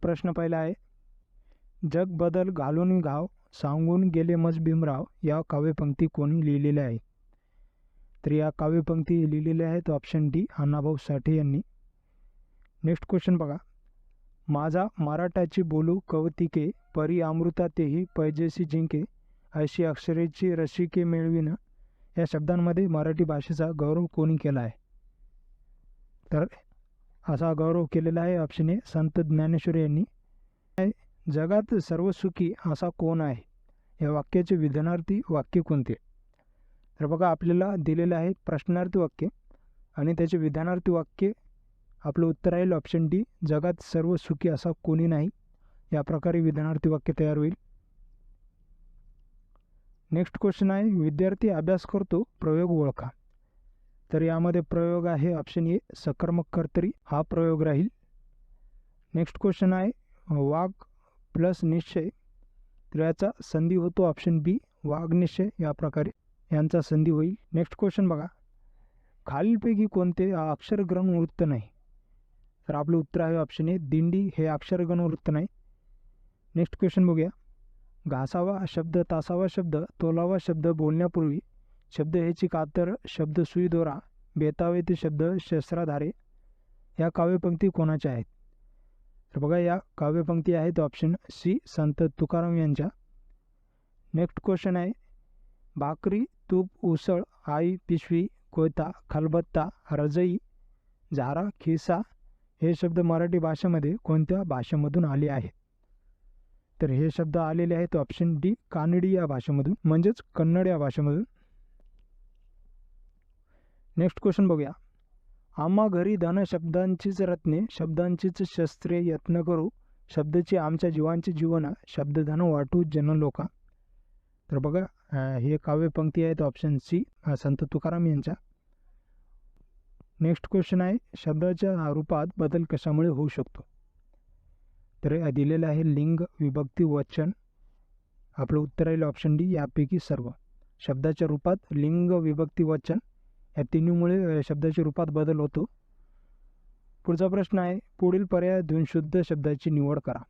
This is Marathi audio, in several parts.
प्रश्न पहिला आहे, जग बदल घालून घाव सांगून गेले मज भीमराव या काव्यपंक्ती कोणी लिहिलेल्या आहे? तर या काव्यपंक्ती लिहिलेल्या आहेत ऑप्शन डी अण्णाभाऊ साठे यांनी. नेक्स्ट क्वेश्चन बघा, माझा मराठाची बोलू कवतिके परी अमृता तेही पैजेसी जिंके अशी अक्षरेची रसिके मिळविन या शब्दांमध्ये मराठी भाषेचा गौरव कोणी केला आहे? तर असा गौरव केलेला आहे ऑप्शन ए संत ज्ञानेश्वर यांनी. जगात सर्व सुखी असा कोण आहे या वाक्याचे विधानार्थी वाक्य कोणते? तर बघा आपल्याला दिलेलं आहे प्रश्नार्थी वाक्य आणि त्याचे विधानार्थी वाक्य. आपलं उत्तर राहील ऑप्शन डी जगात सर्व सुखी असा कोणी नाही. या प्रकारे विधानार्थी वाक्य तयार होईल. नेक्स्ट क्वेश्चन आहे, विद्यार्थी अभ्यास करतो प्रयोग ओळखा. तर यामध्ये प्रयोग आहे ऑप्शन ए सकर्मक कर्तरी हा प्रयोग राहील. नेक्स्ट क्वेश्चन आहे, वाघ प्लस निश्चय तर याचा संधी होतो ऑप्शन बी वाघ निश्चय या प्रकारे यांचा संधी होईल. नेक्स्ट क्वेश्चन बघा, खालीलपैकी कोणते अक्षरगण वृत्त नाही? तर आपलं उत्तर आहे ऑप्शन ए दिंडी हे अक्षरगण वृत्त नाही. नेक्स्ट क्वेश्चन बघूया, घासावा शब्द तासावा शब्द तोलावा शब्द बोलण्यापूर्वी शब्द ह्याची कातर शब्द सुई दोरा बेतावे ते शब्द शस्त्राधारे या काव्यपंक्ती कोणाच्या आहेत? तर बघा या काव्यपंक्ती आहेत ऑप्शन सी संत तुकाराम यांच्या. नेक्स्ट क्वेश्चन आहे, भाकरी तूप उसळ आई पिशवी कोयता खलबत्ता रजई झारा खिसा हे शब्द मराठी भाषेमध्ये कोणत्या भाषेमधून आले आहेत? तर हे शब्द आलेले आहेत ऑप्शन डी कानडी या भाषेमधून म्हणजेच कन्नड या भाषेमधून. नेक्स्ट क्वेश्चन बघूया, आम्हा घरी धन शब्दांचीच रत्ने शब्दांचीच शस्त्रे यत्न करू शब्दाची आमच्या जीवांचे जीवन शब्दधन वाटू जनलोका. तर बघा हे काव्यपंक्ती आहेत ऑप्शन सी संत तुकाराम यांच्या. नेक्स्ट क्वेश्चन आहे, शब्दाच्या रूपात बदल कशामुळे होऊ शकतो? तर दिलेलं आहे लिंग विभक्ती वचन. आपलं उत्तर राहील ऑप्शन डी यापैकी सर्व. शब्दाच्या रूपात लिंग विभक्ती वचन या तिन्हीमुळे शब्दाच्या रूपात बदल होतो. पुढचा प्रश्न आहे, पुढील पर्यायातून शुद्ध शब्दाची निवड करा.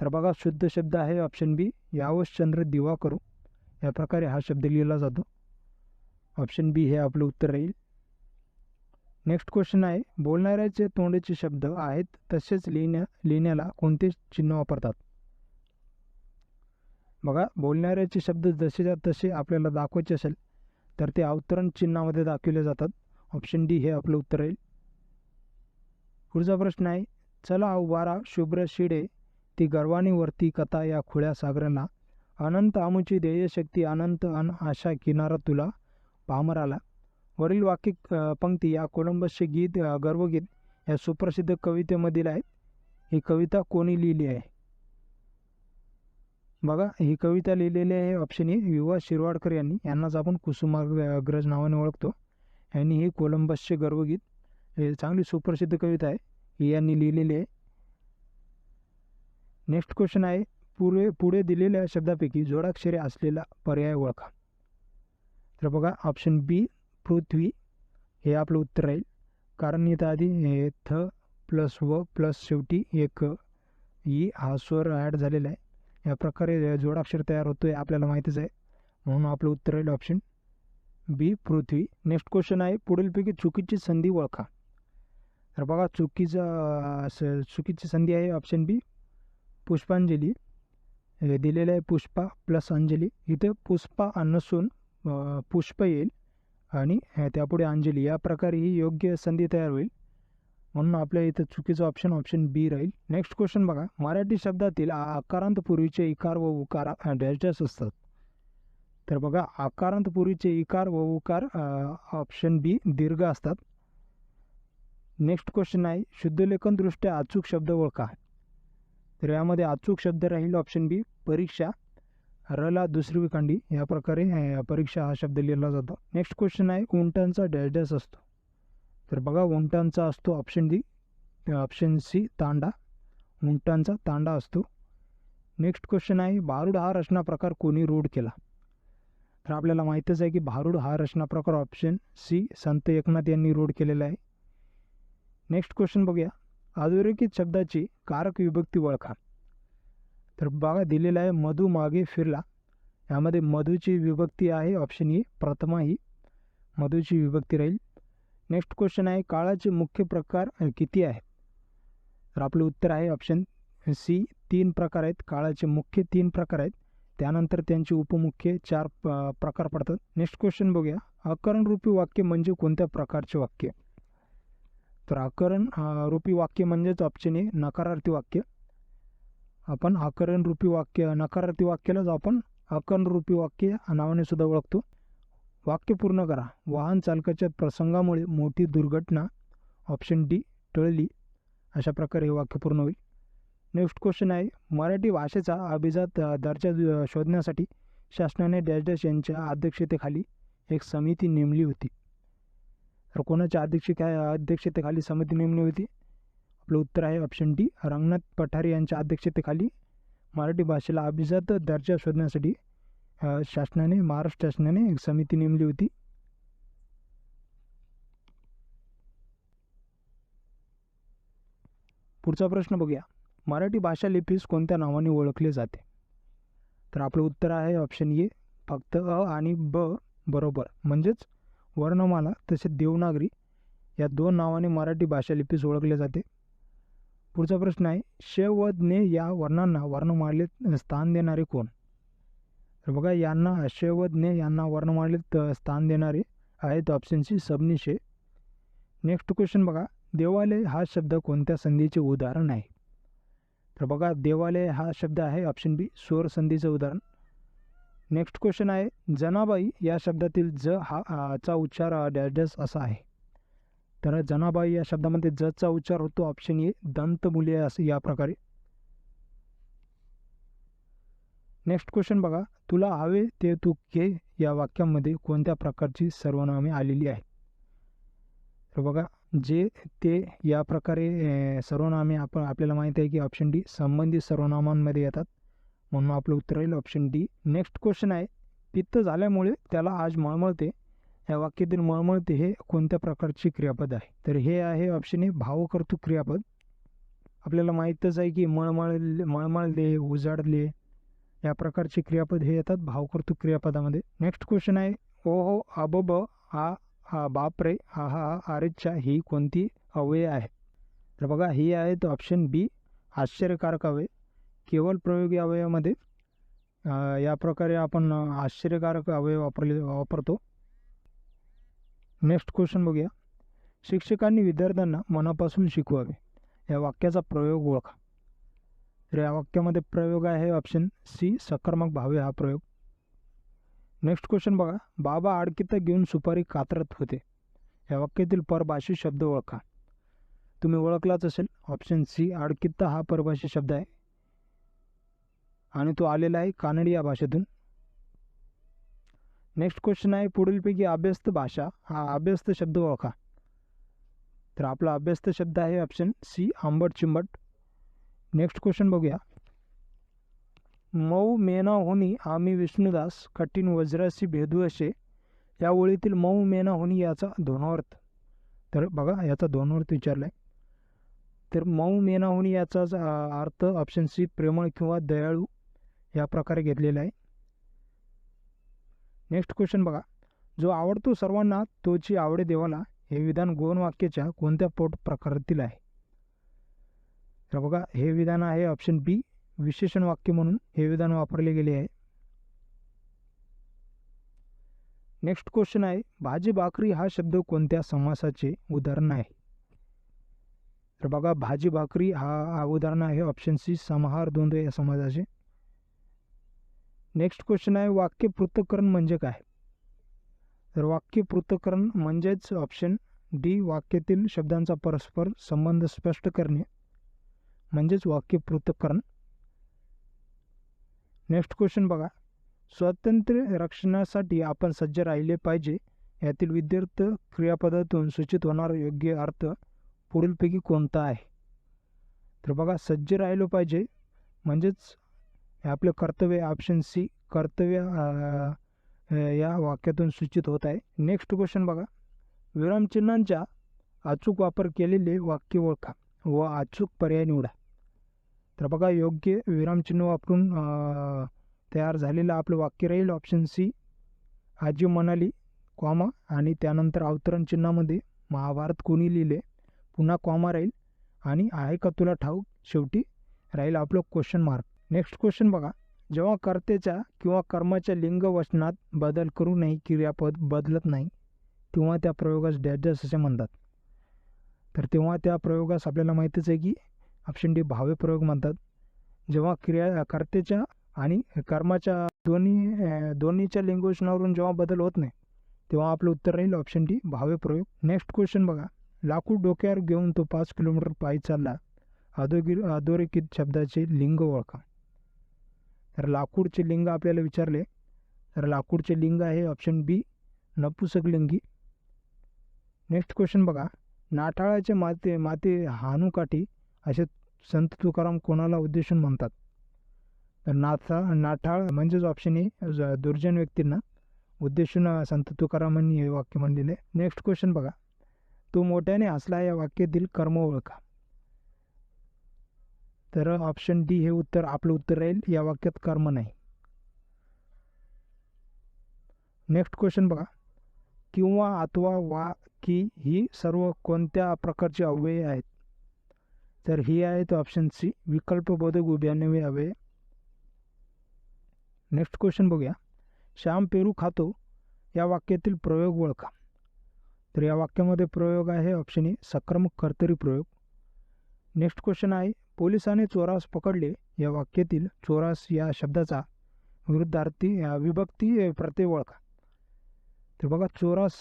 तर बघा शुद्ध शब्द आहे ऑप्शन बी यावश्चंद्र दिवा करू या प्रकारे हा शब्द लिहिला जातो. ऑप्शन बी हे आपलं उत्तर राहील. नेक्स्ट क्वेश्चन आहे, बोलणाऱ्याचे तोंडीचे शब्द आहेत तसेच लिहिण्याला कोणते चिन्ह वापरतात? बघा बोलणाऱ्याचे शब्द जसेच्या तसे आपल्याला दाखवायचे असेल तर ते अवतरण चिन्हामध्ये दाखवले जातात. ऑप्शन डी हे आपलं उत्तर राहील. पुढचा प्रश्न आहे, चला उभारा शुभ्र शिडे ती गर्वानी वरती कथा या खुळ्या सागराला अनंत आमुची ध्येयशक्ती अनंत अन आशा किनारा तुला पामराला. वरील वाक्य पंक्ती या कोलंबसचे गीत गर्वगीत या सुप्रसिद्ध कवितेमधील आहेत. ही कविता कोणी लिहिली आहे? बघा ही कविता लिहिलेली आहे ऑप्शन ए युवा शिरवाडकर यांनी. यांनाच आपण कुसुमाग्रज नावाने ओळखतो. यांनी ही कोलंबसचे गर्वगीत हे चांगली सुप्रसिद्ध कविता आहे ही यांनी लिहिलेली आहे. नेक्स्ट क्वेश्चन आहे, पुढे दिलेल्या शब्दापैकी जोडाक्षरे असलेला पर्याय ओळखा. तर बघा ऑप्शन बी पृथ्वी हे आपलं उत्तर राहील. कारण इथं आधी थ प्लस व प्लस शेवटी एक ई हा स्वर ॲड झालेला आहे. या प्रकारे जोडाक्षर तयार होतो आहे आपल्याला माहितीच आहे. म्हणून आपलं उत्तर राहील ऑप्शन बी पृथ्वी. नेक्स्ट क्वेश्चन आहे, पुढीलपैकी चुकीची संधी ओळखा. तर बघा चुकीची संधी आहे ऑप्शन बी पुष्पांजली. दिलेलं आहे पुष्पा प्लस अंजली. इथे पुष्पा नसून पुष्प येईल आणि त्यापुढे अंजली या प्रकारे ही योग्य संधी तयार होईल. म्हणून आपल्या इथं चुकीचं ऑप्शन बी राहील. नेक्स्ट क्वेश्चन बघा, मराठी शब्दातील आकारांत पूर्वीचे इकार व उकार डॅश असतात. तर बघा आकारांत पूर्वीचे इकार व उकार ऑप्शन बी दीर्घ असतात. नेक्स्ट क्वेश्चन आहे, शुद्धलेखनदृष्ट्या अचूक शब्द ओळखा. तर यामध्ये अचूक शब्द राहील ऑप्शन बी परीक्षा. रला दुसरी विखंडी या प्रकारे परीक्षा हा शब्द लिहिला जातो. नेक्स्ट क्वेश्चन आहे, उंटांचा डॅश असतो. तर बघा उंटांचा असतो ऑप्शन सी तांडा. उंटांचा तांडा असतो. नेक्स्ट क्वेश्चन आहे, भारुड हा रचना प्रकार कोणी रूढ केला. तर आपल्याला माहीतच आहे की भारुड हा रचना प्रकार ऑप्शन सी संत एकनाथ यांनी रूढ केलेला आहे. नेक्स्ट क्वेश्चन बघूया, अधोरेखित शब्दाची कारक विभक्ती ओळखा. तर बघा दिलेला आहे मधु मागे फिरला. यामध्ये मधुची विभक्ती आहे ऑप्शन ए, प्रथमा ही मधुची विभक्ती राहील. नेक्स्ट क्वेश्चन आहे काळाचे मुख्य प्रकार किती आहेत? तर आपलं उत्तर आहे ऑप्शन सी, 3 प्रकार आहेत. काळाचे मुख्य 3 प्रकार आहेत. त्यानंतर त्यांची उपमुख्य 4 प्रकार पडतात. नेक्स्ट क्वेश्चन बघूया. अकरण रूपी वाक्य म्हणजे कोणत्या प्रकारचे वाक्य? तर अकरण रूपी वाक्य म्हणजेच ऑप्शन ए, नकारार्थी वाक्य. आपण अकरण रूपी वाक्य, नकारार्थी वाक्यालाच आपण अकरण रूपी वाक्य नावाने सुद्धा ओळखतो. वाक्य पूर्ण करा. वाहन चालकाच्या प्रसंगामुळे मोठी दुर्घटना ऑप्शन डी टळली. अशा प्रकारे हे वाक्य पूर्ण होईल. नेक्स्ट क्वेश्चन आहे मराठी भाषेचा अभिजात दर्जा शोधण्यासाठी शासनाने डॅश डॅश यांच्या अध्यक्षतेखाली एक समिती नेमली होती. तर कोणाच्या अध्यक्षतेखाली समिती नेमली होती? आपलं उत्तर आहे ऑप्शन डी, रंगनाथ पठारे यांच्या अध्यक्षतेखाली मराठी भाषेला अभिजात दर्जा शोधण्यासाठी महाराष्ट्र शासनाने एक समिती नेमली होती. पुढचा प्रश्न बघूया. मराठी भाषा लिपीस कोणत्या नावाने ओळखले जाते? तर आपलं उत्तर आहे ऑप्शन ए, फक्त अ आणि ब बरोबर म्हणजेच वर्णमाला तसेच देवनागरी या 2 नावाने मराठी भाषा लिपीस ओळखले जाते. पुढचा प्रश्न आहे श व ज्ञ या वर्णांना वर्णमालेत स्थान देणारे कोण? तर बघा यांना श व ज्ञ यांना वर्णमालेत स्थान देणारे आहेत ऑप्शन सी, सबनिशे. नेक्स्ट क्वेश्चन बघा. देवालय हा शब्द कोणत्या संधीचे उदाहरण आहे? तर बघा देवालय हा शब्द आहे ऑप्शन बी, स्वर संधीचे उदाहरण. नेक्स्ट क्वेश्चन आहे जनाबाई या शब्दातील ज हा चा उच्चार डॅश डॅश असा आहे. तर जनाबाई या शब्दामध्ये ज चा उच्चार होतो ऑप्शन ए, दंतमुले असे या प्रकारे. नेक्स्ट क्वेश्चन बघा. तुला हवे ते तू घे या वाक्यामध्ये कोणत्या प्रकारची सर्वनामे आलेली आहेत? तर बघा जे ते या प्रकारे सर्वनामे आपल्याला माहिती आहे की ऑप्शन डी संबंधित सर्वनामांमध्ये येतात, म्हणून आपलं उत्तर राहील ऑप्शन डी. नेक्स्ट क्वेश्चन आहे पित्त झाल्यामुळे त्याला आज मळमळते या वाक्यातील मळमळते हे कोणत्या प्रकारचे क्रियापद आहे? तर हे आहे ऑप्शन ए, भावकर्तृक क्रियापद. आपल्याला माहीतच आहे की मळमळले, उजाडले या प्रकारचे क्रियापद हे येतात भावकर्तृक क्रियापदामध्ये. नेक्स्ट क्वेश्चन आहे ओहो, अबब, हा बापरे, हा हा, आरेच्छा ही कोणती अव्यय आहे? तर बघा ही आहेत ऑप्शन बी, आश्चर्यकारक अव्यय. केवळ प्रयोगी अवयवामध्ये या प्रकारे आपण आश्चर्यकारक अव्यय वापरतो. नेक्स्ट क्वेश्चन बघूया. शिक्षकांनी विद्यार्थ्यांना मनापासून शिकवावे या वाक्याचा प्रयोग ओळखा. तर या वाक्यामध्ये प्रयोग आहे ऑप्शन सी, सकारात्मक भावे हा प्रयोग. नेक्स्ट क्वेश्चन बघा. बाबा आडकित्ता घेऊन सुपारी कातरत होते या वाक्यातील परभाषी शब्द ओळखा. तुम्ही ओळखलाच असेल ऑप्शन सी, आडकित्ता हा परभाषी शब्द आहे आणि तो आलेला आहे कानडी या भाषेतून. नेक्स्ट क्वेश्चन आहे पुढीलपैकी अभ्यस्त भाषा हा अभ्यस्त शब्द ओळखा. तर आपला अभ्यस्त शब्द आहे ऑप्शन सी, आंबट चिंबट. नेक्स्ट क्वेश्चन बघूया. मऊ मेना होनी आम्ही विष्णुदास कठीण वज्राशी भेदू असे या ओळीतील मऊ मेना होनी याचा ध्वन्यार्थ. तर बघा याचा ध्वन्यार्थ विचारलाय. तर मऊ मेना होनी याचा अर्थ ऑप्शन सी, प्रेमळ किंवा दयाळू या प्रकारे घेतलेला आहे. नेक्स्ट क्वेश्चन बघा. जो आवडतो सर्वांना तोची आवडे देवाला हे विधान गौण वाक्याच्या कोणत्या पोट प्रकारातील आहे? तर बघा हे विधान आहे ऑप्शन बी, विशेषण वाक्य म्हणून हे विधान वापरले गेले आहे. नेक्स्ट क्वेश्चन आहे भाजी भाकरी हा शब्द कोणत्या समासाचे उदाहरण आहे? तर बघा भाजी भाकरी हा उदाहरण आहे ऑप्शन सी, समाहार द्वंद्व या समासाचे. नेक्स्ट क्वेश्चन आहे वाक्य पृथक्करण म्हणजे काय? तर वाक्य पृथक्करण म्हणजेच ऑप्शन डी, वाक्यातील शब्दांचा परस्पर संबंध स्पष्ट करणे म्हणजेच वाक्य पृथक्करण. नेक्स्ट क्वेश्चन बघा. स्वातंत्र्य रक्षणासाठी आपण सज्ज राहिले पाहिजे यातील विद्यार्थ क्रियापदातून सूचित होणारा योग्य अर्थ पुढीलपैकी कोणता आहे? तर बघा सज्ज राहिलो पाहिजे म्हणजेच आपलं कर्तव्य ऑप्शन सी, कर्तव्य या वाक्यातून सूचित होत आहे. नेक्स्ट क्वेश्चन बघा. विरामचिन्हांचा अचूक वापर केलेले वाक्य ओळखा. व अचूक पर्याय निवडा. तर बघा योग्य विरामचिन्ह वापरून तयार झालेलं आपलं वाक्य राहील ऑप्शन सी. आजी म्हणाली कॉमा आणि त्यानंतर अवतरण चिन्हामध्ये महाभारत कोणी लिहिले, पुन्हा कॉमा राहील आणि आहे का तुला ठाऊक शेवटी राहील आपलं क्वेश्चन मार्क. नेक्स्ट क्वेश्चन बघा. जेव्हा कर्त्याच्या किंवा कर्माच्या लिंग वचनात बदल करू नये क्रियापद बदलत नाही तेव्हा त्या प्रयोगास डॅश डॅश असे म्हणतात. तर तेव्हा त्या प्रयोगास आपल्याला माहितीच आहे की ऑप्शन डी भाव्य प्रयोग म्हणतात. जेव्हा कर्त्याच्या आणि कर्माच्या दोन्हीच्या लिंगवचनावरून जेव्हा बदल होत नाही तेव्हा आपलं उत्तर राहील ऑप्शन डी भाव्य प्रयोग. नेक्स्ट क्वेश्चन बघा. लाकूड डोक्यावर घेऊन तो 5 किलोमीटर पायी चालला. अधोरेखित शब्दाचे लिंग ओळखा. तर लाकूडचे लिंग आपल्याला विचारले, तर लाकूडचे लिंग आहे ऑप्शन बी नपुसकलिंगी. नेक्स्ट क्वेश्चन बघा. नाठाळाचे माते हानुकाठी असे संत तुकाराम कोणाला उद्देशून म्हणतात. तर नाठाळ म्हणजेच ऑप्शन ए दुर्जन व्यक्तींना उद्देशून संत तुकारामांनी हे वाक्य म्हणलेले. नेक्स्ट क्वेश्चन बघा. तो मोठ्याने हसला या वाक्यातील कर्म ओळखा. तर ऑप्शन डी हे उत्तर आपलं उत्तर राहील. या वाक्यात कर्म नाही. नेक्स्ट क्वेश्चन बघा. किंवा अथवा वा की ही सर्व कोणत्या प्रकारचे अव्यय आहेत. तर ही आहेत ऑप्शन सी विकल्पबोधक उभयान्वयी अव्यय. नेक्स्ट क्वेश्चन बघूया. श्याम पेरू खातो या वाक्यातील प्रयोग ओळखा. तर या वाक्यामध्ये प्रयोग आहे ऑप्शन ए सक्रमक कर्तरी प्रयोग. नेक्स्ट क्वेश्चन आहे. पोलिसांनी चोरास पकडले या वाक्यातील चोरास या शब्दाचा विरुद्धार्थी विभक्ती प्रत्यय ओळखा. तर बघा चोरास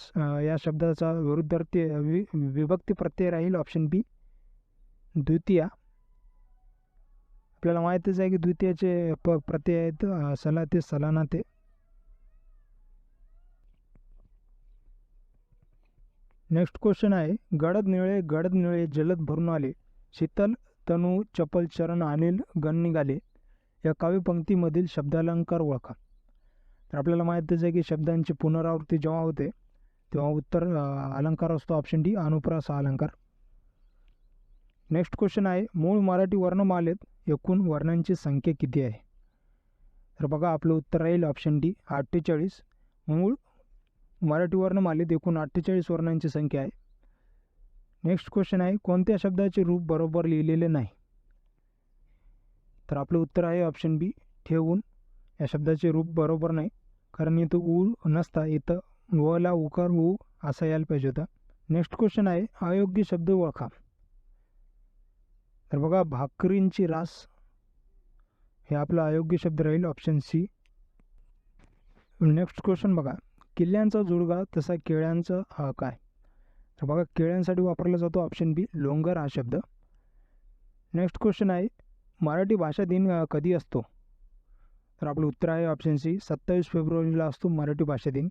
या शब्दाचा विरुद्धार्थी विभक्ती प्रत्यय राहील ऑप्शन बी द्वितीया. आपल्याला माहितीच आहे की द्वितीयाचे प्रत्यय आहेत सलाते सलानाते. नेक्स्ट क्वेश्चन आहे. गडद निळे जलद भरून आले, शीतल तनू चपल चरण अनिल गण निघाले या काव्यपंक्तीमधील शब्दालंकार ओळखा. तर आपल्याला माहितीच आहे की शब्दांची पुनरावृत्ती जेव्हा होते तेव्हा उत्तर अलंकार असतो ऑप्शन डी अनुप्रास अलंकार. नेक्स्ट क्वेश्चन आहे. मूळ मराठी वर्णमालेत एकूण वर्णांची संख्या किती आहे. तर बघा आपलं उत्तर राहील ऑप्शन डी 48. मूळ मराठी वर्णमालेत एकूण 48 वर्णांची संख्या आहे. नेक्स्ट क्वेश्चन आहे. कोणत्या शब्दाचे रूप बरोबर लिहिलेले नाही. तर आपलं उत्तर आहे ऑप्शन बी ठेवून. या शब्दाचे रूप बरोबर नाही कारण इथं ऊ नसता, इथं वला उकार ऊ असा यायला पाहिजे होता. नेक्स्ट क्वेश्चन आहे. अयोग्य शब्द ओळखा. तर बघा भाकरींची रास हे आपला अयोग्य शब्द राहील ऑप्शन सी. नेक्स्ट क्वेश्चन बघा. किल्ल्यांचा जुळगा तसा केळ्यांचा काय. तर बघा केळ्यांसाठी वापरला जातो ऑप्शन बी लोंगर हा शब्द. नेक्स्ट क्वेश्चन आहे. मराठी भाषा दिन कधी असतो. तर आपलं उत्तर आहे ऑप्शन सी 27 फेब्रुवारीला असतो मराठी भाषा दिन.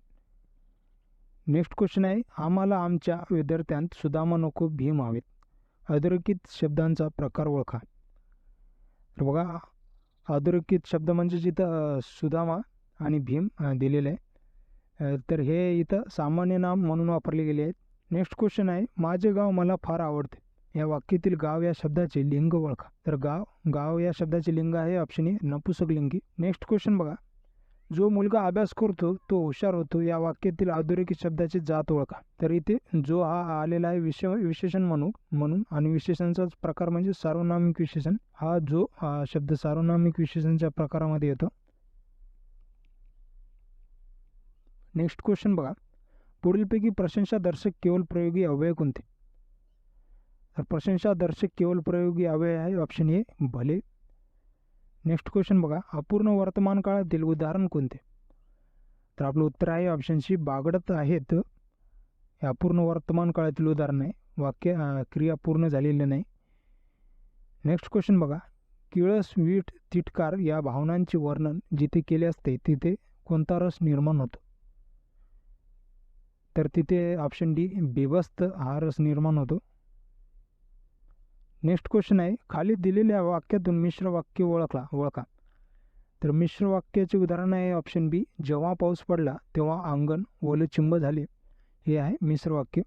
नेक्स्ट क्वेश्चन आहे. आम्हाला आमच्या विद्यार्थ्यांत सुदामा नको भीम हवेत. अधोरेखित शब्दांचा प्रकार ओळखा. तर बघा अधोरेखित शब्द म्हणजे जिथं सुदामा आणि भीम दिलेले आहे तर हे इथं सामान्य नाम म्हणून वापरले गेले आहेत. नेक्स्ट क्वेश्चन आहे. माझे गाव मला फार आवडते या वाक्यातील गाव या शब्दाचे लिंग ओळखा. तर गाव या शब्दाचे लिंग आहे ऑप्शन ए नपुसकलिंगी. नेक्स्ट क्वेश्चन बघा. जो मुलगा अभ्यास करतो तो हुशार होतो या वाक्यातील अधोरेखित शब्दाची जात ओळखा. तर इथे जो हा आलेला आहे विशेषण म्हणून आणि विशेषणाचाच प्रकार म्हणजे सार्वनामिक विशेषण. हा जो शब्द सार्वनामिक विशेषणाच्या प्रकारामध्ये येतो. नेक्स्ट क्वेश्चन बघा. पुढीलपैकी प्रशंसादर्शक केवळ प्रयोगी अव्यय कोणते. तर प्रशंसादर्शक केवळ प्रयोगी अव्यय आहे ऑप्शन ए भले. नेक्स्ट क्वेश्चन बघा. अपूर्ण वर्तमान काळातील उदाहरण कोणते. तर आपलं उत्तर आहे ऑप्शन सी बागडत आहेत. हे अपूर्ण वर्तमान काळातील उदाहरण आहे. वाक्य क्रिया पूर्ण झालेली नाही. नेक्स्ट क्वेश्चन बघा. किळस वीट तिटकार या भावनांचे वर्णन जिथे केले असते तिथे कोणता रस निर्माण होतो. तर तिथे ऑप्शन डी बेबस्त हा रस निर्माण होतो. नेक्स्ट क्वेश्चन आहे. खाली दिलेल्या वाक्यातून मिश्र वाक्य ओळखा. तर मिश्र वाक्याचे उदाहरण आहे ऑप्शन बी जेव्हा पाऊस पडला तेव्हा अंगण ओले चिंब झाले. हे आहे मिश्र वाक्य.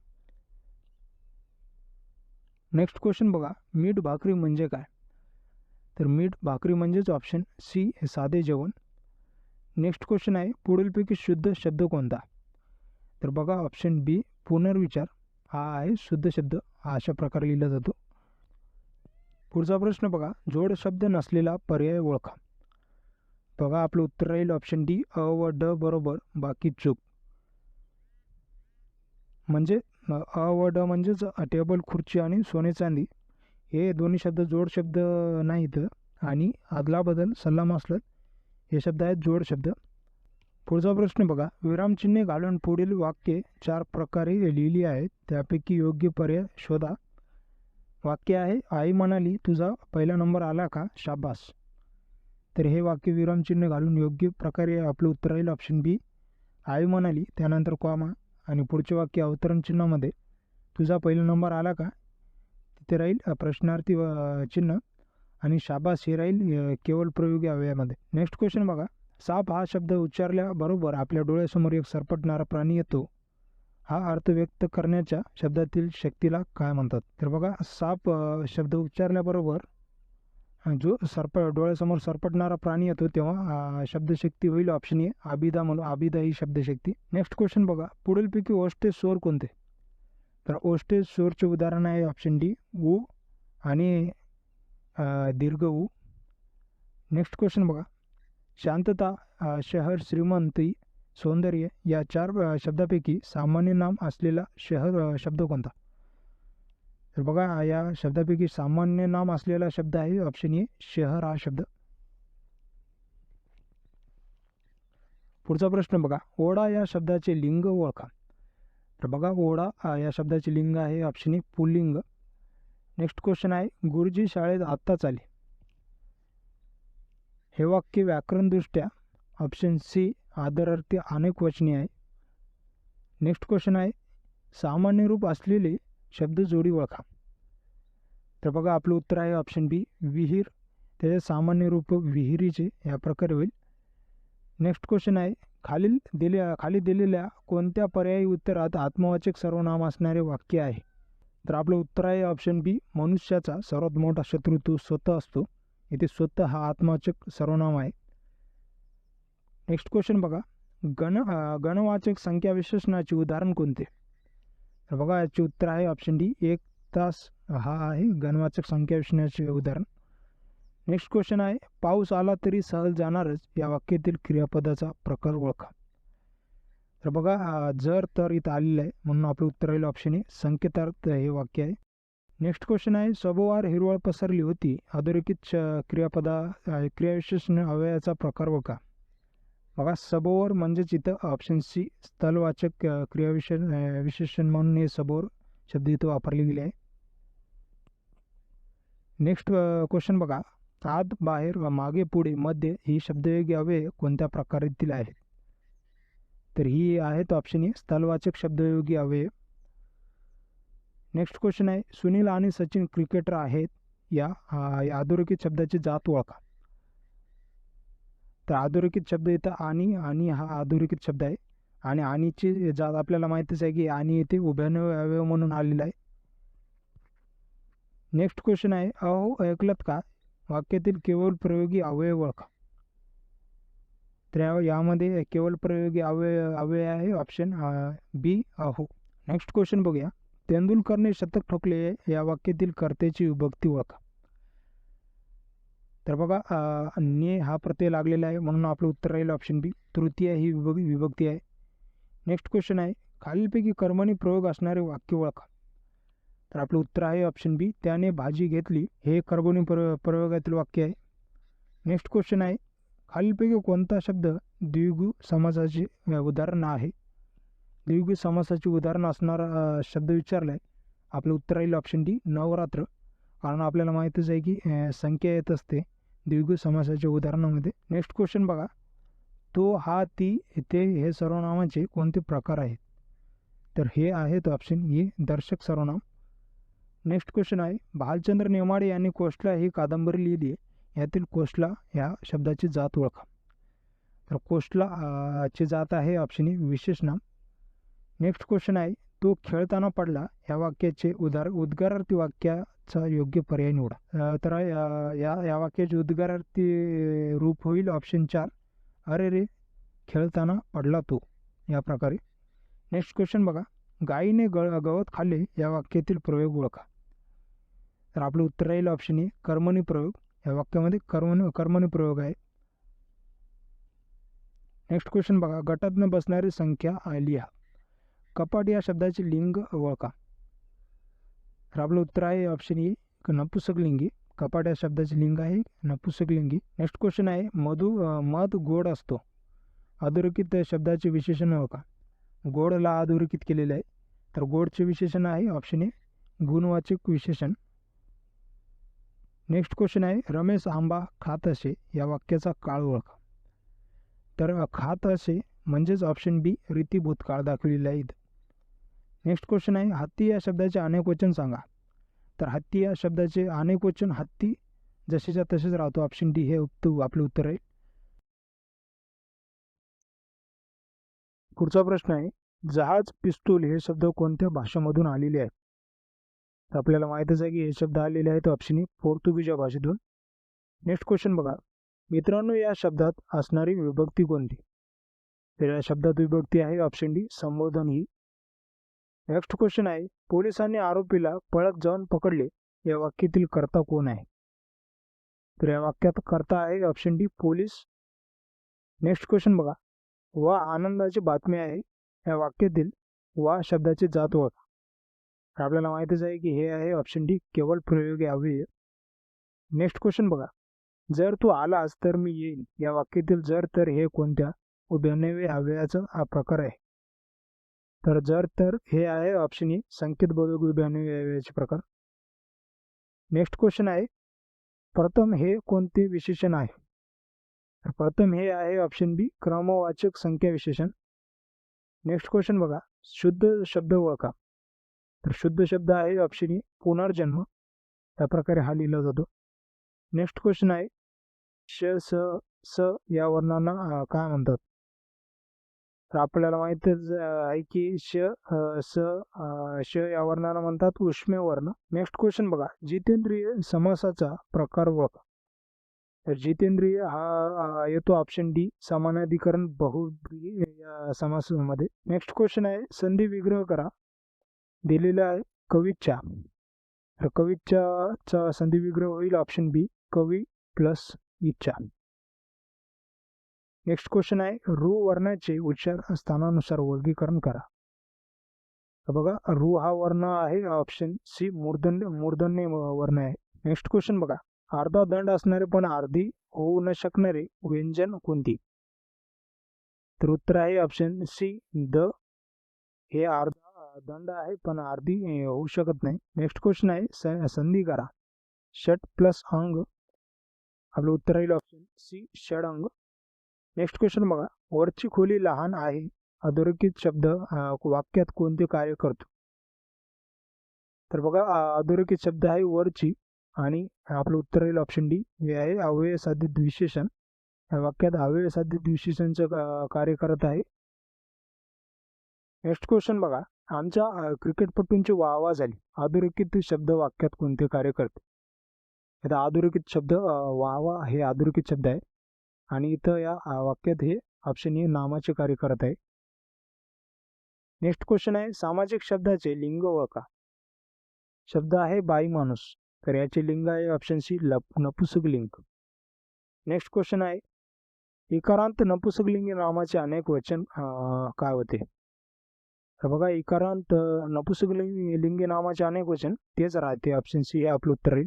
नेक्स्ट क्वेश्चन बघा, मीठ भाकरी म्हणजे काय? तर मीठ भाकरी म्हणजेच ऑप्शन सी हे साधे जेवण. नेक्स्ट क्वेश्चन आहे, पुढीलपैकी शुद्ध शब्द कोणता? तर बघा ऑप्शन बी पुनर्विचार हा आहे शुद्ध शब्द, हा अशा प्रकारे लिहिला जातो. पुढचा प्रश्न बघा, जोड शब्द नसलेला पर्याय ओळखा. बघा आपलं उत्तर राहील ऑप्शन डी अ व ड बरोबर बाकी चूक. म्हणजे अ व ड म्हणजेच टेबल, खुर्ची आणि सोने चांदी हे दोन्ही शब्द जोड शब्द नाहीत आणि आदला बदल, सल्ला मसलत हे शब्द आहेत जोड शब्द. पुढचा प्रश्न बघा, विरामचिन्हे घालून पुढील वाक्ये 4 प्रकारे लिहिली आहेत, त्यापैकी योग्य पर्याय शोधा. वाक्य आहे, आई म्हणाली तुझा पहिला नंबर आला का, शाबास. तर हे वाक्य विरामचिन्ह घालून योग्य प्रकारे आपलं उत्तर राहील ऑप्शन बी आई म्हणाली, त्यानंतर कॉमा आणि पुढचे वाक्य अवतरण चिन्हामध्ये तुझा पहिला नंबर आला का तिथे राहील प्रश्नार्थी चिन्ह आणि शाबास हे राहील केवळ प्रयोगी अव्ययामध्ये. नेक्स्ट क्वेश्चन बघा, साप हा शब्द उच्चारल्याबरोबर आपल्या डोळ्यासमोर एक सरपटणारा प्राणी येतो, हा अर्थ व्यक्त करण्याच्या शब्दातील शक्तीला काय म्हणतात? तर बघा साप शब्द उच्चारल्याबरोबर जो डोळ्यासमोर सरपटणारा प्राणी येतो तेव्हा शब्दशक्ती होईल ऑप्शन ए आबिदा, म्हणून आबिदा ही शब्दशक्ती. नेक्स्ट क्वेश्चन बघा, पुढीलपैकी ओष्ठे स्वर कोणते? तर ओष्ठे स्वरचे उदाहरण आहे ऑप्शन डी उ आणि दीर्घ उ. नेक्स्ट क्वेश्चन बघा, शांतता, शहर, श्रीमंती, सौंदर्य या 4 शब्दापैकी सामान्य नाम असलेला शहर शब्द कोणता? तर बघा या शब्दापैकी सामान्य नाम असलेला शब्द आहे ऑप्शन ए शहर हा शब्द. पुढचा प्रश्न बघा, ओढा या शब्दाचे लिंग ओळखा. तर बघा ओढा या शब्दाचे लिंग आहे ऑप्शन ए पुल्लिंग. नेक्स्ट क्वेश्चन आहे, गुरुजी शाळेत आत्ताच आले. हे वाक्य व्याकरणदृष्ट्या ऑप्शन सी आदरार्थी अनेक वचनी आहे. नेक्स्ट क्वेश्चन आहे, सामान्य रूप असलेले शब्द जोडी ओळखा. तर बघा आपलं उत्तर आहे ऑप्शन बी विहीर, त्याचे सामान्य रूप विहिरीचे या प्रकारे होईल. नेक्स्ट क्वेश्चन आहे, खाली दिलेल्या कोणत्या पर्यायी उत्तरात आत्मवाचक सर्वनाम असणारे वाक्य आहे? तर आपलं उत्तर आहे ऑप्शन बी मनुष्याचा सर्वात मोठा शत्रू तो स्वतः असतो. इथे स्वतः हा आत्मवाचक सर्वनाम आहे. नेक्स्ट क्वेश्चन बघा, गणवाचक संख्या विशेषणाचे उदाहरण कोणते? तर बघा याचे उत्तर आहे ऑप्शन डी एक तास हा आहे गणवाचक संख्या विशेषणाचे उदाहरण. नेक्स्ट क्वेश्चन आहे, पाऊस आला तरी सहज जाणारच या वाक्यातील क्रियापदाचा प्रकार ओळखा. तर बघा जर तर इथं आलेलं आहे म्हणून आपलं उत्तर राहील ऑप्शन ए संकेतार्थ हे वाक्य आहे. नेक्स्ट क्वेश्चन आहे, सभोवार हिरवळ पसरली होती अधोरेखित क्रियाविशेषण अव्ययाचा प्रकार ओळखा. बघा सभोवर म्हणजेच इथं ऑप्शन सी स्थलवाचक विशेषण म्हणून हे सभोवर शब्द इथं वापरले गेले आहे. नेक्स्ट क्वेश्चन बघा, आत, बाहेर, मागे, पुढे, मध्ये ही शब्दयोगी अव्यय कोणत्या प्रकारातील आहेत? तर ही आहेत ऑप्शन ए स्थलवाचक शब्दयोगी अव्यय. नेक्स्ट क्वेश्चन आहे, सुनील आणि सचिन क्रिकेटर आहेत या अधोरेखित शब्दाची जात ओळखा. तर अधोरेखित शब्द इथं आणि हा अधोरेखित शब्द आहे आणि आणीची जात आपल्याला माहितीच आहे की आणि येथे उभयनिष्ठ अवयव म्हणून आलेला आहे. नेक्स्ट क्वेश्चन आहे, अहो ऐकलत का वाक्यातील केवळ प्रयोगी अव्यय ओळखा. तर यामध्ये केवळ प्रयोगी अव्यय आहे ऑप्शन बी अहो. नेक्स्ट क्वेश्चन बघूया, तेंडुलकरने शतक ठोकले या वाक्यातील कर्त्याची विभक्ती ओळखा. तर बघा ने हा प्रत्यय लागलेला आहे म्हणून आपलं उत्तर राहील ऑप्शन बी तृतीय ही विभक्ती आहे. नेक्स्ट क्वेश्चन आहे, खालीलपैकी कर्मणी प्रयोग असणारे वाक्य ओळखा. तर आपलं उत्तर आहे ऑप्शन बी त्याने भाजी घेतली हे कर्मणी प्रयोगातील वाक्य आहे. नेक्स्ट क्वेश्चन आहे, खालीलपैकी कोणता शब्द द्विगु समासाचे उदाहरण आहे? द्विगु समासाचे उदाहरण असणारा शब्द विचारला आहे. आपलं उत्तर राहील ऑप्शन डी नवरात्र, कारण आपल्याला माहितीच आहे की संख्या येत असते द्विगु समासाच्या उदाहरणामध्ये. नेक्स्ट क्वेश्चन बघा, तो, हा, ती, ते हे सर्वनामाचे कोणते प्रकार आहेत? तर हे आहेत ऑप्शन ए दर्शक सर्वनाम. नेक्स्ट क्वेश्चन आहे, भालचंद्र नेमाडे यांनी कोसला ही कादंबरी लिहिली आहे, यातील कोसला या शब्दाची जात ओळखा. तर कोसला ची जात आहे ऑप्शन ए विशेष नाम. नेक्स्ट क्वेश्चन आहे, तो खेळताना पडला या वाक्याचे उद्गारार्थी वाक्याचा योग्य पर्याय निवडा. तर या वाक्याचे उद्गारार्थी रूप होईल ऑप्शन 4, अरे रे खेळताना पडला तो, या प्रकारे. नेक्स्ट क्वेश्चन बघा, गायीने गवत खाल्ले या वाक्यातील प्रयोग ओळखा. तर आपलं उत्तर राहील ऑप्शन ए, कर्मणी प्रयोग. या वाक्यामध्ये कर्मणी प्रयोग आहे. नेक्स्ट क्वेश्चन बघा, गटातनं बसणारी संख्या लिहा. कपाट या शब्दाचे लिंग ओळखा. तर आपलं उत्तर आहे ऑप्शन ए, नपुसकलिंगी. कपाट या शब्दाचे लिंग आहे नपुसकलिंगी. नेक्स्ट क्वेश्चन आहे, मध गोड असतो. अधोरेखित शब्दाचे विशेषण ओळखा. गोडला अधोरेखित केलेले आहे. तर गोडचे विशेषण आहे ऑप्शन ए, गुणवाचक विशेषण. नेक्स्ट क्वेश्चन आहे, रमेश आंबा खात असे या वाक्याचा काळ ओळखा. तर खात असे म्हणजेच ऑप्शन बी, रीती भूतकाळ दाखवलेला आहे. नेक्स्ट क्वेश्चन आहे, हत्ती या शब्दाचे अनेक वचन सांगा. तर हत्ती या शब्दाचे अनेक वचन हत्ती जसेच्या तसेच राहतो. ऑप्शन डी हे आपलं उत्तर आहे. पुढचा प्रश्न आहे, जहाज पिस्तूल हे शब्द कोणत्या भाषेमधून आलेले आहेत. तर आपल्याला माहीतच आहे की हे शब्द आलेले आहेत ऑप्शन ए, पोर्तुगीज या भाषेतून. नेक्स्ट क्वेश्चन बघा, मित्रांनो या शब्दात असणारी विभक्ती कोणती. तर या शब्दात विभक्ती आहे ऑप्शन डी, संबोधन ही. नेक्स्ट क्वेश्चन आहे, पोलिसांनी आरोपीला पळत जाऊन पकडले या वाक्यातील कर्ता कोण आहे. तर या वाक्यात कर्ता आहे option D, police. Next question बघा, वा आनंदाची बातमी आहे या वाक्यातील वा शब्दाची जात ओळखा. तर आपल्याला माहितीच आहे की हे आहे ऑप्शन डी, केवळ प्रयोगी अव्यय. नेक्स्ट क्वेश्चन बघा, जर तू आलास तर मी येईन या वाक्यातील जर तर हे कोणत्या उभयनिष्ठ अव्ययाचा प्रकार आहे. तर जर तर हे आहे ऑप्शन ए, संकेतबोधक उभयनिष्ठ अव्ययाचे प्रकार. नेक्स्ट क्वेश्चन आहे, प्रथम हे कोणते विशेषण आहे. तर प्रथम हे आहे ऑप्शन बी, क्रमवाचक संख्या विशेषण. नेक्स्ट क्वेश्चन बघा, शुद्ध शब्द ओळखा. तर शुद्ध शब्द आहे ऑप्शन ए, पुनर्जन्म. त्या प्रकारे हा लिहिला जातो. नेक्स्ट क्वेश्चन आहे, श स स या वर्णांना काय म्हणतात. तर आपल्याला माहितच आहे की श श या वर्णाला म्हणतात उष्मे वर्ण. नेक्स्ट क्वेश्चन बघा, जितेंद्रिय समासाचा प्रकार ओळखा. तर जितेंद्रिय हा येतो ऑप्शन डी, समानाधिकरण बहुब्रीही या समासामध्ये. नेक्स्ट क्वेश्चन आहे, संधी विग्रह करा. दिलेला आहे कवीच्या. तर कवीच्या संधी विग्रह होईल ऑप्शन बी, कवी प्लस इच्छा. नेक्स्ट क्वेश्चन आहे, रू वर्णाचे उच्चार स्थानानुसार वर्गीकरण करा. तर बघा, रू हा वर्ण आहे ऑप्शन सी, मूर्धन्य वर्ण आहे. नेक्स्ट क्वेश्चन बघा, अर्धा दंड असणारे पण अर्धी होऊ न शकणारे व्यंजन कोणती. तर उत्तर आहे ऑप्शन सी, द. हे अर्धा दंड आहे पण अर्धी होऊ शकत नाही. नेक्स्ट क्वेश्चन आहे, संधी करा. षट प्लस अंग. आपलं उत्तर राहील ऑप्शन सी, षडअंग. नेक्स्ट क्वेश्चन बघा, वरची खोली लहान आहे अधोरेखित शब्द वाक्यात कोणते कार्य करतो. तर बघा, अधोरेखित शब्द आहे वरची आणि आपलं उत्तर राहील ऑप्शन डी, हे आहे अव्यय साधित विशेषण. या वाक्यात अव्यय साधित विशेषणचं कार्य करत आहे. नेक्स्ट क्वेश्चन बघा, आमच्या क्रिकेटपटूंची वाहवा झाली. अधोरेखित शब्द वाक्यात कोणते कार्य करते. आता अधोरेखित शब्द वाहवा हे अधोरेखित शब्द आहे आणि इथं या वाक्यात हे ऑप्शन ए, नामाचे कार्य करत आहे. नेक्स्ट क्वेश्चन आहे, सामाजिक शब्दाचे लिंग ओळखा. शब्द आहे बाई माणूस. तर याचे लिंग आहे ऑप्शन सी, नपुसकलिंग. नेक्स्ट क्वेश्चन आहे, इकारांत नपुसकलिंगी नामाचे अनेक वचन काय होते. तर बघा, इकारांत नपुसकलिंगी नामाचे अनेक वचन तेच राहते. ऑप्शन सी हे आपलं उत्तर राहील.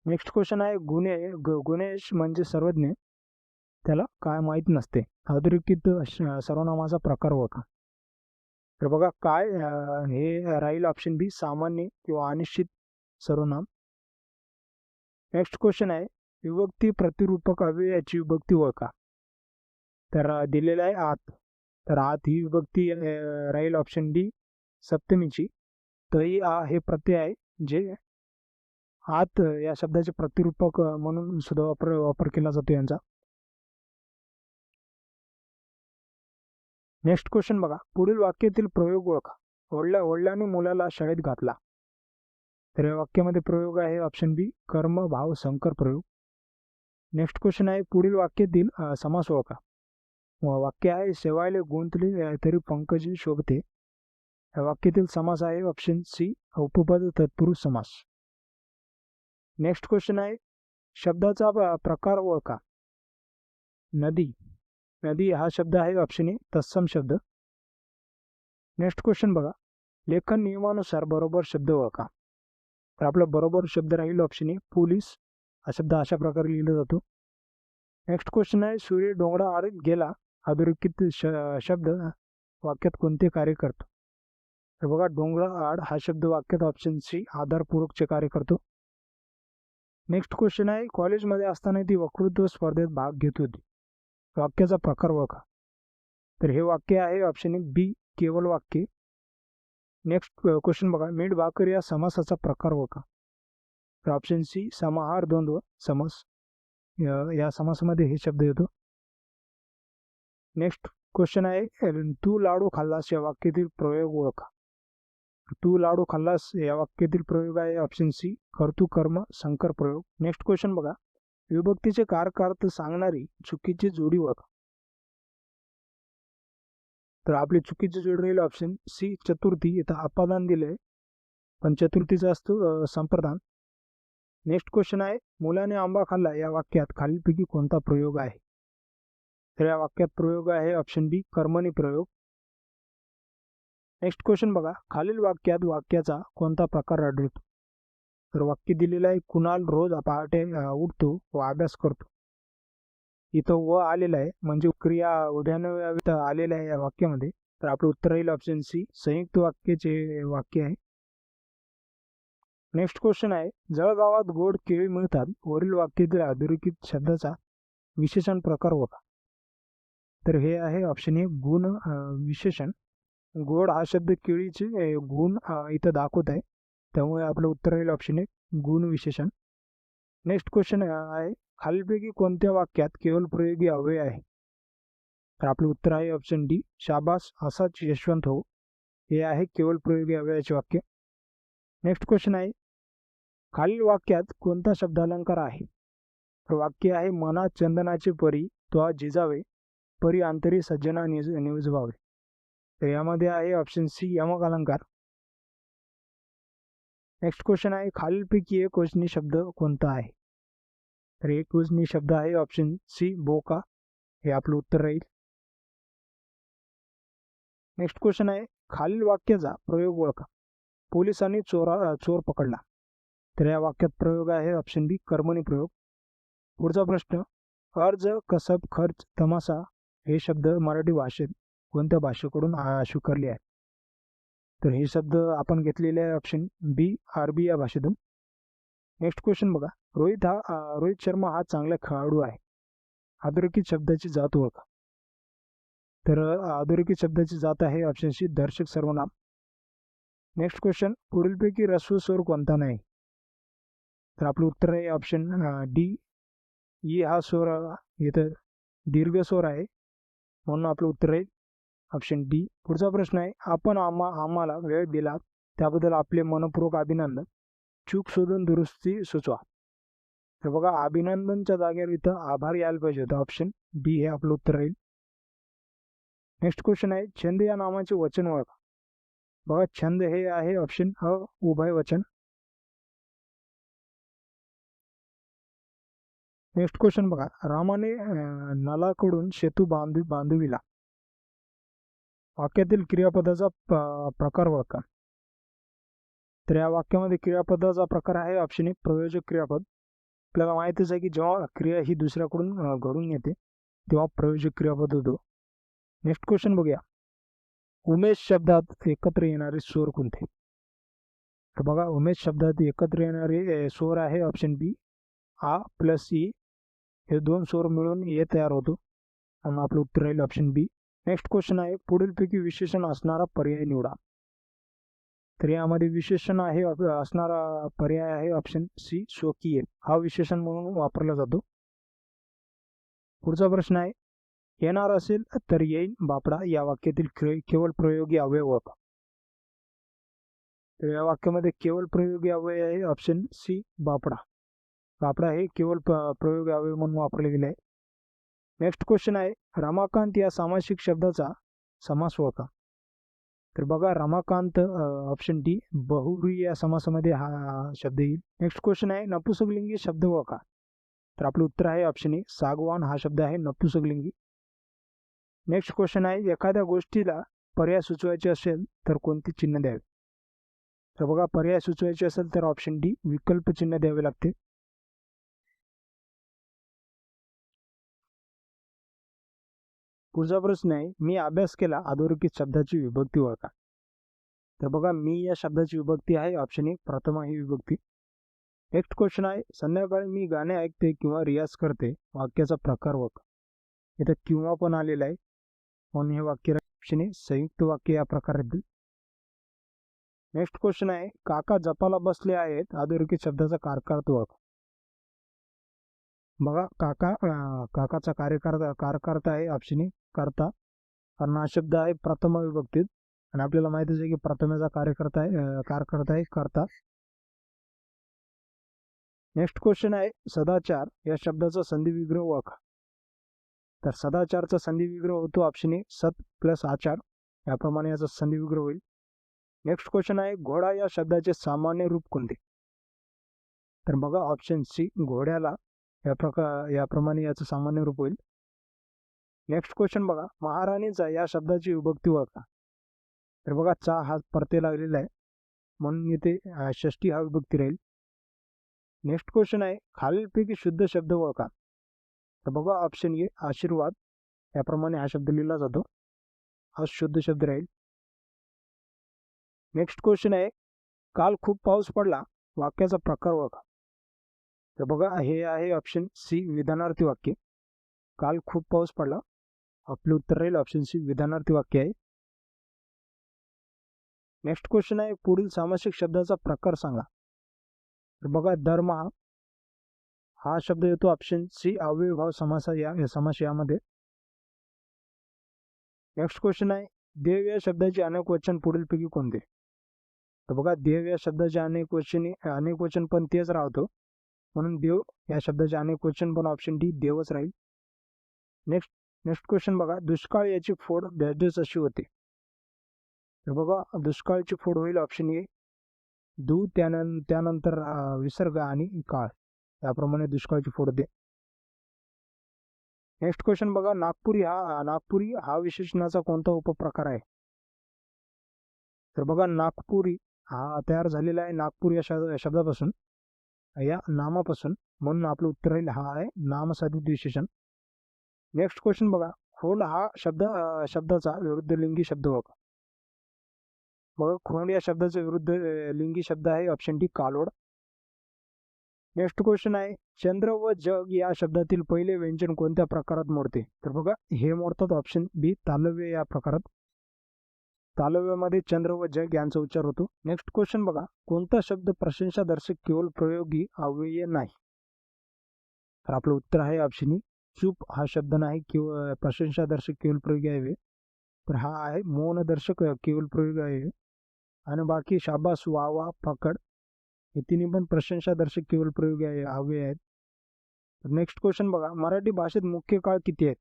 नेक्स्ट क्वेश्चन आहे, गुणेश म्हणजे सर्वज्ञ, त्याला काय माहीत नसते. अधोरेखित सर्वनामाचा प्रकार ओळखा. तर बघा, काय हे राहील ऑप्शन बी, सामान्य किंवा अनिश्चित सर्वनाम. नेक्स्ट क्वेश्चन आहे, विभक्ती प्रतिरूपक अव्ययाची विभक्ती ओळखा. तर दिलेलं आहे आत. तर आत ही विभक्ती राहील ऑप्शन डी, सप्तमीची. तरी हे प्रत्यय आहे जे आत या शब्दाचे प्रतिरूपक म्हणून सुद्धा वापर केला जातो यांचा. नेक्स्ट क्वेश्चन बघा, पुढील वाक्यातील प्रयोग ओळखा. वडिलांनी मुलाला शाळेत घातला. तर या वाक्यामध्ये प्रयोग आहे ऑप्शन बी कर्म भाव संकर प्रयोग. नेक्स्ट क्वेश्चन आहे, पुढील वाक्यातील समास ओळखा. वाक्य आहे, शेवायले गुंतले तरी पंकजी शोभते. या वाक्यातील समास आहे ऑप्शन सी उपपद तत्पुरुष समास. नेक्स्ट क्वेश्चन आहे, शब्दाचा प्रकार ओळखा. नदी. नदी हा शब्द आहे ऑप्शन ए तत्सम शब्द. नेक्स्ट क्वेश्चन बघा, लेखन नियमानुसार बरोबर शब्द ओळखा. तर आपला बरोबर शब्द राहील ऑप्शन ए पोलीस. हा शब्द अशा प्रकारे लिहिला जातो. नेक्स्ट क्वेश्चन आहे, सूर्य डोंगराआड गेला. अधोरेखित शब्द वाक्यात कोणते कार्य करतो. तर बघा, डोंगराआड हा शब्द वाक्यात ऑप्शन सी आधारपूर्वकचे कार्य करतो. नेक्स्ट क्वेश्चन आहे, कॉलेजमध्ये असताना ती वक्तृत्व स्पर्धेत भाग घेत होती. वाक्याचा प्रकार ओळखा. तर हे वाक्य आहे ऑप्शन ए बी केवल वाक्य. नेक्स्ट क्वेश्चन बघा, मीठ भाकर या समासाचा प्रकार ओळखा. तर ऑप्शन सी समाहार द्वंद्व समास. या समासामध्ये हे शब्द येतो. नेक्स्ट क्वेश्चन आहे, तू लाडू खाल्लास या वाक्यातील प्रयोग ओळखा. तू लाडू खाल्लास या वाक्यातील प्रयोग आहे ऑप्शन सी कर्तृ कर्म संकर प्रयोग. नेक्स्ट क्वेश्चन बघा, विभक्तीचे कारकार्थ सांगणारी चुकीची जोडी ओळखा. तर आपली चुकीची जोडी राहील ऑप्शन सी चतुर्थी. इथं अपादान दिले पण चतुर्थीचा असतो संप्रदान. नेक्स्ट क्वेश्चन आहे, मुलाने आंबा खाल्ला या वाक्यात खालीलपैकी कोणता प्रयोग आहे. तर या वाक्यात प्रयोग आहे ऑप्शन बी कर्मणी प्रयोग. नेक्स्ट क्वेश्चन बघा, खालील वाक्यात वाक्याचा कोणता प्रकार आढळतो. तर वाक्य दिलेलं आहे, कुणाल रोज पहाटे उठतो व अभ्यास करतो. इथं व आलेलं आहे म्हणजे क्रिया उभ्यानं आलेलं आहे या वाक्यामध्ये. तर आपलं उत्तर राहील ऑप्शन सी संयुक्त वाक्याचे वाक्य आहे. नेक्स्ट क्वेश्चन आहे, जळगावात गोड केळी मिळतात. वरील वाक्यातील अधोरेखित शब्दाचा विशेषण प्रकार होता. तर हे आहे ऑप्शन ए गुण विशेषण. गोड हा शब्द केळीचे गुण इथं दाखवत आहे, त्यामुळे आपलं उत्तर राहील ऑप्शन ए गुण विशेषण. नेक्स्ट क्वेश्चन आहे, खालीलपैकी कोणत्या वाक्यात केवळ प्रयोगी अव्यय आहे. तर आपलं उत्तर आहे ऑप्शन डी शाबास असाच यशवंत हो. हे आहे केवळ प्रयोगी अव्ययाचे वाक्य. नेक्स्ट क्वेश्चन आहे, खालील वाक्यात कोणता शब्दालंकार आहे. तर वाक्य आहे, मना चंदनाचे परी तो जिजावे परी अंतरी सज्जना निवजवावे. तर यामध्ये आहे ऑप्शन सी यमक अलंकार. नेक्स्ट क्वेश्चन आहे, खालीलपैकी एक वचनी शब्द कोणता आहे. तर एक वचनी शब्द आहे ऑप्शन सी बोका. हे आपलं उत्तर राहील. नेक्स्ट क्वेश्चन आहे, खालील वाक्याचा प्रयोग ओळखा. पोलिसांनी चोर पकडला. तर या वाक्यात प्रयोग आहे ऑप्शन बी कर्मणी प्रयोग. पुढचा प्रश्न, अर्ज कसब खर्च तमाशा हे शब्द मराठी भाषेत कोणत्या भाषेकडून स्वीकारले आहे. तर हे शब्द आपण घेतलेले आहे ऑप्शन बी अरबी या भाषेतून. नेक्स्ट क्वेश्चन बघा, रोहित शर्मा हा चांगला खेळाडू आहे. अधोरेखित शब्दाची जात ओळखा. तर अधोरेखित शब्दाची जात आहे ऑप्शन सी दर्शक सर्वनाम. नेक्स्ट क्वेश्चन, पुढीलपैकी ऱ्हस्व स्वर कोणता नाही. तर आपलं उत्तर आहे ऑप्शन डी ई हा स्वर इथं दीर्घ स्वर आहे, म्हणून आपलं उत्तर आहे ऑप्शन डी. पुढचा प्रश्न आहे, आपण आम्हाला वेळ दिला त्याबद्दल आपले मनपूर्वक अभिनंदन. चूक शोधून दुरुस्ती सुचवा. तर बघा, अभिनंदनच्या जागेवर इथं आभार यायला पाहिजे होतं. ऑप्शन बी हे आपलं उत्तर राहील. नेक्स्ट क्वेश्चन आहे, छंद या नामाचे वचन ओळखा. बघा, छंद हे आहे ऑप्शन अ उभय वचन. नेक्स्ट क्वेश्चन बघा, रामाने नलाकडून सेतू बांधविला. वाक्यातील क्रियापदाचा प्रकार ओळखा. तर या वाक्यामध्ये क्रियापदाचा प्रकार आहे ऑप्शन ए प्रयोजक क्रियापद. आपल्याला माहितीच आहे की जेव्हा क्रिया ही दुसऱ्याकडून घडून येते तेव्हा प्रयोजक क्रियापद होतो. नेक्स्ट क्वेश्चन बघूया, उमेश शब्दात एकत्र येणारे स्वर कोणते. तर बघा, उमेश शब्दात एकत्र येणारे स्वर आहे ऑप्शन बी आ प्लस ई. हे दोन स्वर मिळून ए तयार होतो, आणि आपलं उत्तर राहील ऑप्शन बी. नेक्स्ट क्वेश्चन आहे, पुढीलपैकी विशेषण असणारा पर्याय निवडा. तर यामध्ये विशेषण आहे असणारा पर्याय आहे ऑप्शन सी स्वकीय. हा विशेषण म्हणून वापरला जातो. पुढचा प्रश्न आहे, येणार असेल तर येईल बापडा या वाक्यातील केवळ प्रयोगी अवयव ओळखा. तर या वाक्यामध्ये केवळ प्रयोगी अवयव आहे ऑप्शन सी बापडा. बापडा हे केवळ प्रयोगी अवयव म्हणून वापरले गेले आहे. नेक्स्ट क्वेश्चन आहे रमाकांत या सामासिक शब्दाचा समास ओळखा. तर बघा रमाकांत ऑप्शन डी बहुव्रीही या समासामध्ये हा शब्द येईल. नेक्स्ट क्वेश्चन आहे नपुंसकलिंगी शब्द ओळखा. तर आपलं उत्तर आहे ऑप्शन ए सागवान हा शब्द आहे नपुंसकलिंगी. नेक्स्ट क्वेश्चन आहे एखाद्या गोष्टीला पर्याय सुचवायचे असेल तर कोणते चिन्ह द्यावे. तर बघा पर्याय सुचवायचे असेल तर ऑप्शन डी विकल्प चिन्ह द्यावे लागते. पुढचा प्रश्न आहे मी अभ्यास केला अधोरेखित शब्दाची विभक्ती ओळखा. तर बघा मी या शब्दाची विभक्ती आहे ऑप्शन ए प्रथमा ही विभक्ती. नेक्स्ट क्वेश्चन आहे संध्याकाळी मी गाणे ऐकते किंवा रियाज करते वाक्याचा प्रकार ओळखा. इथं किंवा पण आलेला आहे म्हणून हे वाक्य ऑप्शन ए संयुक्त वाक्य या प्रकारातील. नेक्स्ट क्वेश्चन आहे काका जपाला बसले आहेत अधोरेखित शब्दाचा कारकार्थ ओळखा. बघा काकाचा कारकार्थ आहे ऑप्शन ए कर्ता, कारण हा शब्द आहे प्रथमा विभक्तीत आणि आपल्याला माहितीच आहे की प्रथमेचा कारकर्ता आहे कर्ता. नेक्स्ट क्वेश्चन आहे सदाचार या शब्दाचा संधी विग्रह ओळखा. तर सदाचारचा संधी विग्रह होतो ऑप्शन ए सत प्लस आचार, याप्रमाणे याचा संधी विग्रह होईल. नेक्स्ट क्वेश्चन आहे घोडा या शब्दाचे सामान्य रूप कोणते. तर बघा ऑप्शन सी घोड्याला याप्रमाणे याचं सामान्य रूप होईल. नेक्स्ट क्वेश्चन बघा महाराणीचा या शब्दाची विभक्ती ओळखा. तर बघा चा हा परते लागलेला आहे म्हणून येथे षष्टी हा विभक्ती राहील. नेक्स्ट क्वेश्चन आहे खालीलपैकी शुद्ध शब्द ओळखा. तर बघा ऑप्शन ए आशीर्वाद, याप्रमाणे हा शब्द लिहिला जातो, हा शुद्ध शब्द राहील. नेक्स्ट क्वेश्चन आहे काल खूप पाऊस पडला वाक्याचा प्रकार ओळखा. तर बघा हे आहे ऑप्शन सी विधानार्थी वाक्य. काल खूप पाऊस पडला, आपले उत्तर राहील ऑप्शन सी विधानार्थी वाक्य आहे. नेक्स्ट क्वेश्चन आहे पुढील सामासिक शब्दाचा प्रकार सांगा. तर बघा दरमहा हा शब्द येतो ऑप्शन सी अव्ययभाव समास यामध्ये. नेक्स्ट क्वेश्चन आहे देव या शब्दाचे अनेक वचन पुढीलपैकी कोणते. तर बघा देव या शब्दाचे अनेक वचन पण तेच राहतो म्हणून देव या शब्दाचे अनेक वचन पण ऑप्शन डी देवच राहील. नेक्स्ट क्वेश्चन बघा दुष्काळ याची फोड डॅश अशी होते. तर बघा दुष्काळची फोड होईल ऑप्शन ए दू त्यानंतर विसर्ग आणि काळ, याप्रमाणे दुष्काळची फोड होते. नेक्स्ट क्वेश्चन बघा नागपुरी हा विशेषणाचा कोणता उपप्रकार आहे. तर बघा नागपुरी हा तयार झालेला आहे नागपूर या शब्दापासून, या नामापासून, म्हणून आपलं उत्तर राहील हा आहे नामसाधित विशेषण. नेक्स्ट क्वेश्चन बघा खोल हा शब्दाचा विरुद्ध लिंगी शब्द ओळखा. बघा खोंड या शब्दाचा विरुद्ध लिंगी शब्द आहे ऑप्शन डी कालोड. नेक्स्ट क्वेश्चन आहे चंद्र व जग या शब्दातील पहिले व्यंजन कोणत्या प्रकारात मोडते. तर बघा हे मोडतात ऑप्शन बी तालव्य या प्रकारात. तालव्यामध्ये चंद्र व जग यांचा उच्चार होतो. नेक्स्ट क्वेश्चन बघा कोणता शब्द प्रशंसादर्शक केवळ प्रयोगी अव्यय नाही. तर आपलं उत्तर आहे ऑप्शन ई चूप हा शब्द नाही किंवा प्रशंसादर्शक केवळ प्रयोगी अव्यय, तर हा आहे मौनदर्शक केवळ प्रयोगी अव्यय. आणि बाकी शाबास वा वा पकड हे तिन्ही पण प्रशंसादर्शक केवळ प्रयोगी अव्यय आहेत. तर नेक्स्ट क्वेश्चन बघा मराठी भाषेत मुख्य काळ किती आहेत.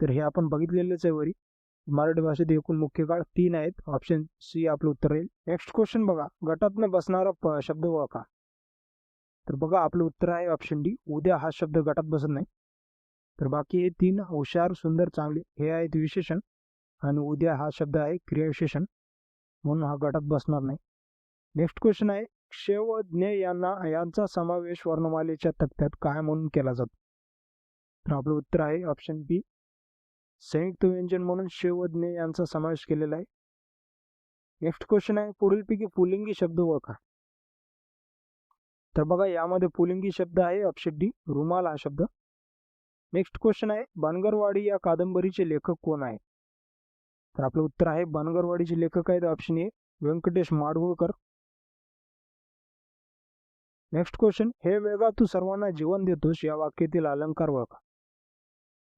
तर हे आपण बघितलेलेच आहे वरी. मराठी भाषेत एकूण मुख्य काळ 3 आहेत, ऑप्शन सी आपलं उत्तर राहील. नेक्स्ट क्वेश्चन बघा गटातनं बसणारा शब्द ओळखा. तर बघा आपलं उत्तर आहे ऑप्शन डी उद्या हा शब्द गटात बसत नाही. तर बाकी हे 3 हुशार सुंदर चांगले हे आहेत विशेषण आणि उद्या हा शब्द आहे क्रियाविशेषण म्हणून हा गटात बसणार नाही. नेक्स्ट क्वेश्चन आहे क्ष व ज्ञ यांचा समावेश वर्णमालेच्या तक्त्यात काय म्हणून केला जातो. तर आपलं उत्तर आहे ऑप्शन बी संयुक्त व्यंजन म्हणून क्ष व ज्ञ यांचा समावेश केलेला आहे. नेक्स्ट क्वेश्चन आहे पुढीलपैकी पुलिंगी शब्द ओळखा. तर बघा यामध्ये पुलिंगी शब्द आहे ऑप्शन डी रुमाल हा शब्द. नेक्स्ट क्वेश्चन आहे बनगरवाडी या कादंबरीचे लेखक कोण आहे. तर आपलं उत्तर आहे बनगरवाडीचे लेखक आहेत option A Vyankatesh Madgulkar. Next question हे वेगा तू सर्वांना जीवन देतोस या वाक्यातील अलंकार ओळखा.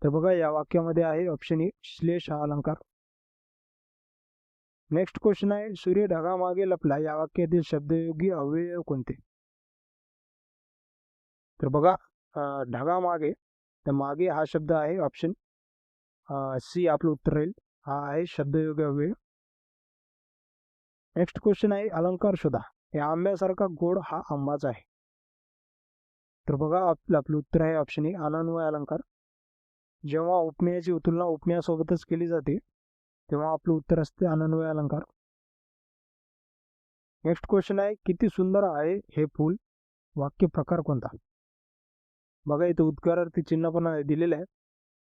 तर बघा या वाक्यामध्ये आहे ऑप्शन ए श्लेष हा अलंकार. नेक्स्ट क्वेश्चन आहे सूर्य ढगामागे लपला या वाक्यातील शब्दयोगी अव्यय कोणते. तर बघा ढगामागे, तर मागे हा शब्द आहे ऑप्शन सी आपलं उत्तर राहील. हा आहे शब्दयोगी अव्यय. नेक्स्ट क्वेश्चन आहे अलंकार शोधा. या आंब्यासारखा गोड हा आंबाच आहे. तर बघा आपलं उत्तर आहे ऑप्शन ए अनन्वय अलंकार. जेव्हा उपमेयाची तुलना उपमेयासोबतच केली जाते तेव्हा आपलं उत्तर असते अनन्वय अलंकार. नेक्स्ट क्वेश्चन आहे किती सुंदर आहे हे फूल, वाक्य प्रकार कोणता. बघा इथे उद्गारार्थी चिन्ह पण दिलेलं आहे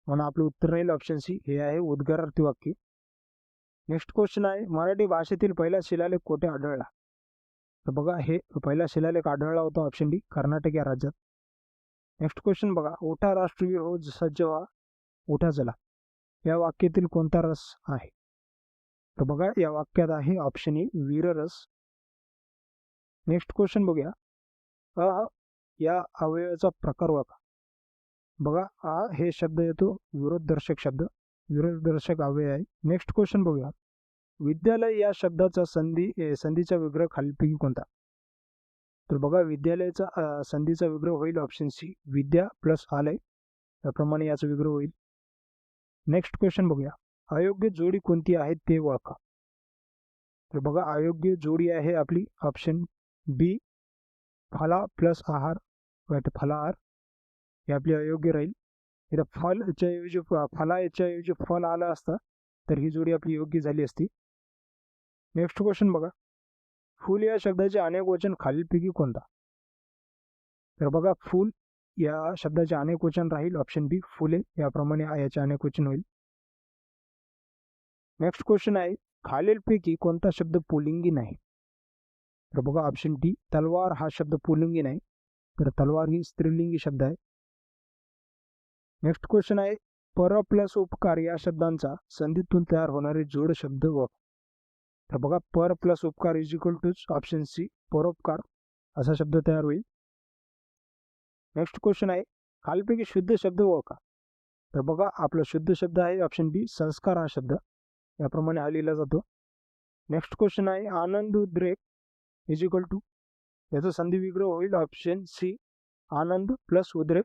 म्हणून आपलं उत्तर राहील ऑप्शन सी, हे आहे उद्गारार्थी वाक्य. नेक्स्ट क्वेश्चन आहे मराठी भाषेतील पहिला शिलालेख कोठे आढळला. तर बघा हे पहिला शिलालेख आढळला होता ऑप्शन डी कर्नाटक या राज्यात. नेक्स्ट क्वेश्चन बघा ओठा राष्ट्रवीर हो सज्ज व्हा ओठा चला या वाक्यातील कोणता रस आहे. तर बघा या वाक्यात आहे ऑप्शन ए वीररस. नेक्स्ट क्वेश्चन बघूया अ या अवयवाचा प्रकार ओळखा. बघा आ हे शब्द येतो विरोधदर्शक शब्द, विरोधदर्शक अव्यय आहे. नेक्स्ट क्वेश्चन बघूया विद्यालय या शब्दाचा संधीचा विग्रह खालीलपैकी कोणता. तर बघा विद्यालयाचा संधीचा विग्रह होईल ऑप्शन सी विद्या प्लस आलय, त्याप्रमाणे याचा विग्रह होईल. नेक्स्ट क्वेश्चन बघूया अयोग्य जोडी कोणती आहे ते ओळखा. तर बघा अयोग्य जोडी आहे आपली ऑप्शन बी फला प्लस आहार, फलाहार हे आपली अयोग्य राहील. इथं फलच्या ऐवजी फलाच्या ऐवजी फल आलं असतं तर ही जोडी आपली योग्य झाली असती. नेक्स्ट क्वेश्चन बघा फूल या शब्दाचे अनेक वचन खालीलपैकी कोणता. तर बघा फूल या शब्दाचे अनेक वचन राहील ऑप्शन बी फुले, याप्रमाणे याचे अनेक वचन होईल. नेक्स्ट क्वेश्चन आहे खालीलपैकी कोणता शब्द पुल्लिंगी नाही. तर बघा ऑप्शन डी तलवार हा शब्द पुल्लिंगी नाही, तर तलवार ही स्त्रीलिंगी शब्द आहे. नेक्स्ट क्वेश्चन आहे पर प्लस उपकार या शब्दांचा संधीतून तयार होणारे जोड शब्द व. तर बघा पर प्लस उपकार is equal to option C परोपकार असा शब्द तयार होईल. नेक्स्ट क्वेश्चन आहे खालीलपैकी शुद्ध शब्द ओळखा. तर बघा आपला शुद्ध शब्द आहे ऑप्शन बी संस्कार हा शब्द, याप्रमाणे हा लिहिला जातो. नेक्स्ट क्वेश्चन आहे आनंद उद्रेक इज इक्वल टू, याचा संधी विग्रह होईल ऑप्शन सी आनंद प्लस उद्रेक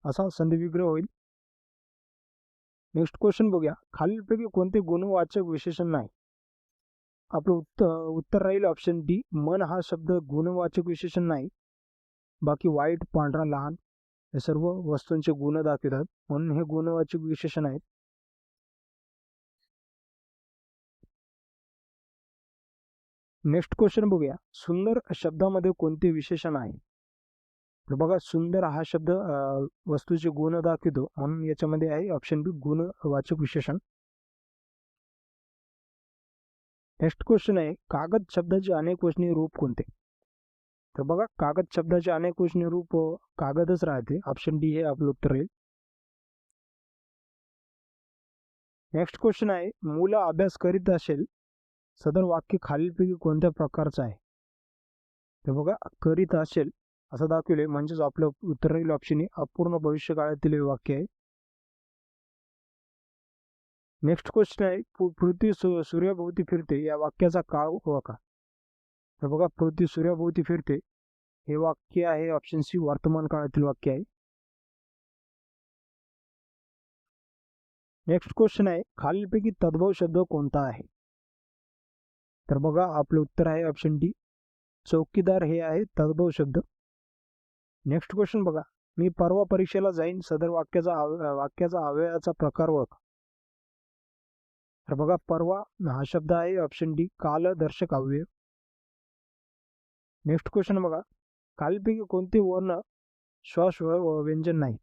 असा संधी विग्रह होईल. नेक्स्ट क्वेश्चन बघूया खालीलपैकी कोणते गुणवाचक विशेषण नाही. आपलं उत्तर राहील ऑप्शन डी मन हा शब्द गुणवाचक विशेषण नाही. बाकी वाईट पांढरा लहान हे सर्व वस्तूंचे गुण दाखवतात म्हणून हे गुणवाचक विशेषण आहेत. नेक्स्ट क्वेश्चन बघूया सुंदर शब्दामध्ये कोणते विशेषण आहे. तर बघा सुंदर हा शब्द वस्तूचे गुण दाखवतो म्हणून याच्यामध्ये आहे ऑप्शन बी गुणवाचक विशेषण. नेक्स्ट क्वेश्चन आहे कागद शब्दाचे अनेक वचनी रूप कोणते. तर बघा कागद शब्दाचे अनेक वचनी रूप कागदच राहते, ऑप्शन डी हे आपलं उत्तर राहील. नेक्स्ट क्वेश्चन आहे मुलं अभ्यास करीत असेल सदर वाक्य खालीलपैकी कोणत्या प्रकारचं आहे. तर बघा करीत असेल असं दाखवले म्हणजेच आपलं उत्तर राहील ऑप्शन ए अपूर्ण भविष्यकाळातील वाक्य आहे. नेक्स्ट क्वेश्चन आहे पृथ्वी सूर्याभोवती फिरते या वाक्याचा काळ ओळखा. तर बघा पृथ्वी सूर्याभोवती फिरते हे वाक्य आहे ऑप्शन सी वर्तमान काळातील वाक्य आहे. नेक्स्ट क्वेश्चन आहे खालीलपैकी तद्भव शब्द कोणता आहे. तर बघा आपलं उत्तर आहे ऑप्शन डी चौकीदार हे आहे तद्भव शब्द. नेक्स्ट क्वेश्चन बघा मी परवा परीक्षेला जाईन सदर वाक्याचा अव्ययाचा प्रकार ओळखा. तर बघा परवा हा शब्द आहे ऑप्शन डी कालदर्शक अव्यय. नेक्स्ट क्वेश्चन बघा खालीलपैकी कोणते वर्ण श्वास व्यंजन नाही.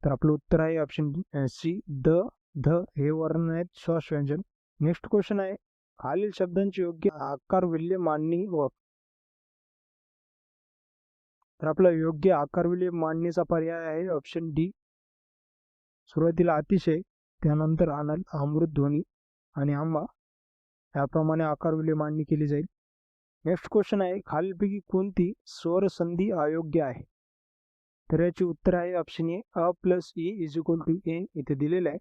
तर आपलं उत्तर आहे ऑप्शन सी द ध हे वर्ण आहेत श्वास व्यंजन. नेक्स्ट क्वेश्चन आहे खालील शब्दांची योग्य आकार विल्य मांडणी व. तर आपला योग्य आकार विल्य मांडणीचा पर्याय आहे ऑप्शन डी सुरुवातीला अतिशय त्यानंतर अमृत ध्वनी आणि आंबा याप्रमाणे आकार विल्य मांडणी केली जाईल. नेक्स्ट क्वेश्चन आहे खालीलपैकी कोणती स्वर संधी अयोग्य आहे. तर याचे उत्तर आहे option A A plus E is equal to A इथे दिलेलं आहे,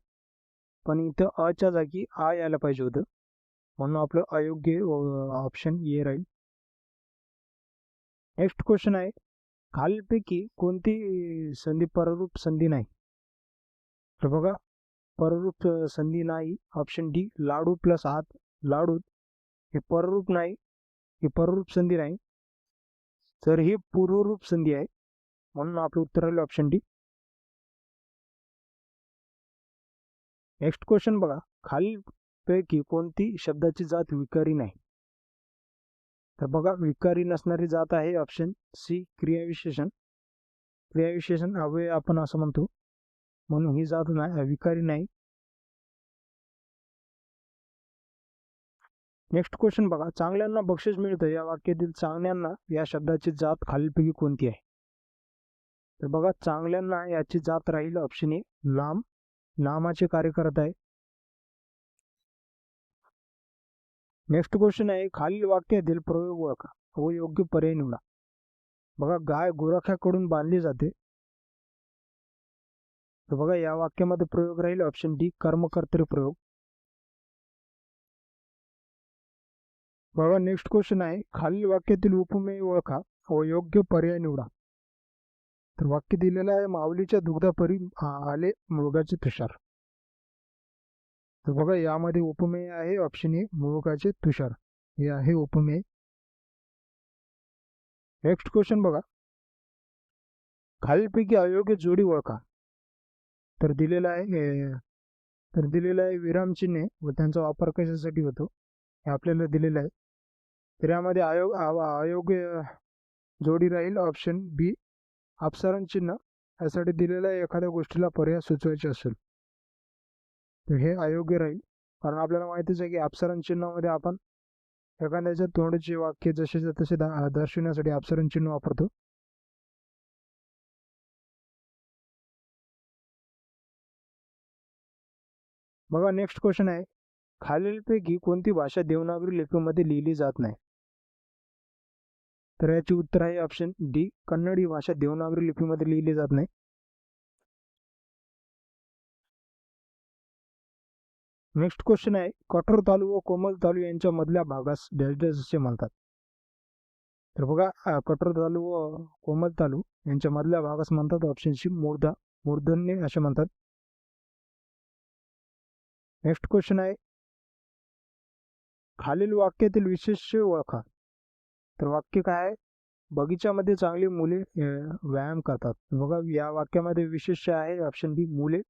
पण इथं अच्या जागी आ यायला पाहिजे होतं, म्हणून आपलं अयोग्य ऑप्शन ए राहील. नेक्स्ट क्वेश्चन आहे, खालीलपैकी कोणती संधी पररूप संधी नाही? तर बघा, पररूप संधी नाही. ऑप्शन डी लाडू प्लस हात, लाडू हे पररूप नाही, हे पररूप संधी नाही, तर ही पूर्वरूप संधी आहे, म्हणून आपलं उत्तर राहील ऑप्शन डी. नेक्स्ट क्वेश्चन बघा, खालीलपैकी कोणती शब्दाची जात विकारी नाही? तर बघा, विकारी नसणारी जात आहे ऑप्शन सी क्रियाविशेषण. क्रियाविशेषण अव्यय आपण असं म्हणतो, म्हणून ही जात नाही, विकारी नाही. नेक्स्ट क्वेश्चन बघा, चांगल्यांना बक्षीस मिळतं या वाक्यातील चांगल्यांना या शब्दाची जात खालीलपैकी कोणती आहे? तर बघा, चांगल्यांना याची जात राहील ऑप्शन ए लांब, नामाचे कार्य करत आहे. नेक्स्ट क्वेश्चन आहे, खालील वाक्यातील प्रयोग ओळखा व योग्य पर्याय निवडा. बघा, गाय गुराख्याकडून बांधली जाते, तर बघा या वाक्यामध्ये प्रयोग राहील ऑप्शन डी कर्मकर्तृ प्रयोग. बघा, नेक्स्ट क्वेश्चन आहे, खालील वाक्यातील उपमेय ओळखा व योग्य पर्याय निवडा. तर वाक्य दिलेलं आहे, माऊलीच्या दुग्धापरी आले मृगाचे तुषार. तर बघा, यामध्ये उपमेय आहे ऑप्शन ए मृगाचे तुषार, हे आहे उपमेय. नेक्स्ट क्वेश्चन बघा, खालीलपैकी अयोग्य जोडी ओळखा. तर दिलेला आहे विराम चिन्हे व त्यांचा वापर कशासाठी होतो हे आपल्याला दिलेलं आहे. तर यामध्ये अयोग्य जोडी राहील ऑप्शन बी अपसारण चिन्ह. यासाठी दिलेलं आहे, एखाद्या गोष्टीला पर्याय सुचवायचे असेल तर हे अयोग्य राहील, कारण आपल्याला माहितीच आहे की अपसारण चिन्हामध्ये आपण एखाद्याच्या तोंडचे वाक्य जसे तसे दर्शवण्यासाठी अपसारण चिन्ह वापरतो. बघा, नेक्स्ट क्वेश्चन आहे, खालीलपैकी कोणती भाषा देवनागरी लिपीमध्ये लिहिली जात नाही? तर याचे उत्तर आहे ऑप्शन डी कन्नड ही भाषा देवनागरी लिपीमध्ये लिहिली जात नाही. नेक्स्ट क्वेश्चन आहे, कठोर तालू व कोमल तालू यांच्या मधल्या भागास डॅश डॅश असे म्हणतात. तर बघा, कठोर तालू व कोमल तालू यांच्या मधल्या भागास म्हणतात ऑप्शन सी मूर्धन्य असे म्हणतात. नेक्स्ट क्वेश्चन आहे, खालील वाक्यातील विशेष ओळखा. तर वाक्य काय आहे, बगीच्यामध्ये चांगली मुले व्यायाम करतात. बघा, या वाक्यामध्ये विशेष आहे ऑप्शन डी मुले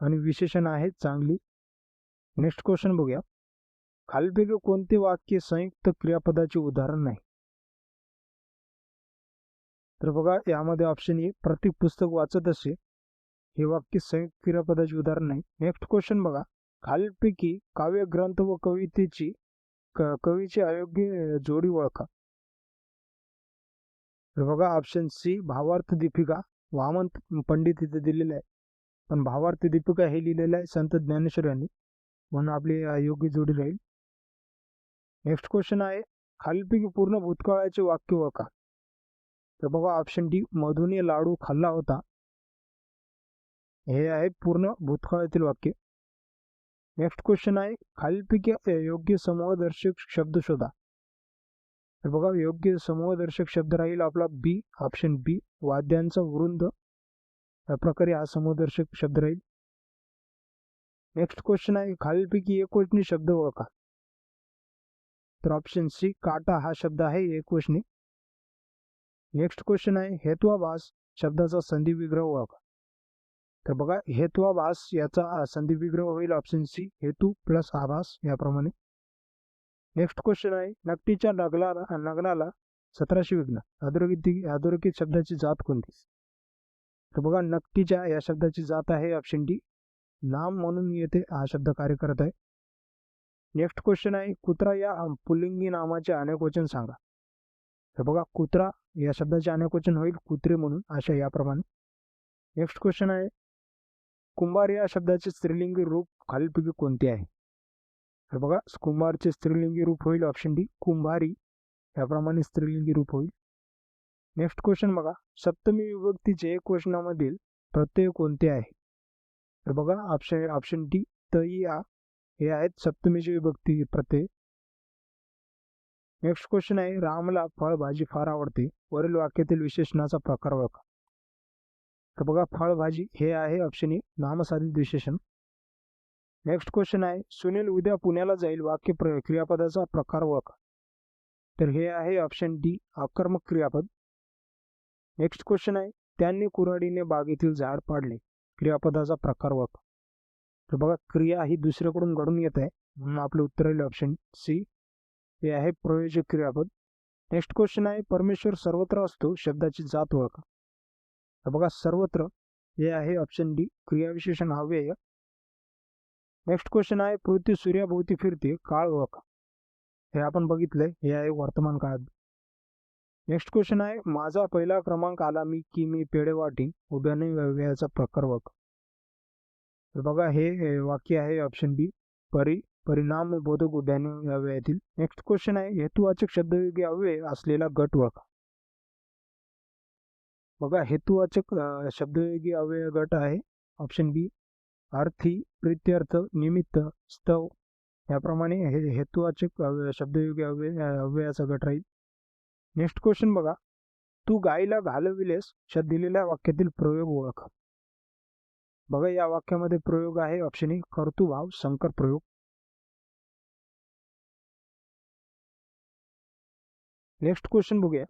आणि विशेषण आहे चांगली. नेक्स्ट क्वेश्चन बघूया, खालीलपैकी कोणते वाक्य संयुक्त क्रियापदाचे उदाहरण नाही? तर बघा, यामध्ये ऑप्शन ए प्रत्येक पुस्तक वाचत असे, हे वाक्य संयुक्त क्रियापदाचे उदाहरण नाही. नेक्स्ट क्वेश्चन बघा, खालीलपैकी काव्य ग्रंथ व कवीची अयोग्य जोडी ओळखा. तर बघा, ऑप्शन सी भावार्थ दीपिका. वामन पंडित इथे दिलेले आहे, पण भावार्थ दीपिका हे लिहिलेलं आहे संत ज्ञानेश्वर यांनी, म्हणून आपली अयोग्य जोडी राहील. नेक्स्ट क्वेश्चन आहे, खालीलपैकी पूर्ण भूतकाळाचे वाक्य ओळखा. तर बघा, ऑप्शन डी मधुने लाडू खाल्ला होता, हे आहे पूर्ण भूतकाळातील वाक्य. नेक्स्ट क्वेश्चन आहे, खालीलपैकी योग्य समूहदर्शक शब्द शोधा. तर बघा, योग्य समूहदर्शक शब्द राहील आपला बी ऑप्शन बी वाद्यांचा वृंद, या प्रकारे हा समूहदर्शक शब्द राहील. नेक्स्ट क्वेश्चन आहे, खालीलपैकी एकवचनी शब्द ओळखा. तर ऑप्शन सी काटा हा शब्द आहे एकवचनी. नेक्स्ट क्वेश्चन आहे, हेत्वाभास शब्दाचा संधी विग्रह ओळखा. तर बघा, हेत्वाभास याचा संधी विग्रह होईल ऑप्शन सी हेतू प्लस आभास याप्रमाणे. नेक्स्ट क्वेश्चन आहे, नकटीच्या नगनाला 1700 विघ्न अधोरेखित शब्दाची जात कोणती? तर बघा, नकटीच्या या शब्दाची जात आहे ऑप्शन डी नाम, म्हणून येथे हा शब्द कार्य करत आहे. नेक्स्ट क्वेश्चन आहे, कुत्रा या पुल्लिंगी नामाचे अनेकवचन सांगा. तर बघा, कुत्रा या शब्दाचे अनेकवचन होईल कुत्रे म्हणून, अशा याप्रमाणे. नेक्स्ट क्वेश्चन आहे, कुंभार या शब्दाचे स्त्रीलिंगी रूप खालीलपैकी कोणते आहे? तर बघा, कुंभारचे स्त्रीलिंगी रूप होईल ऑप्शन डी कुंभारी, याप्रमाणे स्त्रीलिंगी रूप होईल. नेक्स्ट क्वेश्चन बघा, सप्तमी विभक्तीचे एकवचनामधील प्रत्यय कोणते आहे? तर बघा ऑप्शन डी तया हे आहेत सप्तमीची विभक्ती प्रत्यय. नेक्स्ट क्वेश्चन आहे, रामला फळभाजी फार आवडते, वरील वाक्यातील विशेषणाचा प्रकार ओळखा. तर बघा फळभाजी हे आहे ऑप्शन ए नामसाधित विशेषण. नेक्स्ट क्वेश्चन आहे, सुनील उद्या पुण्याला जाईल, वाक्य क्रियापदाचा प्रकार ओळखा. तर हे आहे ऑप्शन डी आकर्मक क्रियापद. नेक्स्ट क्वेश्चन आहे, त्यांनी कुऱ्हाडीने बागेतील झाड पाडले, क्रियापदाचा प्रकार ओळखा. तर बघा क्रिया ही दुसऱ्याकडून घडून येत आहे म्हणून आपलं उत्तर राहील ऑप्शन सी हे आहे प्रयोजक क्रियापद. नेक्स्ट क्वेश्चन आहे, परमेश्वर सर्वत्र असतो, शब्दाची जात ओळखा. तर बघा सर्वत्र हे आहे ऑप्शन डी क्रियाविशेषण अव्यय. नेक्स्ट क्वेश्चन आहे, पृथ्वी सूर्याभोवती फिरते, काळ ओळखा. हे आपण बघितलंय, हे आहे वर्तमान काळात. नेक्स्ट क्वेश्चन आहे, माझा पहिला क्रमांक आला मी पेढे वाटी, उभ्याने व्यवयाचा प्रकार ओळखा. तर बघा हे वाक्य आहे ऑप्शन बी परिणाम बोधक उभ्याने व्यवयातील. नेक्स्ट क्वेश्चन आहे, हेतुवाचक शब्दयोगी अव्यय असलेला गट ओळखा. बघा हेतुवाचक शब्दयोगी अव्यय गट आहे ऑप्शन बी अर्थी, प्रीत्यर्थ, निमित्त, स्तव याप्रमाणे हे हेतुवाचक शब्दयोगी अव्ययाचा गट राहील. नेक्स्ट क्वेश्चन बघा, तू गाईला घालविलेस दिलेल्या वाक्यातील प्रयोग ओळखा. बघा या वाक्यामध्ये प्रयोग आहे ऑप्शन ए कर्तृभाव संकर प्रयोग. नेक्स्ट क्वेश्चन बघूया,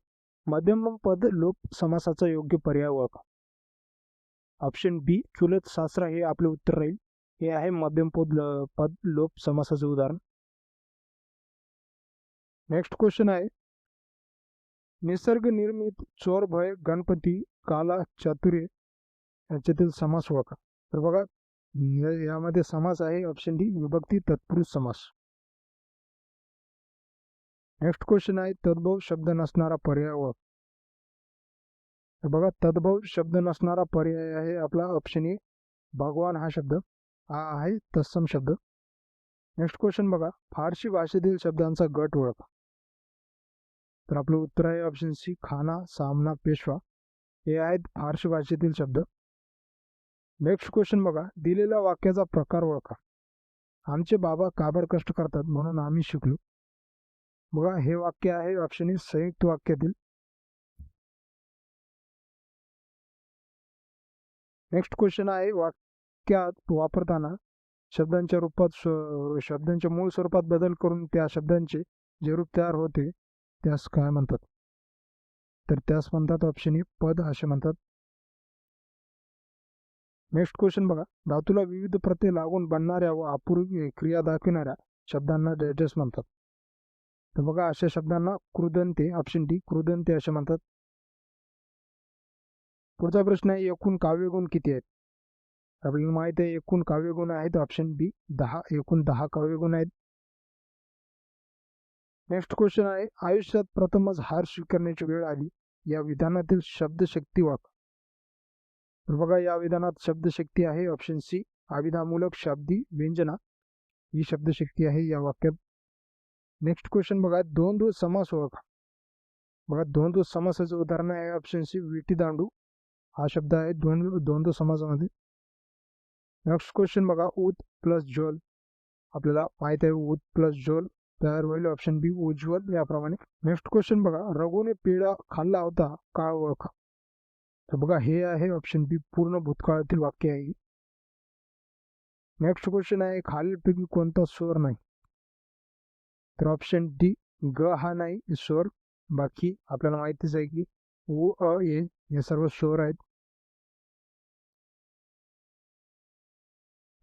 मध्यम पद लोप समासाचा योग्य पर्याय ओळखा. ऑप्शन बी चुलत सासरा हे आपले उत्तर राहील. हे आहे मध्यम पद लोप समासाचे उदाहरण. नेक्स्ट क्वेश्चन आहे, निसर्ग निर्मित चोर भय गणपती काला चातुर्य याच्यातील समास ओळखा. तर बघा यामध्ये समास आहे ऑप्शन डी विभक्ती तत्पुरुष समास. नेक्स्ट क्वेश्चन आहे, तद्भव शब्द नसणारा पर्याय ओळख. तर बघा तद्भव शब्द नसणारा पर्याय आहे आपला ऑप्शन ए भगवान हा शब्द हा आहे तत्सम शब्द. नेक्स्ट क्वेश्चन बघा, फारसी भाषेतील शब्दांचा गट ओळखा. तर आपलं उत्तर आहे ऑप्शन सी खाना, सामना, पेशवा हे आहेत फारसी भाषेतील शब्द. नेक्स्ट क्वेश्चन बघा, दिलेल्या वाक्याचा प्रकार ओळखा. आमचे बाबा काबाड कष्ट करतात म्हणून आम्ही शिकलो. बघा हे वाक्य आहे ऑप्शन ए संयुक्त वाक्यातील. नेक्स्ट क्वेश्चन आहे, वाक्यात वापरताना शब्दांच्या मूळ स्वरूपात बदल करून त्या शब्दांचे जे रूप तयार होते त्यास काय म्हणतात. तर त्यास म्हणतात ऑप्शन ए पद असे म्हणतात. नेक्स्ट क्वेश्चन बघा, धातूला विविध प्रत्यय लागून बनणाऱ्या व अपूर्वी क्रिया दाखविणाऱ्या शब्दांना डॅजेस म्हणतात. तर बघा अशा शब्दांना कृदंते ऑप्शन डी कृदंते असे म्हणतात. पुढचा प्रश्न आहे, एकूण काव्यगुण किती आहेत. आपल्याला माहित आहे एकूण काव्यगुण आहेत ऑप्शन बी 10. एकूण 10 काव्यगुण आहेत. नेक्स्ट क्वेश्चन आहे, आयुष्यात प्रथमच हार स्वीकारण्याची वेळ आली, या विधानातील शब्दशक्ती ओळखा. तर बघा या विधानात शब्दशक्ती आहे ऑप्शन सी अभिधामूलक शाब्दी व्यंजना ही शब्दशक्ती आहे या वाक्यात. नेक्स्ट क्वेश्चन बघा, द्वंद्व समास ओळखा. बघा द्वंद्व समासाचं उदाहरण आहे ऑप्शन सी विटी दांडू हा शब्द आहे द्वंद्व समासामध्ये. नेक्स्ट क्वेश्चन बघा, उत प्लस ज्वल आपल्याला माहित आहे उत प्लस ज्वल तयार होईल ऑप्शन बी उज्ज्वल याप्रमाणे. नेक्स्ट क्वेश्चन बघा, रघुने पेढा खाल्ला होता, काळ ओळखा. तर बघा हे आहे ऑप्शन बी पूर्ण भूतकाळातील वाक्य आहे. नेक्स्ट क्वेश्चन आहे, खालीलपैकी कोणता स्वर नाही. तर ऑप्शन डी ग हा नाही स्वर, बाकी आपल्याला माहितीच आहे की उ अ ए हे सर्व स्वर आहेत.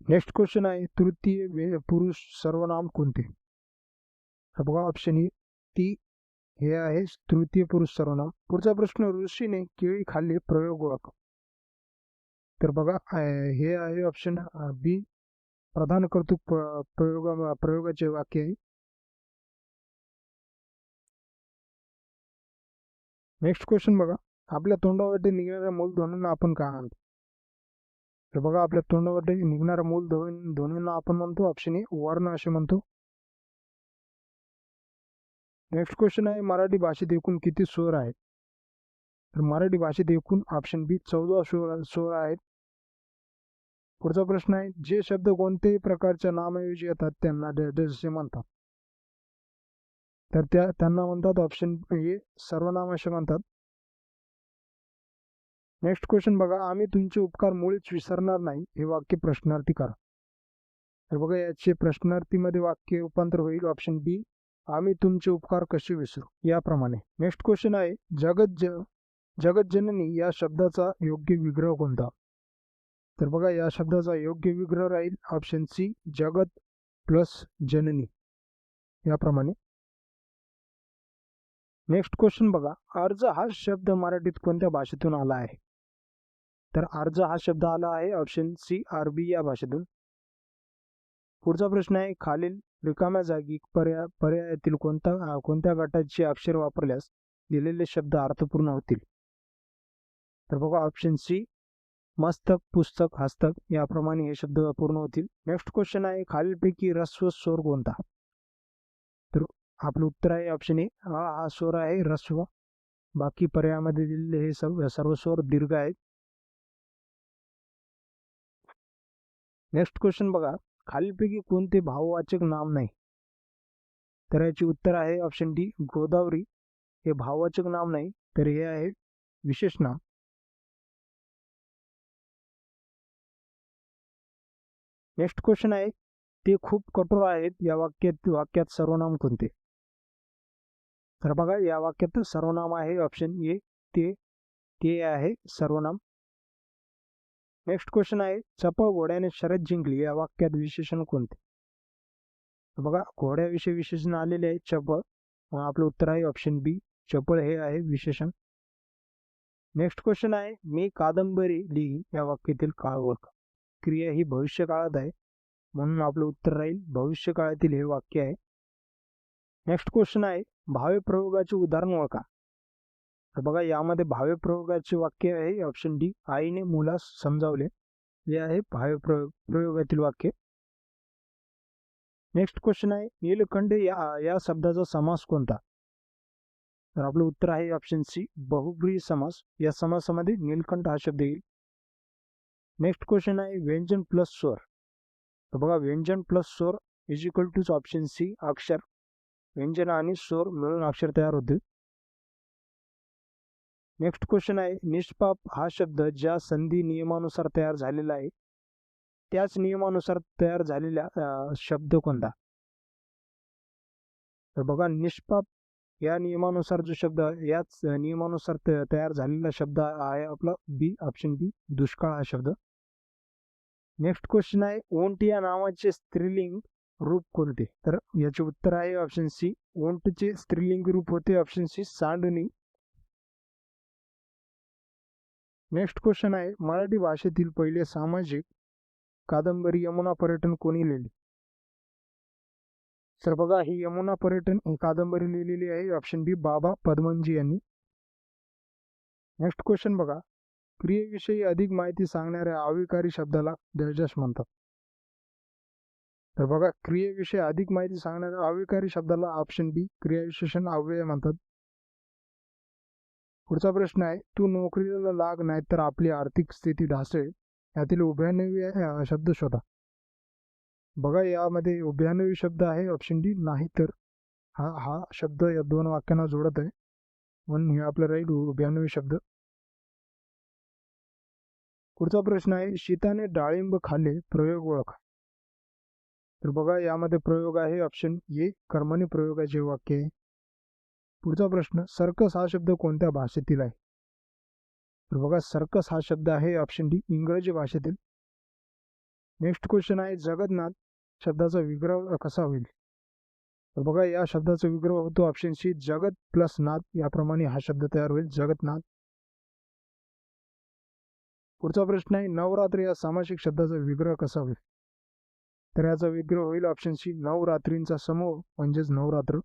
नेक्स्ट क्वेश्चन आहे, तृतीय पुरुष सर्वनाम कोणते. तर बघा ऑप्शन ई ती हे आहे तृतीय पुरुष सर्वनाम. पुढचा प्रश्न, ऋषीने केळी खाल्ली, प्रयोग ओळख. तर बघा हे आहे ऑप्शन बी प्रधान कर्तृक प्रयोगाचे वाक्य आहे. नेक्स्ट क्वेश्चन बघा, आपल्या तोंडावाटे निघणाऱ्या मूलध्वनींना आपण काय म्हणतो. तर बघा आपल्या तोंडावाटे निघणाऱ्या मूलध्वनींना आपण म्हणतो ऑप्शन ए वर्ण असे म्हणतो. नेक्स्ट क्वेश्चन आहे, मराठी भाषेत एकूण किती स्वर आहेत. तर मराठी भाषेत एकूण ऑप्शन बी 14 स्वर आहेत. पुढचा प्रश्न आहे, जे शब्द कोणत्याही प्रकारच्या नामाऐवजी येतात त्यांना असे म्हणतात. तर त्यांना म्हणतात ऑप्शन ए सर्वनाम असे म्हणतात. नेक्स्ट क्वेश्चन बघा, आम्ही तुमचे उपकार मुळीच विसरणार नाही हे वाक्य प्रश्नार्थी करा. तर बघा याचे प्रश्नार्थीमध्ये वाक्य रूपांतर होईल ऑप्शन बी, आम्ही तुमचे उपकार कसे विसरू, याप्रमाणे. नेक्स्ट क्वेश्चन आहे, जगज्जननी या शब्दाचा योग्य विग्रह कोणता. तर बघा या शब्दाचा योग्य विग्रह राहील ऑप्शन सी, जगत प्लस जननी, याप्रमाणे. नेक्स्ट क्वेश्चन बघा, अर्ज हा शब्द मराठीत कोणत्या भाषेतून आला आहे. तर अर्ज हा शब्द आला आहे ऑप्शन सी, अरबी या भाषेतून. पुढचा प्रश्न आहे, खालील रिकाम्या जागी पर्यायातील कोणत्या गटाचे अक्षर वापरल्यास दिलेले शब्द अर्थपूर्ण होतील. तर बघा ऑप्शन सी, मस्तक, पुस्तक, हस्तक, याप्रमाणे हे शब्द पूर्ण होतील. नेक्स्ट क्वेश्चन आहे, खालीलपैकी ऱ्हस्व स्वर कोणता. तर आपलं उत्तर आहे ऑप्शन ए, हा स्वर आहे ऱ्हस्व. बाकी पर्यायामध्ये दिलेले हे सर्व स्वर दीर्घ आहेत. नेक्स्ट क्वेश्चन बघा, खालीलपैकी कोणते भाववाचक नाम नाही. तर याचे उत्तर आहे ऑप्शन डी, गोदावरी हे भाववाचक नाम नाही, तर हे आहे विशेष नाम. नेक्स्ट क्वेश्चन आहे, ते खूप कठोर आहेत या वाक्यात सर्वनाम कोणते. तर बघा या वाक्यात सर्वनाम आहे ऑप्शन ए, ते आहे सर्वनाम. नेक्स्ट क्वेश्चन आहे, चपळ घोड्याने शर्यत जिंकली या वाक्यात विशेषण कोणते. बघा घोड्याविषयी विशेषण आलेले आहे चपळ, मग आपलं उत्तर आहे ऑप्शन बी, चपळ हे आहे विशेषण. नेक्स्ट क्वेश्चन आहे, मी कादंबरी लिही या वाक्यातील काळ ओळखा. क्रिया ही भविष्य काळात आहे, म्हणून आपलं उत्तर राहील भविष्य काळातील हे वाक्य आहे. नेक्स्ट क्वेश्चन आहे, भाव्य प्रयोगाचे उदाहरण ओळखा. तर बघा यामध्ये भाव्य प्रयोगाचे वाक्य आहे ऑप्शन डी, आईने मुलास समजावले, हे आहे भाव्य प्रयोगातील वाक्य. नेक्स्ट क्वेश्चन आहे, नीलकंठ या शब्दाचा समास कोणता. तर आपलं उत्तर आहे ऑप्शन सी, बहुब्रीही समास. या समासामध्ये नीलकंठ हा शब्द येईल. नेक्स्ट क्वेश्चन आहे, व्यंजन प्लस स्वर. तर बघा व्यंजन प्लस स्वर is equal to option C, अक्षर. व्यंजन आणि स्वर मिळून अक्षर तयार होते. नेक्स्ट क्वेश्चन आहे, निष्पाप हा शब्द ज्या संधी नियमानुसार तयार झालेला आहे त्याच नियमानुसार तयार झालेला शब्द कोणता. तर बघा निष्पाप या नियमानुसार जो शब्द, याच नियमानुसार तयार झालेला शब्द आहे आपला बी, ऑप्शन बी, दुष्काळ हा शब्द. नेक्स्ट क्वेश्चन आहे, ओंठ या नावाचे स्त्रीलिंग रूप कोणते. तर याचे उत्तर आहे ऑप्शन सी, ओंठचे स्त्रीलिंग रूप होते ऑप्शन सी, सांडणी. नेक्स्ट क्वेश्चन आहे, मराठी भाषेतील पहिले सामाजिक कादंबरी यमुना पर्यटन कोणी लिहिली. तर बघा ही यमुना पर्यटन ही कादंबरी लिहिलेली आहे ऑप्शन बी, बाबा पदमनजी यांनी. नेक्स्ट क्वेश्चन बघा, क्रियेविषयी अधिक माहिती सांगणाऱ्या अविकारी शब्दाला डॅश म्हणतात. तर बघा क्रियेविषयी अधिक माहिती सांगणाऱ्या अविकारी शब्दाला ऑप्शन बी, क्रियाविशेषण अव्यय म्हणतात. पुढचा प्रश्न आहे, तू नोकरीला लाग नाही तर आपली आर्थिक स्थिती ढासळेल यातील उभयान्वयी शब्द शोधा. बघा यामध्ये उभयान्वयी शब्द आहे ऑप्शन डी, नाही तर. हा शब्द या दोन वाक्यांना जोडत आहे, म्हणून हे आपलं राहील उभयान्वयी शब्द. पुढचा प्रश्न आहे, शीताने डाळिंब खाल्ले, प्रयोग ओळखा. तर बघा यामध्ये प्रयोग आहे ऑप्शन ए, कर्मणी प्रयोगाचे वाक्य आहे. पुढचा प्रश्न, सर्कस हा शब्द कोणत्या भाषेतील आहे. तर बघा सर्कस हा शब्द आहे ऑप्शन डी, इंग्रजी भाषेतील. नेक्स्ट क्वेश्चन आहे, जगन्नाथ शब्दाचा विग्रह कसा होईल. तर बघा या शब्दाचा विग्रह होतो ऑप्शन सी, जगत प्लस नाथ, याप्रमाणे हा शब्द तयार होईल जगतनाथ. पुढचा प्रश्न आहे, नवरात्र या सामासिक शब्दाचा विग्रह कसा होईल. तर याचा विग्रह होईल ऑप्शन सी, नवरात्रींचा समूह म्हणजेच नवरात्र.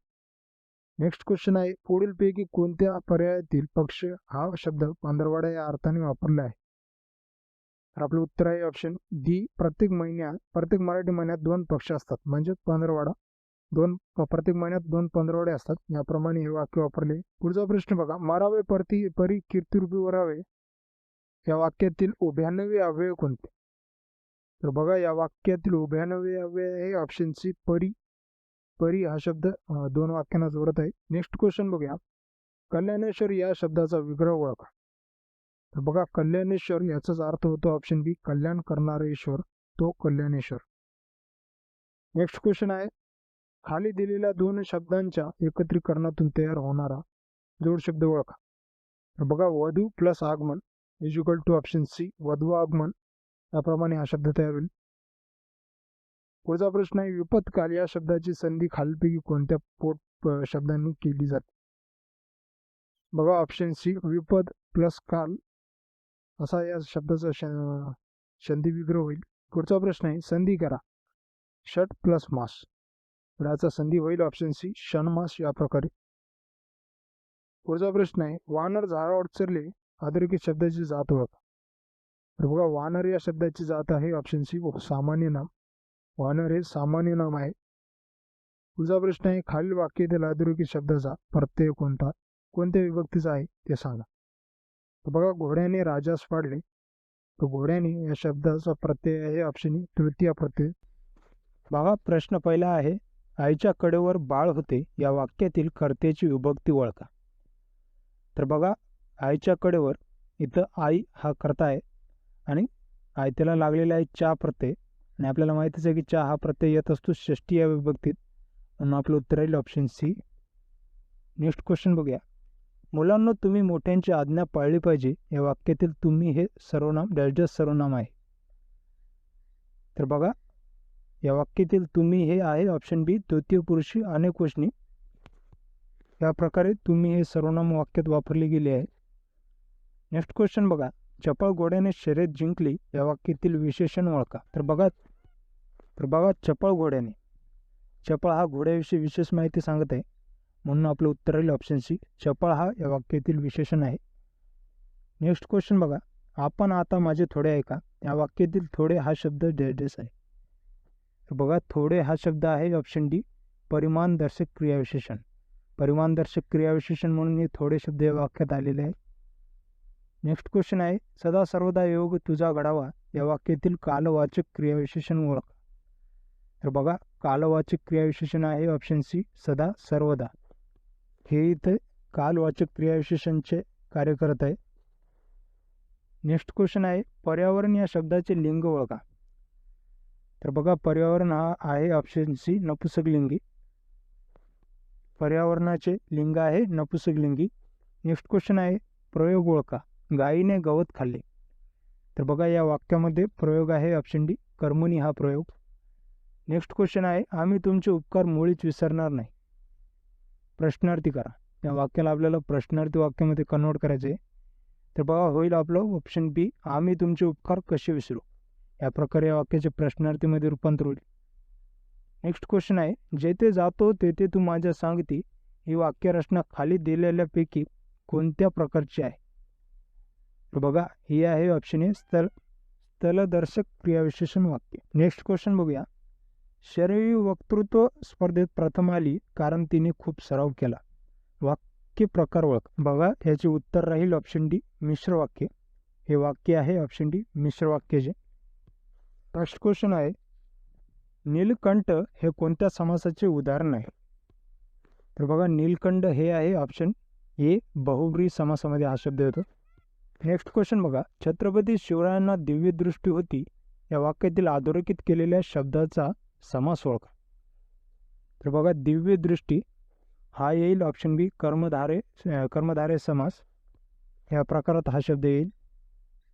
नेक्स्ट क्वेश्चन आहे, पुढीलपैकी कोणत्या पर्यायातील पक्ष हा शब्द पंधरवडा या अर्थाने वापरला आहे. तर आपलं उत्तर आहे ऑप्शन डी, प्रत्येक मराठी महिन्यात 2 पक्ष असतात म्हणजेच पंधरवडा. प्रत्येक महिन्यात 2 पंधरवडे असतात, याप्रमाणे हे वाक्य वापरले. पुढचा प्रश्न बघा, मारावे परी कीर्तिरूपी वरावे, या वाक्यातील उभयान्वयी अव्यय कोणते? तर बघा, या वाक्यातील उभयान्वयी अव्यय आहे ऑप्शन सी परी. परी हा शब्द 2 वाक्यांना जोडत आहे. नेक्स्ट क्वेश्चन बघूया, कल्याणेश्वर या शब्दाचा विग्रह ओळखा. तर बघा, कल्याणेश्वर याचाच अर्थ होतो ऑप्शन बी कल्याण करणारे ईश्वर, तो कल्याणेश्वर. नेक्स्ट क्वेश्चन आहे, खाली दिलेल्या 2 शब्दांच्या एकत्रीकरणातून तयार होणारा जोड शब्द ओळखा. तर बघा, वधू प्लस आगमन is equal to option C वधू आगमन, याप्रमाणे हा शब्द तयार होईल. पुढचा प्रश्न आहे, विपत्काल या शब्दाची संधी खालीलपैकी कोणत्या पोट शब्दांनी केली जाते? बघा, ऑप्शन सी विपद प्लस काल असा या शब्दाचा संधी विग्रह होईल. पुढचा प्रश्न आहे, संधी करा षट प्लस मास, तर याचा संधी होईल ऑप्शन सी षणमास या प्रकारे. पुढचा प्रश्न आहे, वानर झाडावर चरले अधोरेखित शब्दाची जात ओळखा. तर बघा, वानर या शब्दाची जात आहे ऑप्शन सी सामान्य नाम. वानर हे सामान्य नाम आहे. पुढचा प्रश्न आहे, खालील वाक्यातील अधोरेखित शब्दाचा प्रत्यय कोणत्या विभक्तीचा आहे ते सांगा. तर बघा, घोड्याने राजास पाडले, तर घोड्याने या शब्दाचा प्रत्यय आहे ऑप्शन ई तृतीय प्रत्यय. बघा, प्रश्न पहिला आहे, आईच्या कडेवर बाळ होते या वाक्यातील कर्त्याची विभक्ती ओळखा. तर बघा, आईच्या कडेवर इथं आई हा कर्ता आहे आणि त्याला लागलेला आहे चा प्रत्यय, आणि आपल्याला माहितीच आहे की चा हा प्रत्यय येत असतो षष्टी या विभक्तीत, म्हणून आपलं उत्तर राहील ऑप्शन सी. नेक्स्ट क्वेश्चन बघूया, मुलांना तुम्ही मोठ्यांची आज्ञा पाळली पाहिजे या वाक्यातील तुम्ही हे सर्वनाम डॅश सर्वनाम आहे. तर बघा, या वाक्यातील तुम्ही हे आहे ऑप्शन बी तृतीय पुरुषी अनेक वचनी, या प्रकारे तुम्ही हे सर्वनाम वाक्यात वापरले गेले आहे. नेक्स्ट क्वेश्चन बघा, चपळ घोड्याने शर्यत जिंकली या वाक्यातील विशेषण ओळखा. तर बघा, चपळ घोड्याने, चपळ हा घोड्याविषयी विशेष माहिती सांगत आहे, म्हणून आपलं उत्तर राहील ऑप्शन सी चपळ हा या वाक्यातील विशेषण आहे. नेक्स्ट क्वेश्चन बघा, आपण आता माझे थोडे ऐका, या वाक्यातील थोडे हा शब्द डॅश आहे. तर बघा, थोडे हा शब्द आहे ऑप्शन डी परिमाणदर्शक क्रियाविशेषण. परिमाणदर्शक क्रियाविशेषण म्हणून हे थोडे शब्द या वाक्यात आलेले आहे. नेक्स्ट क्वेश्चन आहे, सदा सर्वदा योग तुझा घडावा या वाक्यातील कालवाचक क्रियाविशेषण ओळखा. तर बघा, कालवाचक क्रियाविशेषण आहे ऑप्शन सी सदा सर्वदा, हे इथे कालवाचक क्रियाविशेषणचे कार्य करत आहे. नेक्स्ट क्वेश्चन आहे, पर्यावरण या शब्दाचे लिंग ओळखा. तर बघा, पर्यावरण हा आहे ऑप्शन सी नपुंसकलिंगी, पर्यावरणाचे लिंग आहे नपुंसकलिंगी. नेक्स्ट क्वेश्चन आहे, प्रयोग ओळखा, गायीने गवत खाल्ले. तर बघा, या वाक्यामध्ये प्रयोग आहे ऑप्शन डी कर्मणी हा प्रयोग. नेक्स्ट क्वेश्चन आहे, आम्ही तुमचे उपकार मुळीच विसरणार नाही, प्रश्नार्थी करा. या वाक्याला आपल्याला प्रश्नार्थी वाक्यामध्ये कन्वर्ट करायचे. तर बघा, होईल आपलं ऑप्शन बी आम्ही तुमचे उपकार कसे विसरू, या प्रकारे या वाक्याचे प्रश्नार्थीमध्ये रूपांतर होईल. नेक्स्ट क्वेश्चन आहे, जेथे जातो तेथे तू माझ्या सांगती ही वाक्यरचना खाली दिलेल्यापैकी कोणत्या प्रकारची आहे? तर बघा, ही आहे ऑप्शन ए स्थलदर्शक क्रियाविशेषण वाक्य. नेक्स्ट क्वेश्चन बघूया, शरीरी वक्तृत्व स्पर्धेत प्रथम आली कारण तिने खूप सराव केला, वाक्य प्रकार ओळख. बघा, याचे उत्तर राहील ऑप्शन डी मिश्र वाक्य. हे वाक्य आहे ऑप्शन डी मिश्र वाक्याचे. नेक्स्ट क्वेश्चन आहे, नीलकंठ हे कोणत्या समासाचे उदाहरण आहे? तर बघा, नीलकंठ हे आहे ऑप्शन ए बहुब्री समासामध्ये हा शब्द येतो. नेक्स्ट क्वेश्चन बघा, छत्रपती शिवरायांना दिव्य दृष्टी होती या वाक्यातील अधोरेखित केलेल्या शब्दाचा समास ओळखा. तर बघा, दिव्य दृष्टी हा येईल ऑप्शन बी कर्मधारे समास, या प्रकारात हा शब्द येईल.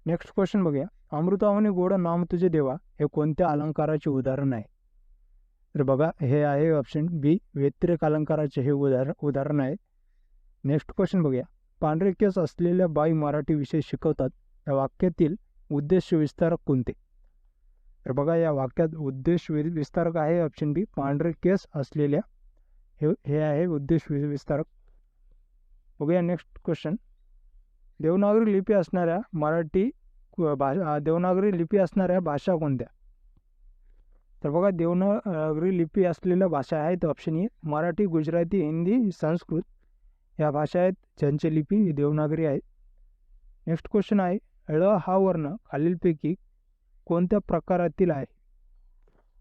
नेक्स्ट क्वेश्चन बघूया, अमृतावने गोड नाम तुझे देवा हे कोणत्या अलंकाराचे उदाहरण आहे? तर बघा, हे आहे ऑप्शन बी व्यतिरेक अलंकाराचे हे उदाहरण आहे. नेक्स्ट क्वेश्चन बघूया, पांढरे केस असलेल्या बाई मराठी विषय शिकवतात या वाक्यातील उद्देश विस्तारक कोणते? तर बघा, या वाक्यात उद्देश विस्तारक आहे ऑप्शन बी पांढरे केस असलेल्या, हे आहे उद्देश विस्तारक. बघूया नेक्स्ट क्वेश्चन, देवनागरी लिपी असणाऱ्या भाषा कोणत्या? तर बघा देवनागरी लिपी असलेल्या भाषा आहेत ऑप्शन ए मराठी, गुजराती, हिंदी, संस्कृत या भाषा आहेत ज्यांची लिपी देवनागरी आहे. नेक्स्ट क्वेश्चन आहे ळ हा वर्ण खालीलपैकी कोणत्या प्रकारातील आहे?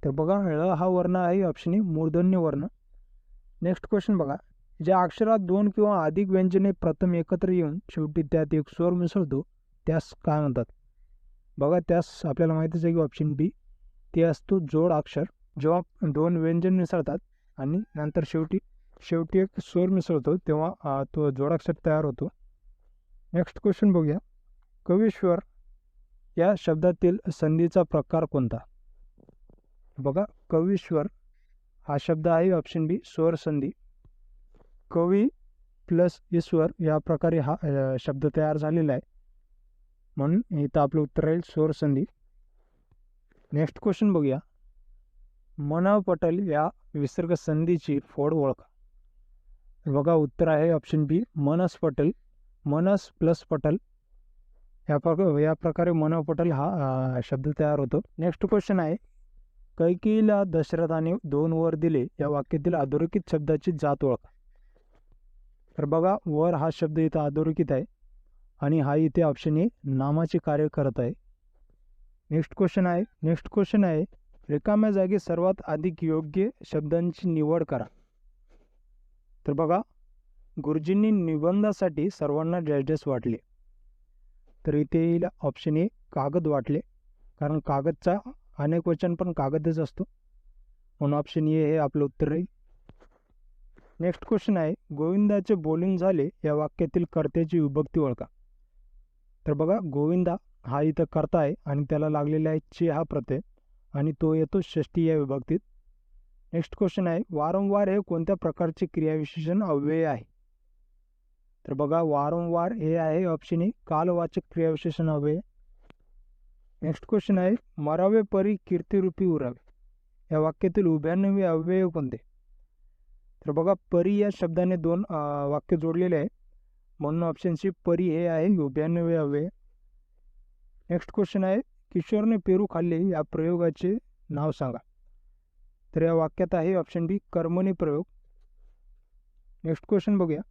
तर बघा ळ हा वर्ण आहे ऑप्शन ए मूर्धन्य वर्ण. नेक्स्ट क्वेश्चन बघा ज्या अक्षरात दोन किंवा अधिक व्यंजने प्रथम एकत्र येऊन शेवटी त्यात एक स्वर मिसळतो त्यास काय म्हणतात? बघा त्यास आपल्याला माहितीच आहे की ऑप्शन बी ते असतो जोड अक्षर. जेव्हा दोन व्यंजन मिसळतात आणि नंतर शेवटी एक स्वर मिसळतो तेव्हा तो जोडाक्षर तयार होतो. नेक्स्ट क्वेश्चन बघूया कवीश्वर या शब्दातील संधीचा प्रकार कोणता? बघा कवीश्वर हा शब्द आहे ऑप्शन बी स्वर संधी. कवी प्लस ईश्वर या प्रकारे हा शब्द तयार झालेला आहे म्हणून इथं आपलं उत्तर राहील स्वर संधी. नेक्स्ट क्वेश्चन बघूया मनव पटल या विसर्ग संधीची फोड ओळखा. बघा उत्तर आहे ऑप्शन बी मनस पटल. मनस प्लस पटल या प्रकारे मनव पटल हा शब्द तयार होतो. नेक्स्ट क्वेश्चन आहे कैकेयीला दशरथाने 2 वर दिले या वाक्यातील अधोरेखित शब्दाची जात ओळखा. तर बघा वर हा शब्द इथं अधोरेखित आहे आणि हा इथे ऑप्शन ए नामाचे कार्य करत आहे. नेक्स्ट क्वेश्चन आहे रिकाम्या जागी सर्वात अधिक योग्य शब्दांची निवड करा. तर बघा गुरुजींनी निबंधासाठी सर्वांना डॅश वाटले. तर इथे येईल ऑप्शन ए कागद वाटले कारण कागदचा अनेक वचन पण कागदच असतो म्हणून ऑप्शन ए हे आपलं उत्तर राहील. नेक्स्ट क्वेश्चन आहे गोविंदाचे बोलून झाले या वाक्यातील कर्त्याची विभक्ती ओळखा. तर बघा गोविंदा हा इथं कर्ता आहे आणि त्याला लागलेला आहे चे हा प्रत्यय आणि तो येतो षष्टी या विभक्तीत. नेक्स्ट क्वेश्चन आहे वारंवार हे कोणत्या प्रकारचे क्रियाविशेषण अव्यय आहे? तर बघा वारंवार हे आहे ऑप्शन ए कालवाचक क्रियाविशेषण अव्यय. नेक्स्ट क्वेश्चन आहे मरावे परी कीर्तिरूपी उरावे या वाक्यातील उभयान्वयी अव्यय कोणते? तर बघा परी या शब्दाने 2 वाक्य जोडलेले आहे म्हणून ऑप्शन सी परी हे आहे उभयान्वयी अव्यय. नेक्स्ट क्वेश्चन आहे किशोरने पेरू खाल्ले या प्रयोगाचे नाव सांगा. तर या वाक्यात आहे ऑप्शन बी कर्मणी प्रयोग. नेक्स्ट क्वेश्चन बघूया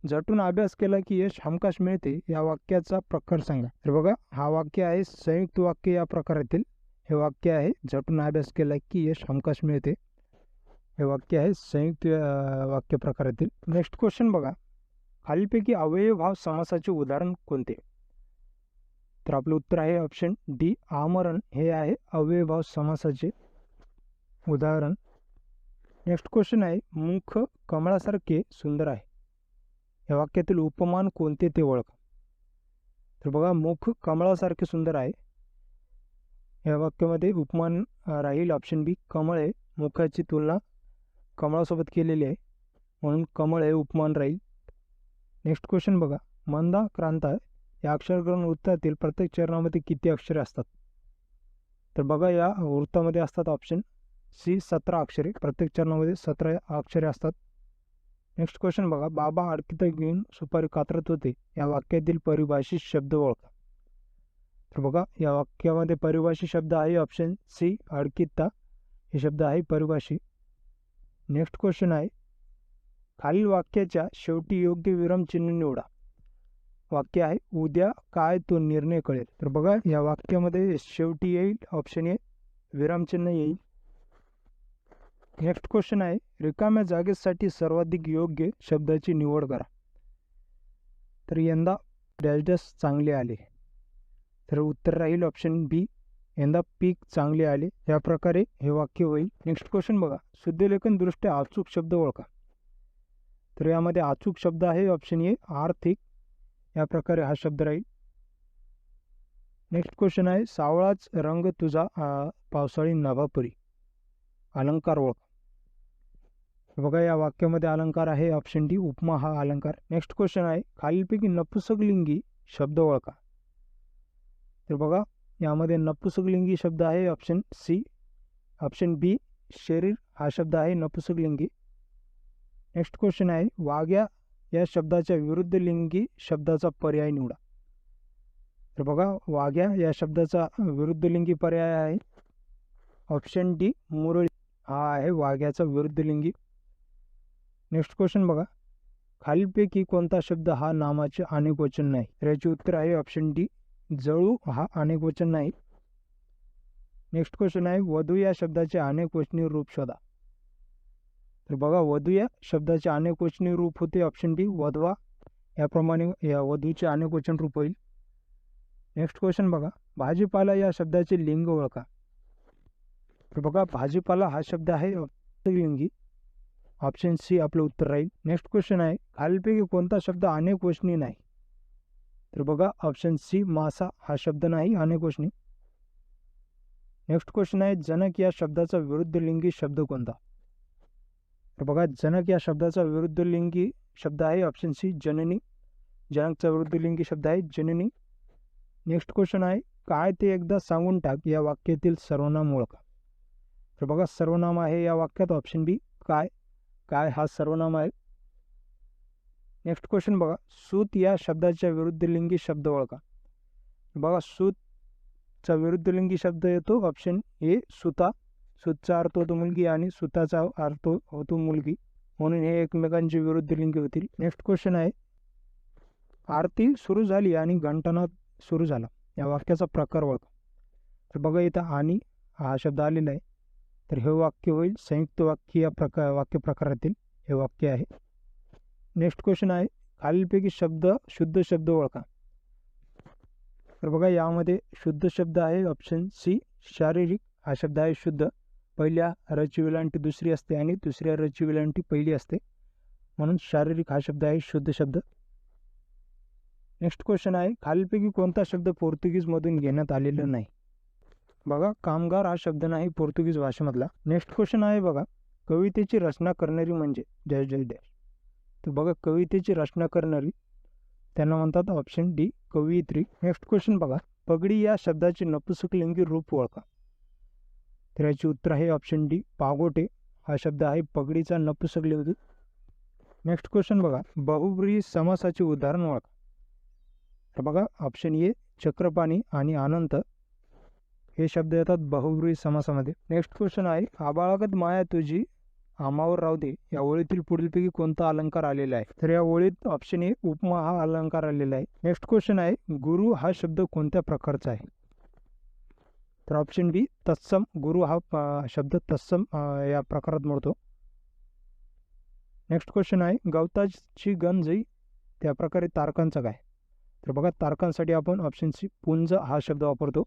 झटून अभ्यास केला की यश हमखास मिळते या वाक्याचा प्रकार सांगा. तर बघा हा वाक्य आहे संयुक्त वाक्य या प्रकारातील. हे वाक्य आहे झटून अभ्यास केला की यश हमखास मिळते. हे वाक्य आहे संयुक्त वाक्य प्रकारातील. नेक्स्ट क्वेश्चन बघा खालीलपैकी अव्ययभाव समासाचे उदाहरण कोणते? तर आपलं उत्तर आहे ऑप्शन डी आमरण हे आहे अव्ययभाव समासाचे उदाहरण. नेक्स्ट क्वेश्चन आहे मुख कमळासारखे सुंदर आहे या वाक्यातील उपमान कोणते ते ओळखा. तर बघा मुख कमळासारखे सुंदर आहे या वाक्यामध्ये उपमान राहील ऑप्शन बी कमळ आहे. मुखाची तुलना कमळासोबत केलेली आहे म्हणून कमळ हे उपमान राहील. नेक्स्ट क्वेश्चन बघा मंदा क्रांता या अक्षरग्रहण वृत्तातील प्रत्येक चरणामध्ये किती अक्षरे असतात? तर बघा या वृत्तामध्ये असतात ऑप्शन सी 17 अक्षरे. प्रत्येक चरणामध्ये 17 अक्षरे असतात. नेक्स्ट क्वेश्चन बघा बाबा अडकिता घेऊन सुपारी कातरत होते या वाक्यातील परिभाषित शब्द ओळखा. तर बघा या वाक्यामध्ये परिभाषित शब्द आहे ऑप्शन सी अडकिता हे शब्द आहे परिभाषित. नेक्स्ट क्वेश्चन आहे खालील वाक्याच्या शेवटी योग्य विरामचिन्ह निवडा. वाक्य आहे उद्या काय तो निर्णय कळेल. तर बघा या वाक्यामध्ये शेवटी येईल ऑप्शन ए विरामचिन्ह येईल. नेक्स्ट क्वेश्चन आहे रिकाम्या जागेसाठी सर्वाधिक योग्य शब्दाची निवड करा. तर यंदा डॅश चांगले आले. तर उत्तर राहील ऑप्शन बी यंदा पीक चांगले आले. या प्रकारे हे वाक्य होईल. नेक्स्ट क्वेश्चन बघा शुद्धलेखन दृष्ट्या अचूक शब्द ओळखा. तर यामध्ये अचूक शब्द आहे ऑप्शन ए आर्थिक. या प्रकारे हा शब्द राहील. नेक्स्ट क्वेश्चन आहे सावळाच रंग तुझा पावसाळी नभापरी अलंकार ओळखा. बघा या वाक्यामध्ये अलंकार आहे ऑप्शन डी उपमा हा अलंकार. नेक्स्ट क्वेश्चन आहे खालीलपैकी नपुंसकलिंगी शब्द ओळखा. तर बघा यामध्ये नपुंसकलिंगी शब्द आहे ऑप्शन सी. ऑप्शन बी शरीर हा शब्द आहे नपुंसकलिंगी. नेक्स्ट क्वेश्चन आहे वाघ्या या शब्दाच्या विरुद्ध लिंगी शब्दाचा पर्याय निवडा. तर बघा वाघ्या या शब्दाचा विरुद्ध लिंगी पर्याय आहे ऑप्शन डी मुरळी हा आहे वाघ्याचा विरुद्धलिंगी. नेक्स्ट क्वेश्चन बघा, खालीलपैकी कोणता शब्द हा नामाचे अनेकवचन नाही? तर याचे उत्तर आहे ऑप्शन डी जळू हा अनेकवचन नाही. नेक्स्ट क्वेश्चन आहे, वधू या शब्दाचे अनेकवचनी रूप शोधा. तर बघा, वधू या शब्दाचे अनेकवचनी रूप होते ऑप्शन डी वधवा. याप्रमाणे या वधूचे अनेकवचन रूप होईल. नेक्स्ट क्वेश्चन बघा, भाजीपाला या शब्दाचे लिंग ओळखा. तर बघा, भाजीपाला हा शब्द आहे लिंगी. ऑप्शन सी आपलं उत्तर राहील. नेक्स्ट क्वेश्चन आहे, खालीलपैकी कोणता शब्द अनेकवचनी नाही? तर बघा, ऑप्शन सी मासा हा शब्द नाही अनेकवचनी. नेक्स्ट क्वेश्चन आहे, जनक या शब्दाचा विरुद्धलिंगी शब्द कोणता? तर बघा, जनक या शब्दाचा विरुद्धलिंगी शब्द आहे ऑप्शन सी जननी. जनकचा विरुद्धलिंगी शब्द आहे जननी. नेक्स्ट क्वेश्चन आहे, काय ते एकदा सांगून टाक या वाक्यातील सर्वनाम ओळखा. तर बघा, सर्वनाम आहे या वाक्यात ऑप्शन बी काय. काय हा सर्वनाम आहे. नेक्स्ट क्वेश्चन बघा, सूत या शब्दाच्या विरुद्धलिंगी शब्द ओळखा. बघा, सूतचा विरुद्धलिंगी शब्द येतो ऑप्शन ए सुता. सूतचा अर्थ होतो मुलगी आणि सुताचा अर्थ होतो मुलगी, म्हणून हे एकमेकांचे विरुद्धलिंगी होतील. नेक्स्ट क्वेश्चन आहे, आरती सुरू झाली आणि घंटानाद सुरू झाला या वाक्याचा प्रकार ओळखा. तर बघा, इथं आणि हा शब्द आलेला आहे, तर हे वाक्य होईल संयुक्त वाक्य या वाक्य प्रकारातील हे वाक्य आहे. नेक्स्ट क्वेश्चन आहे, खालीलपैकी शुद्ध शब्द ओळखा. तर बघा, यामध्ये शुद्ध शब्द आहे ऑप्शन सी शारीरिक हा शब्द आहे शुद्ध. पहिल्या रची वेलांटी दुसरी असते आणि दुसऱ्या रची वेलांटी पहिली असते, म्हणून शारीरिक हा शब्द आहे शुद्ध शब्द. नेक्स्ट क्वेश्चन आहे, खालीलपैकी कोणता शब्द पोर्तुगीजमधून घेण्यात आलेला नाही? बघा, कामगार हा शब्द नाही पोर्तुगीज भाषेमधला. नेक्स्ट क्वेश्चन आहे बघा, कवितेची रचना करणारी म्हणजे डॅश डॅश डॅश. तर बघा, कवितेची रचना करणारी त्यांना म्हणतात ऑप्शन डी कवयित्री. नेक्स्ट क्वेश्चन बघा, पगडी या शब्दाचे नपुंसकलिंगी रूप ओळखा. तर याचे उत्तर आहे ऑप्शन डी पागोटे हा शब्द आहे पगडीचा नपुंसकलिंगी. नेक्स्ट क्वेश्चन बघा, बहुब्रीही समासाचे उदाहरण ओळखा. तर बघा, ऑप्शन ए चक्रपाणी आणि अनंत हे शब्द येतात बहुब्रीही समासामध्ये. नेक्स्ट क्वेश्चन आहे, आबाळागत माया तुझी आमावर राहू दे या ओळीतील पुढीलपैकी कोणता अलंकार आलेला आहे? तर या ओळीत ऑप्शन ए उपमा हा अलंकार आलेला आहे. नेक्स्ट क्वेश्चन आहे, गुरु हा शब्द कोणत्या प्रकारचा आहे? तर ऑप्शन बी तत्सम. गुरु हा शब्द तत्सम या प्रकारात मोडतो. नेक्स्ट क्वेश्चन आहे, गवताची गंजई त्या प्रकारे तारकांचा काय? तर बघा, तारकांसाठी आपण ऑप्शन सी पुंज हा शब्द वापरतो.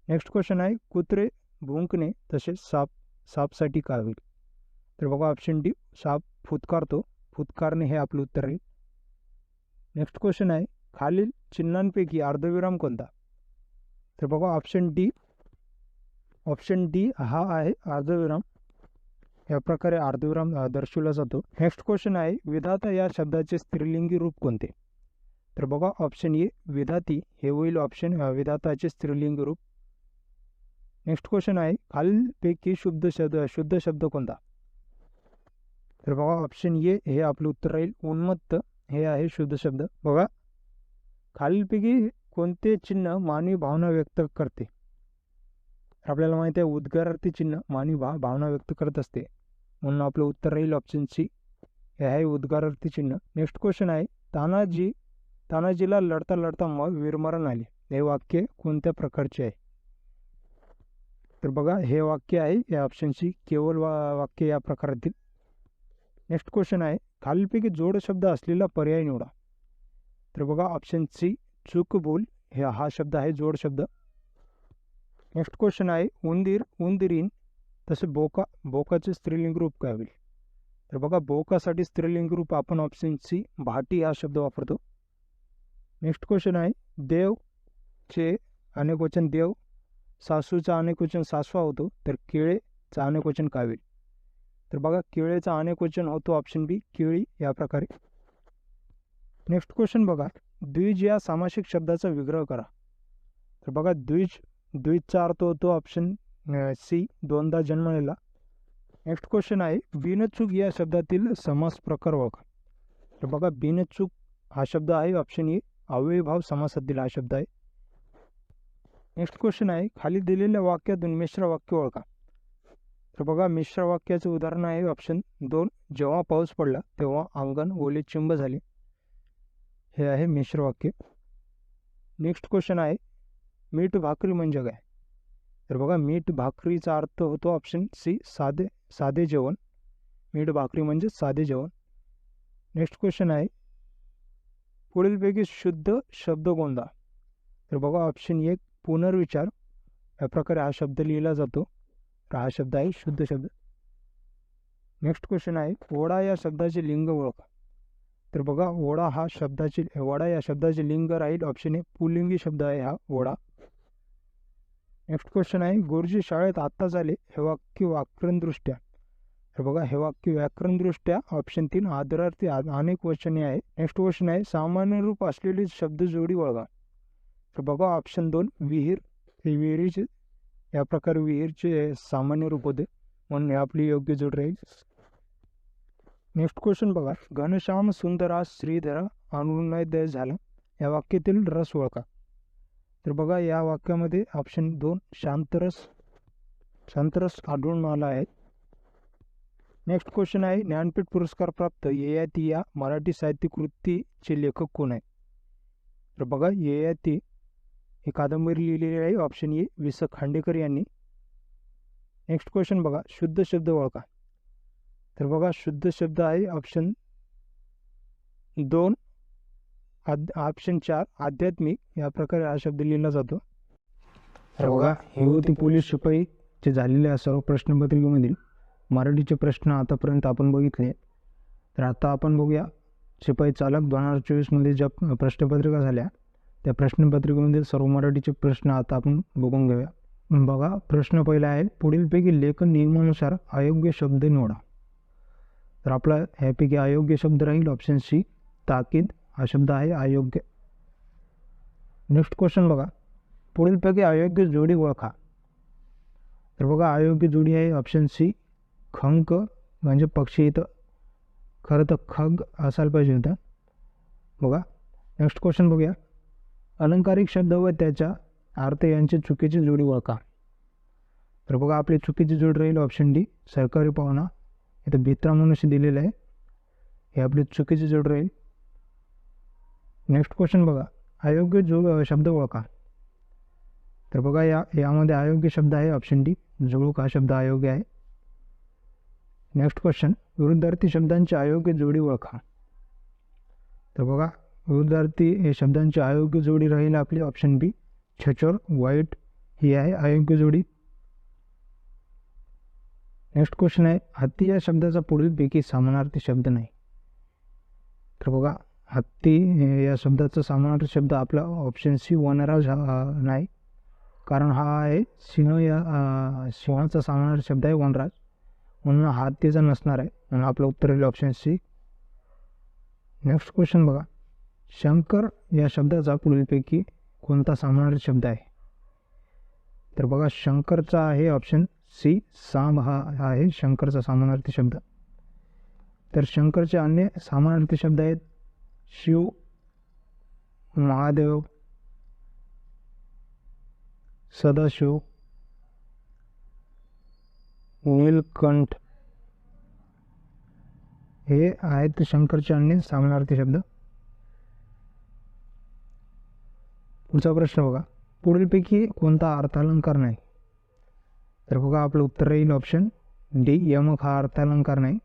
नेक्स्ट क्वेश्चन आहे, कुत्रे भुंकणे तसेच सापसाठी काय होईल? तर बघा, ऑप्शन डी साप फुतकारतो. फुतकारणे हे आपलं उत्तर आहे. नेक्स्ट क्वेश्चन आहे, खालील चिन्हांपैकी अर्धविराम कोणता? तर बघा, ऑप्शन डी हा आहे अर्धविराम. या प्रकारे अर्धविराम दर्शवला जातो. नेक्स्ट क्वेश्चन आहे, विधाता या शब्दाचे स्त्रीलिंगी रूप कोणते? तर बघा, ऑप्शन ए विधाती हे होईल ऑप्शन विधाताचे स्त्रीलिंगी रूप. नेक्स्ट क्वेश्चन आहे, खालीलपैकी शुद्ध शब्द कोणता? तर बघा, ऑप्शन ए हे आपलं उत्तर राहील उन्मत्त हे आहे शुद्ध शब्द. बघा, खालीलपैकी कोणते चिन्ह मानवी भावना व्यक्त करते? आपल्याला माहिती आहे उद्गारार्थी चिन्ह मानवी भावना व्यक्त करत असते, म्हणून आपलं उत्तर राहील ऑप्शन सी हे आहे उद्गारार्थी चिन्ह. नेक्स्ट क्वेश्चन आहे, तानाजीला लढता लढता मग वीरमरण आले हे वाक्य कोणत्या प्रकारचे आहे? तर बघा, हे वाक्य आहे या ऑप्शन सी केवळ वाक्य या प्रकारातील. नेक्स्ट क्वेश्चन आहे, खालीलपैकी जोड शब्द असलेला पर्याय निवडा. तर बघा, ऑप्शन सी चूक बोल हे हा शब्द आहे जोड शब्द. नेक्स्ट क्वेश्चन आहे, उंदीर उंदिरीन तसे बोकाचे स्त्रीलिंग रूप काय होईल? तर बघा, बोकासाठी स्त्रीलिंग रूप आपण ऑप्शन सी भाटी हा शब्द वापरतो. नेक्स्ट क्वेश्चन आहे, देवचे अनेकवचन देव, सासूचा अनेकवचन सासवा होतो, तर केळेचा अनेकवचन काय होईल? तर बघा, केळेचा अनेकवचन होतो ऑप्शन बी केळी या प्रकारे. नेक्स्ट क्वेश्चन बघा, द्विज या सामासिक शब्दाचा विग्रह करा. तर बघा, द्विजचा अर्थ होतो ऑप्शन सी दोनदा जन्मलेला. नेक्स्ट क्वेश्चन आहे, बिनचूक या शब्दातील समास प्रकार ओळखा. तर बघा, बिनचूक हा शब्द आहे ऑप्शन ए अव्ययीभाव समासातील हा शब्द आहे. नेक्स्ट क्वेश्चन आहे, खाली दिलेल्या वाक्यातून मिश्र वाक्य ओळखा. तर बघा, मिश्र वाक्याचं उदाहरण आहे ऑप्शन 2, जेव्हा पाऊस पडला तेव्हा अंगण ओलीचिंब झाले. हे आहे मिश्र वाक्य. नेक्स्ट क्वेश्चन आहे, मीठ भाकरी म्हणजे काय? तर बघा, मीठ भाकरीचा अर्थ होतो ऑप्शन सी, साधे जेवण. मीठ भाकरी म्हणजे साधे जेवण. नेक्स्ट क्वेश्चन आहे, पुढीलपैकी शुद्ध शब्द कोणता? तर बघा, ऑप्शन 1 पुनर्विचार. या प्रकारे हा शब्द लिहिला जातो, तर हा शब्द आहे शुद्ध शब्द. नेक्स्ट क्वेश्चन आहे, ओढा या शब्दाचे लिंग ओळखा. तर बघा, ओढा या शब्दाचे लिंग राहील ऑप्शन 1 पुल्लिंगी शब्द आहे हा ओढा. नेक्स्ट क्वेश्चन आहे, गुरुजी शाळेत आत्ताच आले हे वाक्य व्याकरणदृष्ट्या. तर बघा, हे वाक्य व्याकरणदृष्ट्या ऑप्शन 3 आदरार्थी अनेक वचने आहे. नेक्स्ट क्वेश्चन आहे, सामान्य रूप असलेली शब्द जोडी ओळखा. तर बघा, ऑप्शन 2 विहीर. हे विहिरीचे, या प्रकारे विहीरचे सामान्य रूप होते, म्हणून हे आपली योग्य जोड राहील. नेक्स्ट क्वेश्चन बघा, घनश्याम सुंदरा श्रीधर अनुनय झाला या वाक्यातील रस ओळखा. तर बघा, या वाक्यामध्ये ऑप्शन 2 शांतरस आढळून आला आहे. नेक्स्ट क्वेश्चन आहे, ज्ञानपीठ पुरस्कार प्राप्त ययाती या मराठी साहित्य कृतीचे लेखक कोण आहे? तर बघा, ययाती ही कादंबरी लिहिलेली आहे ऑप्शन ए वि स खांडेकर यांनी. नेक्स्ट क्वेश्चन बघा, शुद्ध शब्द ओळखा. तर बघा, शुद्ध शब्द आहे ऑप्शन 2 ऑप्शन 4 आध्यात्मिक. या प्रकारे हा शब्द लिहिला जातो. तर बघा, हे होते पोलीस शिपाईचे झालेल्या सर्व प्रश्नपत्रिकेमधील मराठीचे प्रश्न आतापर्यंत आपण बघितले. तर आता आपण बघूया शिपाई चालक 2024मध्ये ज्या प्रश्नपत्रिका झाल्या त्या प्रश्नपत्रिकेमधील सर्व मराठीचे प्रश्न आता आपण बघून घेऊया. बघा, प्रश्न पहिला आहे, पुढीलपैकी लेखन नियमानुसार अयोग्य शब्द निवडा. तर आपला ह्यापैकी अयोग्य शब्द राहील ऑप्शन सी ताकीद. हा शब्द आहे अयोग्य. नेक्स्ट क्वेश्चन बघा, पुढीलपैकी अयोग्य जोडी ओळखा. तर बघा, अयोग्य जोडी आहे ऑप्शन सी खंक म्हणजे पक्षी. इथं खरं तर खग असायला पाहिजे होतं. बघा, नेक्स्ट क्वेश्चन बघूया, अलंकारिक शब्द व त्याच्या अर्थ यांची चुकीची जोडी ओळखा. तर बघा, आपली चुकीची जोडी राहील ऑप्शन डी सरकारी पाहुणा. इथं भित्रा मनुष्य दिलेलं आहे, हे आपली चुकीची जोड राहील. नेक्स्ट क्वेश्चन बघा, अयोग्य शब्द ओळखा. तर बघा, यामध्ये अयोग्य शब्द आहे ऑप्शन डी जुळूक. हा शब्द अयोग्य आहे. नेक्स्ट क्वेश्चन, विरुद्धार्थी शब्दांची अयोग्य जोडी ओळखा. तर बघा, विरुद्धार्थी हे शब्दांची अयोग्य जोडी राहील आपली ऑप्शन बी छचोर वाईट. ही आहे अयोग्य जोडी. नेक्स्ट क्वेश्चन आहे, हत्ती या शब्दाचा पुढीलपैकी समानार्थी शब्द नाही. तर बघा, हत्ती या शब्दाचा समानार्थी शब्द आपला ऑप्शन सी वनराज नाही, कारण हा आहे सिंहाचा समानार्थी शब्द आहे वनराज, म्हणून हा हत्तीचा नसणार आहे, म्हणून आपलं उत्तर राहील ऑप्शन सी. नेक्स्ट क्वेश्चन बघा, शंकर या शब्दाचा पुढीलपैकी कोणता समानार्थी शब्द आहे? तर बघा, शंकरचा आहे ऑप्शन सी सांब. हा आहे शंकरचा समानार्थी शब्द. तर शंकरचे अन्य समानार्थी शब्द आहेत शिव, महादेव, सदाशिव, नीलकंठ. हे आहेत शंकरचे अन्य समानार्थी शब्द. पुढचा प्रश्न बघा, पुढीलपैकी कोणता अर्थालंकार नाही? तर बघा, आपलं उत्तर राहील ऑप्शन डी यमक. हा अर्थालंकार नाही,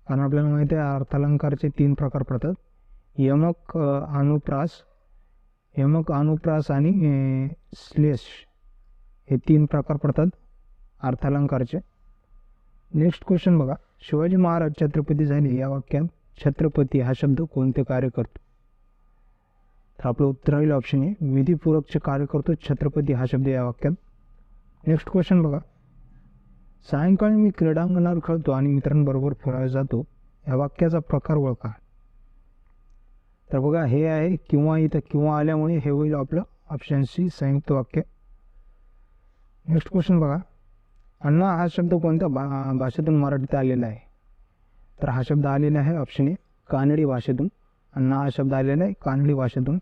कारण आपल्याला माहिती आहे अर्थालंकारचे 3 प्रकार पडतात, यमक, अनुप्रास आणि श्लेष. हे 3 प्रकार पडतात अर्थालंकारचे. नेक्स्ट क्वेश्चन बघा, शिवाजी महाराज छत्रपती झाले या वाक्यात छत्रपती हा शब्द कोणते कार्य करतो? तर आपलं उत्तर राहील ऑप्शन ए विधीपूरकचे कार्य करतो छत्रपती हा शब्द या वाक्यात. नेक्स्ट क्वेश्चन बघा, सायंकाळी मी क्रीडांगणावर खेळतो आणि मित्रांबरोबर फिरायला जातो या वाक्याचा प्रकार ओळखा. तर बघा, हे आहे किंवा. इथं किंवा आल्यामुळे हे होईल आपलं ऑप्शन सी संयुक्त वाक्य. नेक्स्ट क्वेश्चन बघा, अण्णा हा शब्द कोणत्या भाषेतून मराठीत आलेला आहे? तर हा शब्द आलेला आहे ऑप्शन ए कानडी भाषेतून. अण्णा हा शब्द आलेला आहे कानडी भाषेतून.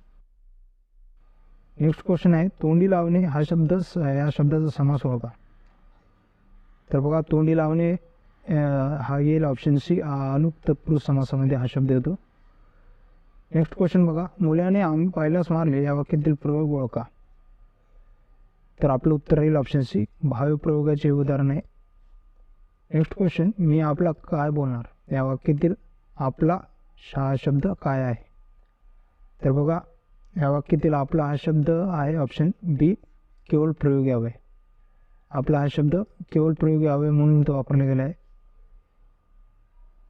नेक्स्ट क्वेश्चन आहे तोंडी लावणे हा शब्द या शब्दाचा समास ओळखा. तर बघा तोंडी लावणे हा येईल ऑप्शन सी अनुक्त तत्पुरुष समासामध्ये हा शब्द येतो. नेक्स्ट क्वेश्चन बघा मुलाने आम्ही पाहिल्यास मारले या वाक्यातील प्रयोग ओळखा. तर आपलं उत्तर राहील ऑप्शन सी भाव्य प्रयोगाचे उदाहरण आहे. नेक्स्ट क्वेश्चन मी आपला काय बोलणार या वाक्यातील आपला हा शब्द काय आहे. तर बघा या वाक्यातील आपला हा शब्द आहे ऑप्शन बी केवळ प्रयोगी अव्यय. आपला हा शब्द केवळ प्रयोगी अव्यय म्हणून तो वापरला गेला आहे.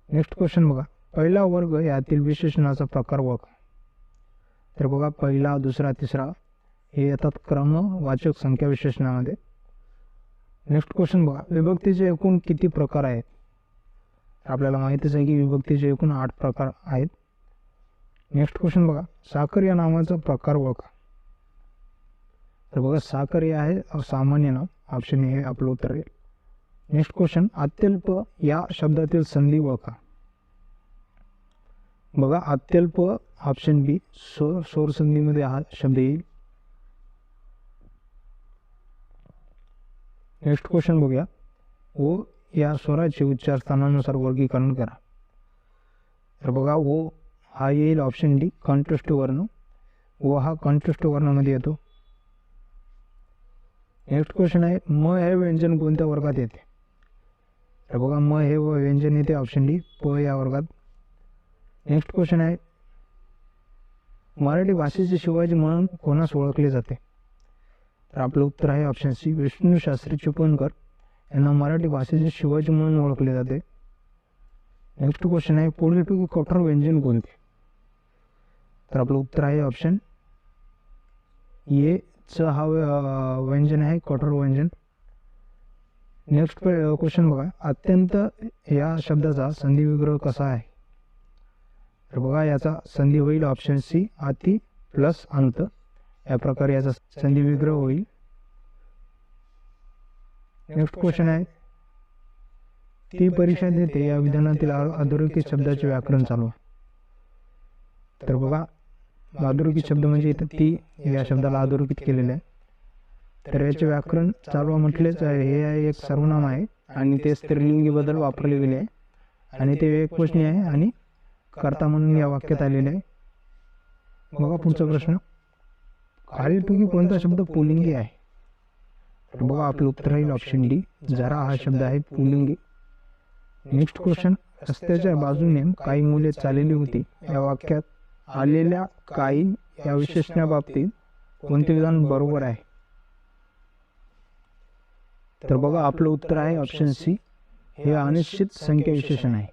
नेक्स्ट क्वेश्चन बघा पहिला वर्ग यातील विशेषणाचा प्रकार ओळखा. तर बघा पहिला दुसरा तिसरा हे येतात क्रमवाचक संख्या विशेषणामध्ये. नेक्स्ट क्वेश्चन बघा विभक्तीचे एकूण किती प्रकार आहेत. आपल्याला माहितीच आहे की विभक्तीचे एकूण 8 प्रकार आहेत. नेक्स्ट क्वेश्चन बघा साखर या नावाचा प्रकार ओळखा. तर बघा साखर हे आहे सामान्य नाव. ऑप्शन ए आपलं उत्तर आहे. नेक्स्ट क्वेश्चन अत्यल्प या शब्दातील संधी ओळखा. बघा अत्यल्प ऑप्शन बी स्वर संधीमध्ये हा शब्द येईल. नेक्स्ट क्वेश्चन बघूया ओ या स्वराचे उच्चार स्थानानुसार वर्गीकरण करा. तर बघा ओ हा येईल ऑप्शन डी कंठस्थ वर्ण. ओ हा कंठस्थ वर्णामध्ये येतो. नेक्स्ट क्वेश्चन आहे म हे व्यंजन कोणत्या वर्गात येते. तर बघा म हे व्यंजन येते ऑप्शन डी प या वर्गात. नेक्स्ट क्वेश्चन आहे मराठी भाषेचे शिवाजी म्हणून कोणास ओळखले जाते. तर आपलं उत्तर आहे ऑप्शन सी विष्णू शास्त्री चिपळूणकर यांना मराठी भाषेचे शिवाजी म्हणून ओळखले जाते. नेक्स्ट क्वेश्चन आहे पुढीलपैकी कठोर व्यंजन कोणते. तर आपलं उत्तर आहे ऑप्शन ए च हा व्यंजन आहे कठोर व्यंजन. नेक्स्ट क्वेश्चन बघा अत्यंत या शब्दाचा संधी विग्रह कसा आहे. तर बघा याचा संधी होईल ऑप्शन सी अति प्लस अंत या प्रकारे याचा संधी विग्रह होईल. नेक्स्ट क्वेश्चन आहे ती परीक्षा देते या विधानातील अधोरेखित शब्दाचे व्याकरण चालवा. तर बघा अधोरेखित शब्द म्हणजे इथं ती या शब्दाला अधोरेखित केलेले आहे. तर याचे व्याकरण चालवा म्हटलेच आहे. हे एक सर्वनाम आहे आणि ते स्त्रीलिंगी बदल वापरले गेले आहे आणि ते एकवचनी आहे आणि कर्ता म्हणून या वाक्यात आलेले आहे. बघा पुढचा प्रश्न खालीलपैकी कोणता शब्द पुल्लिंगी आहे. तर बघा आपलं उत्तर राहील ऑप्शन डी जरा हा शब्द आहे पुल्लिंगी. नेक्स्ट क्वेश्चन रस्त्याच्या बाजूने काही मुले चाललेली होती या वाक्यात आलेल्या काही या विशेषणाबाबतीत कोणते विधान बरोबर आहे. तर बघा आपलं उत्तर आहे ऑप्शन सी हे अनिश्चित संख्या विशेषण आहे.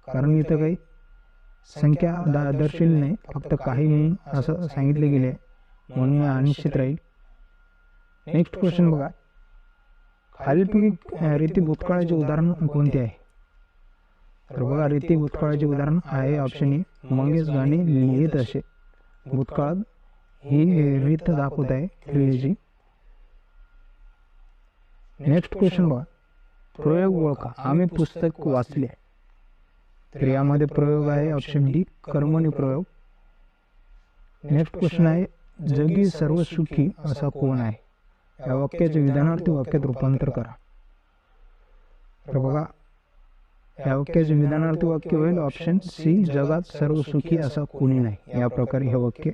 कारण इथं काही संख्या दर्शवली नाही फक्त काही म्हणून असं सांगितले गेले म्हणून अनिश्चित राहील. नेक्स्ट क्वेश्चन बघा खालीलपैकी रीती भूतकाळाचे उदाहरण कोणते आहे. तर बघा रीती भूतकाळाचे उदाहरण आहे ऑप्शन ए मंगेश गाणे लिहित असे. भूतकाळात ही रीत दाखवत आहे क्रियेची. नेक्स्ट क्वेश्चन बघा प्रयोग ओळखा आम्ही पुस्तक वाचले. तर यामध्ये प्रयोग आहे ऑप्शन डी कर्मणी प्रयोग. नेक्स्ट क्वेश्चन आहे जगी सर्व सुखी असा कोण आहे. या वाक्याचे विधानार्थी वाक्यात रूपांतर करा. तर बघा या वाक्याचे विधानार्थी वाक्य होईल ऑप्शन सी जगात सर्व सुखी असा कोणी नाही. या प्रकारे हे वाक्य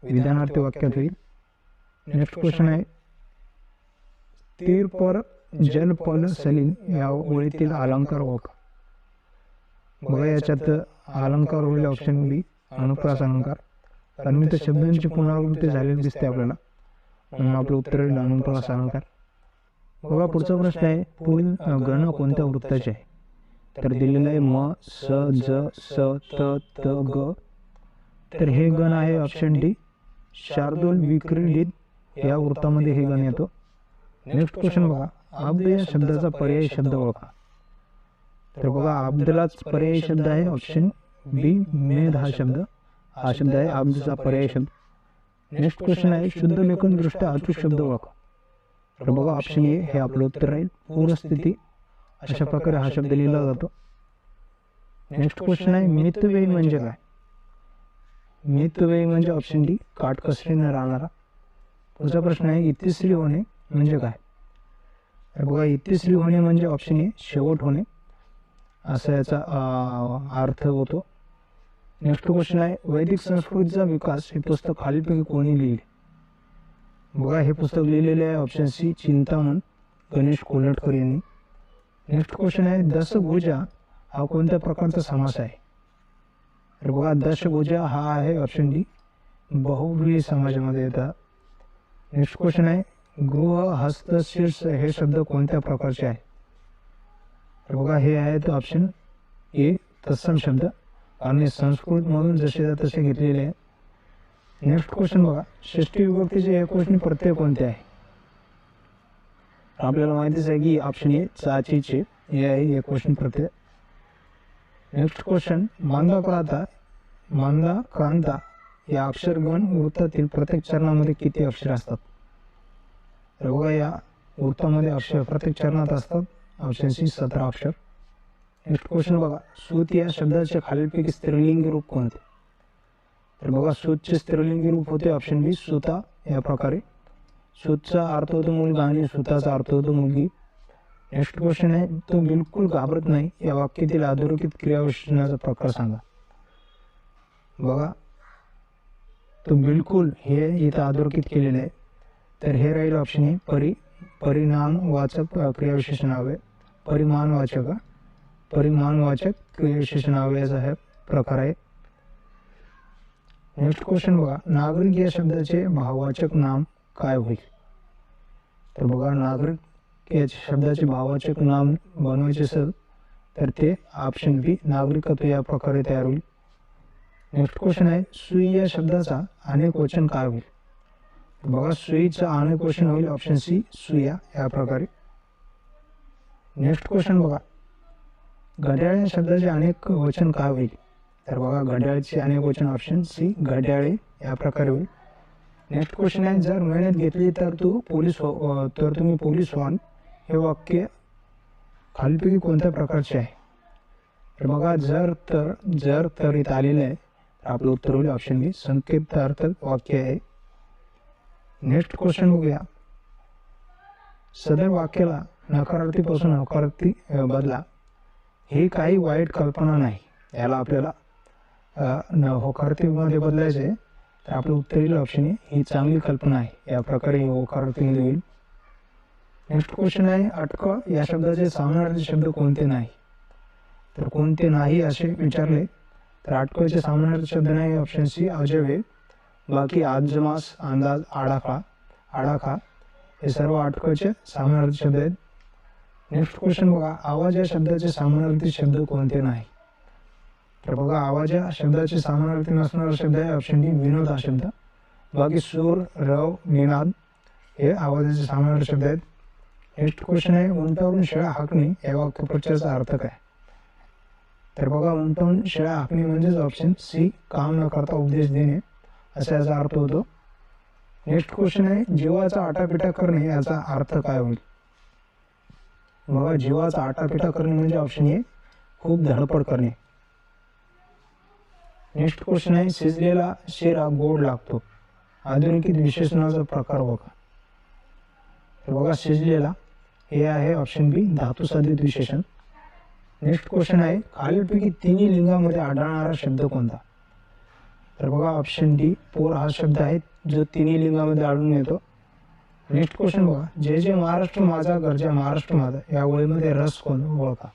विधानार्थी वाक्यात होईल. नेक्स्ट क्वेश्चन आहे तीर पर जल पल सलील या ओळीतील अलंकार ओळखा. बघा याच्यात अलंकार होईल ऑप्शन बी अनुप्रास अलंकार. कारण इथं शब्दांची पुनरावृत्ती झालेली दिसते आपल्याला म्हणून आपलं उत्तर होईल अनुप्रास अलंकार. बघा पुढचा प्रश्न आहे पुढील गण कोणत्या वृत्ताचे आहे. तर दिलेलं आहे म स ज स त त ग. तर हे गण आहे ऑप्शन डी शार्दूल विक्रीडित या वृत्तामध्ये हे गण येतो. नेक्स्ट क्वेश्चन बघा अब्द या शब्दाचा पर्यायी शब्द ओळखा. तर बघा अब्दलाच पर्यायी शब्द आहे ऑप्शन बी मेध हा शब्द आहे अब्दचा पर्यायी शब्द. नेक्स्ट क्वेश्चन आहे शुद्ध लेखन दृष्ट्या अचूक शब्द ओळखा. तर बघा ऑप्शन ए हे आपलं उत्तर राहील पूर्वस्थिती अशा प्रकारे हा शब्द लिहिला जातो. नेक्स्ट क्वेश्चन आहे मितव्ययी म्हणजे काय. मितव्ययी म्हणजे ऑप्शन डी काटकसरीने राहणारा. पुढचा प्रश्न आहे इतिश्री होणे म्हणजे काय? तर बघा इतिश्री होणे म्हणजे ऑप्शन ए शेवट होणे असा याचा अर्थ होतो. नेक्स्ट क्वेश्चन आहे वैदिक संस्कृतीचा विकास हे पुस्तक खालीलपैकी कोणी लिहिले? बघा हे पुस्तक लिहिलेले आहे ऑप्शन सी चिंतामण गणेश कोल्हटकर यांनी. नेक्स्ट क्वेश्चन आहे दशभुजा हा कोणत्या प्रकारचा समास आहे? तर बघा दशभुजा हा आहे ऑप्शन डी बहुव्रीही समाजामध्ये येतात. नेक्स्ट क्वेश्चन आहे गृह हस्त शीर्ष हे शब्द कोणत्या प्रकारचे आहे? तर बघा हे आहेत ऑप्शन ए तत्सम शब्द आणि संस्कृतमधून जसे तसे घेतलेले आहे. नेक्स्ट क्वेश्चन बघा षष्टी विभक्तीचे एकवचनी प्रत्यय कोणते आहे? आपल्याला माहितीच आहे की ऑप्शन ए चाचीचे हे आहे एकवचनी प्रत्यय. नेक्स्ट क्वेश्चन मांदा क्रांता या अक्षरगण वृत्तातील प्रत्येक चरणामध्ये किती अक्षरे असतात? तर बघा या वृत्तामध्ये अक्षर प्रत्येक चरणात असतात ऑप्शन सी 17 अक्षर. नेक्स्ट क्वेश्चन बघा सूत या शब्दाचे खालीलपैकी स्त्रीलिंगी रूप कोणते? तर बघा सूतचे स्त्रीलिंगी रूप होते ऑप्शन बी सुता या प्रकारे. सूतचा अर्थ होतो मुलगा आणि सुताचा अर्थ होतो मुलगी. नेक्स्ट क्वेश्चन आहे तो बिलकुल घाबरत नाही या वाक्यातील अधोरेखित क्रियाविशेषणाचा प्रकार सांगा. बघा तो बिलकुल हे इथं अधोरेखित केलेले आहे तर हे राहील ऑप्शन ए परिमाणवाचक क्रियाविशेषण हवे परिमाणवाचक क्रियाविशेषण हवे याचा हा प्रकार आहे. नेक्स्ट क्वेश्चन बघा नागरिक या शब्दाचे भाववाचक नाम काय होईल? तर बघा नागरिक या शब्दाचे भाववाचक नाम बनवायचे असेल तर ते ऑप्शन बी नागरिकत्व या प्रकारे तयार होईल. नेक्स्ट क्वेश्चन आहे सुई या शब्दाचा अनेक वचन काय होईल? बघा सुईचा अनेक वचन होईल ऑप्शन सी सुया या प्रकारे. नेक्स्ट क्वेश्चन बघा घड्याळ या शब्दाचे अनेक वचन काय होईल? तर बघा घड्याळचे अनेक वचन ऑप्शन सी घड्याळे या प्रकारे होईल. नेक्स्ट क्वेश्चन आहे जर मेहनत घेतली तर तुम्ही पोलीस व्हाल हे वाक्य खालीलपैकी कोणत्या प्रकारचे आहे? तर बघा जर तर इथं आलेलं आहे तर आपलं उत्तर होईल ऑप्शन बी संकेतार्थक वाक्य आहे. नेक्स्ट क्वेश्चन बघूया सदर वाक्याला नकारार्थीपासून होकारार्थी बदला ही काही वाईट कल्पना नाही. याला आपल्याला होकारार्थीमध्ये बदलायचे तर आपलं उत्तर येईल ऑप्शन ए ही चांगली कल्पना आहे या प्रकारे होकारार्थीमध्ये होईल. नेक्स्ट क्वेश्चन आहे अटकळ या शब्दाचे सामानार्थी शब्द कोणते नाही? तर कोणते नाही असे विचारले तर अटकळचे सामानार्थी शब्द नाही ऑप्शन सी अजवे बाकी आजमास अंदाज आडाखा हे सर्व अटकळचे सामानार्थी शब्द आहेत. नेक्स्ट क्वेश्चन बघा आवाज या शब्दाचे सामानार्थी शब्द कोणते नाही? तर बघा आवाज या शब्दाचे सामानार्थी नसणारा शब्द आहे ऑप्शन डी विनोद हा शब्द. बाकी सूर रव निनाद हे आवाजाचे सामानार्थी शब्द आहेत. नेक्स्ट क्वेश्चन आहे उंटावरून शेळ्या हाकणे या वाक्यप्रचाराचा अर्थ काय? तर बघा उंटावरून शेळ्या हाकणे म्हणजेच ऑप्शन सी काम न करता उपदेश देणे असा याचा अर्थ होतो. नेक्स्ट क्वेश्चन आहे जीवाचा आटापिटा करणे याचा अर्थ काय होईल? बघा जीवाचा आटापिटा करणे म्हणजे ऑप्शन ए खूप धडपड करणे. नेक्स्ट क्वेश्चन आहे शिजलेला शिरा गोड लागतो अधोरेखित विशेषणाचा प्रकार बघा. तर बघा शिजलेला हे आहे ऑप्शन बी धातुसाधित विशेषण. नेक्स्ट क्वेश्चन आहे खालीलपैकी तिन्ही लिंगामध्ये आढळणारा शब्द कोणता? तर बघा ऑप्शन डी पोर हा शब्द आहे जो तिन्ही लिंगामध्ये आढळून येतो. नेक्स्ट क्वेश्चन बघा जे जे महाराष्ट्र माझा गरजा महाराष्ट्र माझा या ओळीमध्ये रस कोण ओळखा?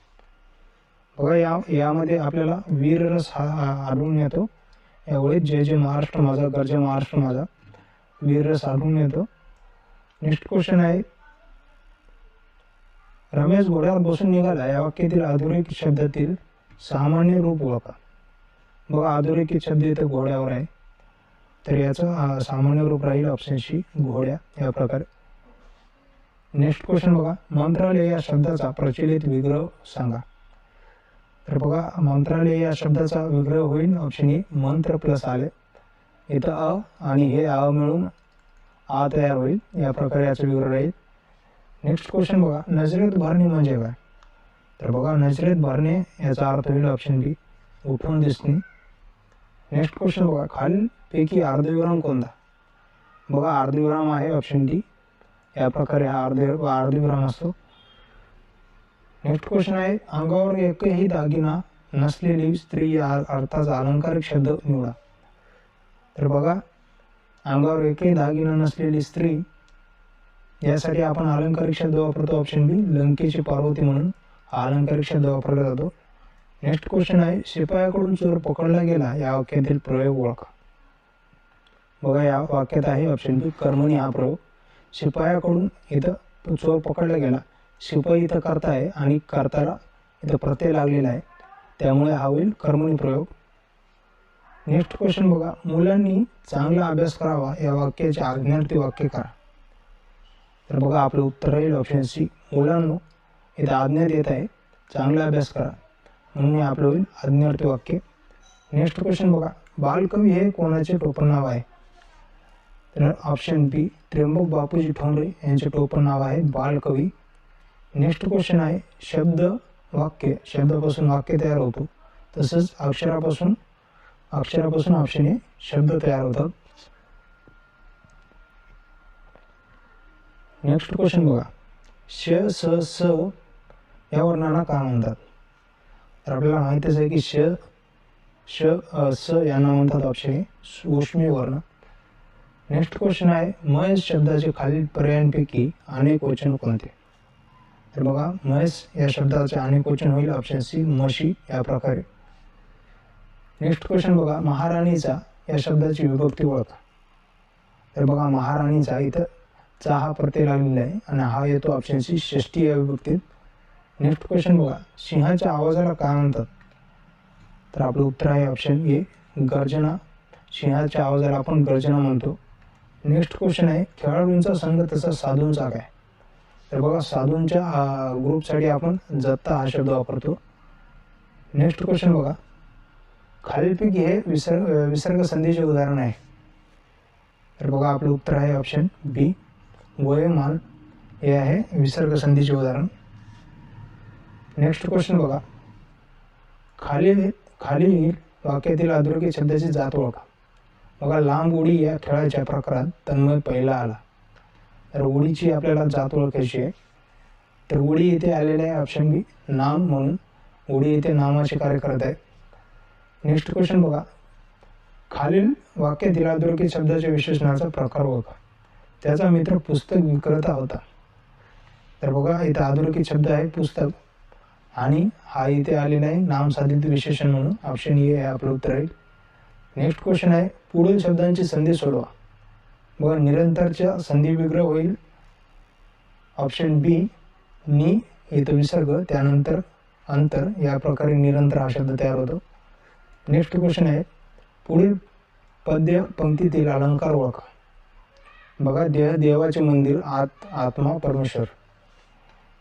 बघा यामध्ये आपल्याला वीर रस हा आढळून येतो. या ओळीत जे जे महाराष्ट्र माझा गरजा महाराष्ट्र माझा वीर रस आढळून येतो. नेक्स्ट क्वेश्चन आहे रमेश घोड्यावर बसून निघाला या वाक्यातील अधोरेखित शब्दातील सामान्य रूप ओळखा. बघा अधोरेखित शब्द इथे घोड्यावर आहे तर याचं सामान्य रूप राहील ऑप्शन सी घोड्या या प्रकारे. नेक्स्ट क्वेश्चन बघा मंत्रालय या शब्दाचा प्रचलित विग्रह सांगा. तर बघा मंत्रालय या शब्दाचा विग्रह होईल ऑप्शन ए मंत्र प्लस आले इथं अ आणि हे अ मिळून आ तयार होईल या प्रकारे याचा विग्रह राहील. नेक्स्ट क्वेश्चन बघा नजरेत भरणे म्हणजे काय? तर बघा नजरेत भरणे याचा अर्थ होईल ऑप्शन बी उठून दिसणे. नेक्स्ट क्वेश्चन बघा खालीलपैकी अर्धविराम कोणता? बघा अर्धविराम आहे ऑप्शन डी, या प्रकारे हा अर्धविराम असतो. नेक्स्ट क्वेश्चन आहे, अंगावर एकही दागिना नसलेली स्त्री या अर्थाचा अलंकारिक शब्द निवडा. तर बघा अंगावर एकही दागिना नसलेली स्त्री यासाठी आपण अलंकारिक शब्द वापरतो ऑप्शन बी, लंकेची पार्वती म्हणून हा अलंकारिक शब्द वापरला जातो. नेक्स्ट क्वेश्चन आहे, शिपायाकडून चोर पकडला गेला या वाक्यातील प्रयोग ओळखा. बघा या वाक्यात आहे ऑप्शन बी, कर्मणी हा प्रयोग. शिपायाकडून इथं चोर पकडला गेला, शिपाई इथं कर्ता आहे आणि कर्ताला इथं प्रत्यय लागलेला आहे, त्यामुळे हा होईल कर्मणी प्रयोग. नेक्स्ट क्वेश्चन बघा, मुलांनी चांगला अभ्यास करावा या वाक्याचे आज्ञार्थी वाक्य करा. तर बघा आपलं उत्तर राहील ऑप्शन सी, मुलांनो इथं आज्ञा देत आहे चांगला अभ्यास करा, म्हणून आपलं होईल आज्ञार्थी वाक्य. नेक्स्ट क्वेश्चन बघा, बालकवी हे कोणाचे टोपण नाव आहे. तर ऑप्शन बी, त्र्यंबक बापूजी ठोंबरे यांचे टोपण नाव आहे बालकवी. नेक्स्ट क्वेश्चन आहे, शब्द वाक्य, शब्दापासून वाक्य तयार होतो, तसंच अक्षरापासून ऑप्शन ए शब्द तयार होतात. नेक्स्ट क्वेश्चन बघा, श स स या वर्णांना काय म्हणतात. तर आपल्याला माहितीच आहे की श स यांना म्हणतात ऑप्शन ए सूक्ष्मी वर्ण. नेक्स्ट क्वेश्चन आहे, म्हैस शब्दाचे खालील पर्यायांपैकी अनेक वचन कोणते. तर बघा म्हैस या शब्दाचे अनेक वचन होईल ऑप्शन सी, म्हशी या प्रकारे. नेक्स्ट क्वेश्चन बघा, महाराणीचा या शब्दाची विभक्ती ओळखा. तर बघा महाराणीचा इथं चा हा प्रत्यय लागलेला आहे आणि हा येतो ऑप्शन सी, षष्टी या विभक्तीत. नेक्स्ट क्वेश्चन बघा, सिंहाच्या आवाजाला काय म्हणतात. तर आपलं उत्तर आहे ऑप्शन ए गर्जना. सिंहाच्या आवाजाला आपण गर्जना म्हणतो. नेक्स्ट क्वेश्चन आहे, खेळाडूंचा संघ तसा साधूंचा काय. तर बघा साधूंच्या ग्रुपसाठी आपण जत्ता हा शब्द वापरतो. नेक्स्ट क्वेश्चन बघा, खालीलपैकी हे विसर्ग संधीचे उदाहरण आहे. तर बघा आपलं उत्तर आहे ऑप्शन बी वयोमान हे आहे विसर्ग संधीचे उदाहरण. नेक्स्ट क्वेश्चन बघा, खालील वाक्यातील अधोरेखित शब्दाची जात ओळखा. बघा लांब उडी या खेळाच्या प्रकारात तन्मय पहिला आला. तर उडीची आपल्याला जात ओळखायची आहे. तर उडी इथे आलेले आहे ऑप्शन बी नाम म्हणून, उडी इथे नामाचे कार्य करत आहे. नेक्स्ट क्वेश्चन बघा, खालील वाक्यातील अधोरेखित शब्दाच्या विशेषणाचा प्रकार ओळखा. त्याचा मित्र पुस्तक विक्रेता होता. तर बघा इथे अधोरेखित शब्द आहे पुस्तक आणि हा इथे आलेला आहे नामसाधित विशेषण म्हणून, ऑप्शन ए आहे आपलं उत्तर आहे. नेक्स्ट क्वेश्चन आहे, पुढील शब्दांची संधी सोडवा. बघा निरंतरच्या संधी विग्रह होईल ऑप्शन बी नि इथं विसर्ग त्यानंतर अंतर या प्रकारे निरंतर हा शब्द तयार होतो. नेक्स्ट क्वेश्चन आहे, पुढील पद्य पंक्तीतील अलंकार ओळखा. बघा देवाचे मंदिर, आत्मा, परमेश्वर.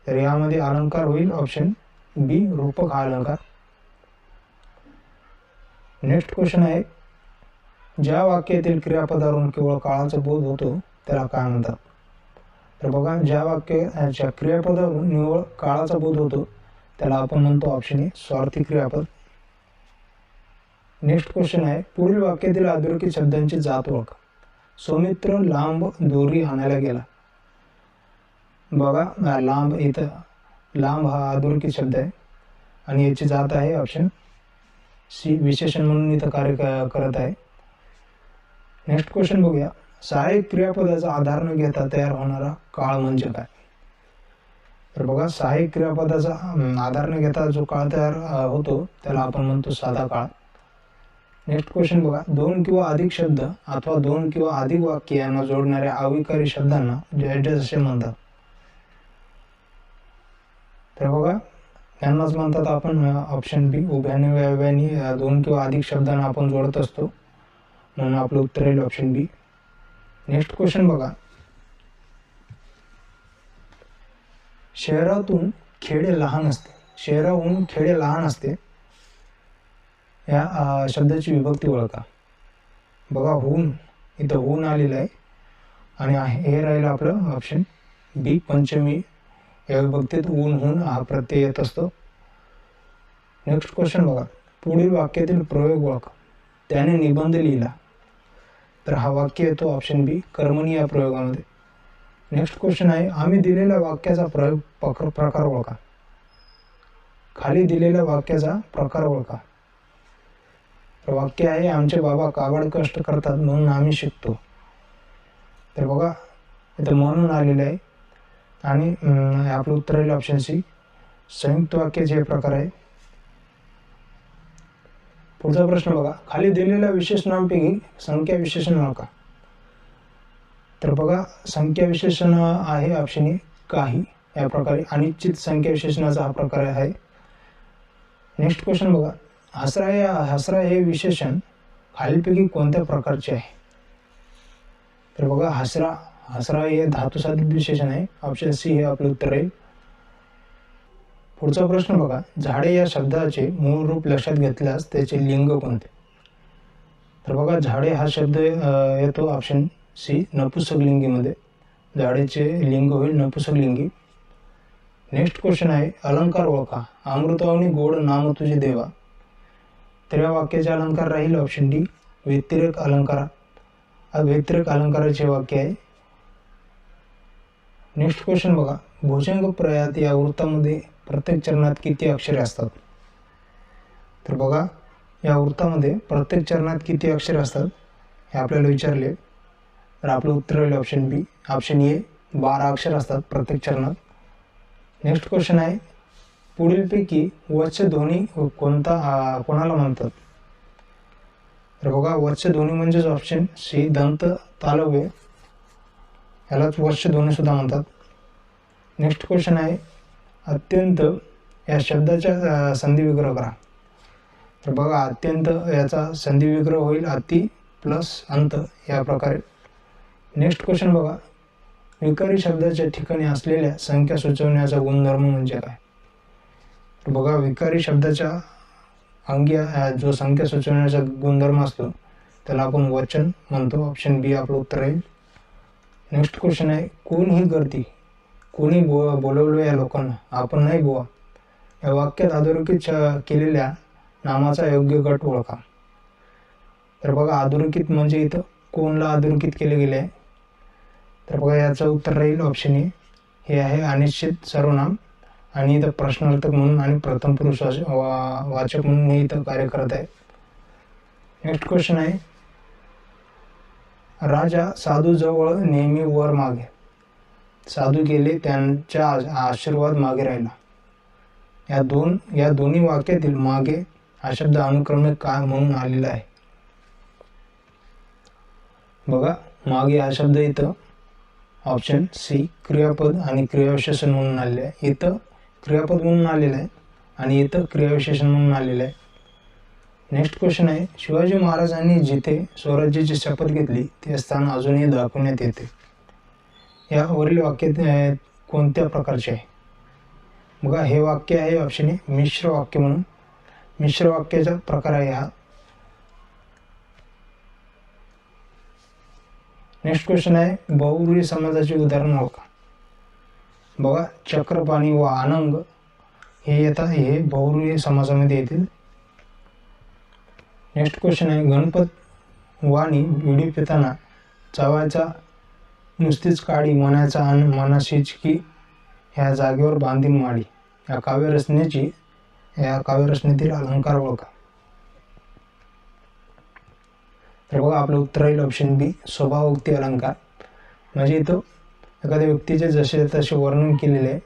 तर यामध्ये अलंकार होईल ऑप्शन बी रूपक हा अलंकार. नेक्स्ट क्वेश्चन आहे, ज्या वाक्यातील क्रियापदावरून केवळ काळाचा बोध होतो त्याला काय म्हणतात. तर बघा ज्या वाक्याच्या क्रियापदावरून निव्वळ काळाचा बोध होतो त्याला आपण म्हणतो ऑप्शन ए स्वार्थी क्रियापद. नेक्स्ट क्वेश्चन आहे, पुढील वाक्यातील अधोरेखित शब्दांची जात ओळखा. सौमित्र लांब दोरी आणायला गेला. बघा लांब इथं लांब हा अधोरेखित शब्द आहे आणि याची जात आहे ऑप्शन सी विशेषण म्हणून इथं कार्य करत आहे. नेक्स्ट क्वेश्चन बघूया, सहाय्यक क्रियापदाचा आधार न घेता तयार होणारा काळ म्हणजे काय. तर बघा सहाय्यक क्रियापदाचा आधार न घेता जो काळ तयार होतो त्याला आपण म्हणतो साधा काळ. नेक्स्ट क्वेश्चन बघा, दोन किंवा अधिक शब्द अथवा दोन किंवा अधिक वाक्य यांना जोडणाऱ्या अविकारी शब्दांना ॲड्रेस असे म्हणतात. तर बघा यांनाच म्हणतात आपण ऑप्शन बी उभ्याने व्याव्याने दोन किंवा अधिक शब्दांना आपण जोडत असतो, म्हणून आपलं उत्तर येईल ऑप्शन बी. नेक्स्ट क्वेश्चन बघा, शहरातून खेडे लहान असते. शहराहून खेडे लहान असते या शब्दाची विभक्ती ओळखा. बघा हून इथं हून आलेलं आहे आणि हे राहिलं आपलं ऑप्शन बी पंचमी या विभक्तीत ऊन हून हा प्रत्यय येत असतो. नेक्स्ट क्वेश्चन बघा, पुढील वाक्यातील प्रयोग ओळखा. त्याने निबंध लिहिला. तर हा वाक्य येतो ऑप्शन बी कर्मणी या प्रयोगामध्ये. नेक्स्ट क्वेश्चन आहे, आम्ही दिलेल्या वाक्याचा प्रकार ओळखा. खाली दिलेल्या वाक्याचा प्रकार ओळखा. तर वाक्य आहे, आमचे बाबा काबाड कष्ट करतात म्हणून आम्ही शिकतो. तर बघा इथं म्हणून आलेलं आहे आणि आपलं उत्तर राहील ऑप्शन सी संयुक्त वाक्याचे हे प्रकार आहे. पुढचा प्रश्न बघा, खाली दिलेल्या विशेषणांपैकी संख्या विशेषण ओळखा. तर बघा संख्या विशेषण आहे ऑप्शन ए काही. या प्रकारे अनिश्चित संख्या विशेषणाचा हा प्रकार आहे. नेक्स्ट क्वेश्चन बघा, हसरा हे विशेषण खालीलपैकी कोणत्या प्रकारचे आहे. तर बघा हसरा हे धातुसाधित विशेषण आहे. ऑप्शन सी हे आपलं उत्तर आहे. पुढचा प्रश्न बघा, झाडे या शब्दाचे मूळ रूप लक्षात घेतल्यास त्याचे लिंग कोणते. तर बघा झाडे हा शब्द येतो ऑप्शन सी नपुंसकलिंगीमध्ये. झाडेचे लिंग होईल नपुंसकलिंगी. नेक्स्ट क्वेश्चन आहे, अलंकार ओळखा. अमृतावनी गोड नाम तुझे देवा. तर या वाक्याचे अलंकार राहील ऑप्शन डी व्यतिरेक अलंकार. व्यतिरेक अलंकाराचे वाक्य आहे. नेक्स्ट क्वेश्चन बघा, भुजंग प्रयात या वृत्तामध्ये प्रत्येक चरणात किती अक्षरे असतात. तर बघा या वृत्तामध्ये प्रत्येक चरणात किती अक्षरे असतात हे आपल्याला विचारले. तर आपलं उत्तर राहील ऑप्शन ए 12 अक्षर असतात प्रत्येक चरणात. नेक्स्ट क्वेश्चन आहे, पुढीलपैकी वच्य ध्वनी कोणाला म्हणतात. तर बघा वच्य ध्वनी म्हणजेच ऑप्शन सी दंत तालव्य यालाच वच्य ध्वनी सुद्धा म्हणतात. नेक्स्ट क्वेश्चन आहे, अत्यंत या शब्दाचा संधी विग्रह करा. तर बघा अत्यंत याचा संधी विग्रह होईल अति प्लस अंत या प्रकारे. नेक्स्ट क्वेश्चन बघा, विकारी शब्दाच्या ठिकाणी असलेल्या संख्या सुचवण्याचा गुणधर्म म्हणजे काय. तर बघा विकारी शब्दाच्या अंगी जो संख्या सुचवण्याचा गुणधर्म असतो त्याला आपण वचन म्हणतो. ऑप्शन बी आपलं उत्तर आहे. नेक्स्ट क्वेश्चन आहे, कोण ही गर्दी. कोणी बोलवलं या लोकांना, आपण नाही बुवा. या वाक्यात अधोरेखित केलेल्या नामाचा योग्य गट ओळखा. तर बघा अधोरेखित म्हणजे इथं कोणला अधोरेखित केले गेले आहे. तर बघा याचं उत्तर राहील ऑप्शन ए हे आहे अनिश्चित सर्वनाम आणि इथं प्रश्नार्थक म्हणून आणि प्रथम पुरुष वाचक म्हणून हे इथं कार्य करत आहे. नेक्स्ट क्वेश्चन आहे, राजा साधू जवळ नेहमी वर मागे. साधू गेले त्यांच्या आशीर्वाद मागे राहिला. या दोन्ही वाक्यातील मागे हा शब्द अनुक्रमे काय म्हणून आलेला आहे. बघा मागे हा शब्द इथं ऑप्शन सी क्रियापद आणि क्रियाविशेषण म्हणून आलेले आहे. इथं क्रियापद म्हणून आलेलं आहे आणि इथं क्रियाविशेषण म्हणून आलेलं आहे. नेक्स्ट क्वेश्चन आहे, शिवाजी महाराजांनी जिथे स्वराज्याची शपथ घेतली ते स्थान अजूनही दाखवण्यात येते. यावरील वाक्य कोणत्या प्रकारचे आहे. बघा हे वाक्य आहे ऑप्शन ए मिश्र वाक्य म्हणून. मिश्र वाक्याचा प्रकार आहे हा. नेक्स्ट क्वेश्चन आहे, बहुव्रीही समाजाचे उदाहरण ओळखा. बघा चक्रपाणी व आनंग हे येतात, हे बहुव्रीही समाजामध्ये येतील. नेक्स्ट क्वेश्चन आहे, गणपत वाणी विडी पिताना चावायचा नुसतीच काळी म्हणायचा आणि मनाशीच की ह्या जागेवर बांधीन माडी. या काव्यरचनेतील अलंकार ओळखा. तर बघा आपलं उत्तर राहील ऑप्शन बी स्वभावोक्ती अलंकार. म्हणजे इथं एखाद्या व्यक्तीचे जसे तसे वर्णन केलेले आहे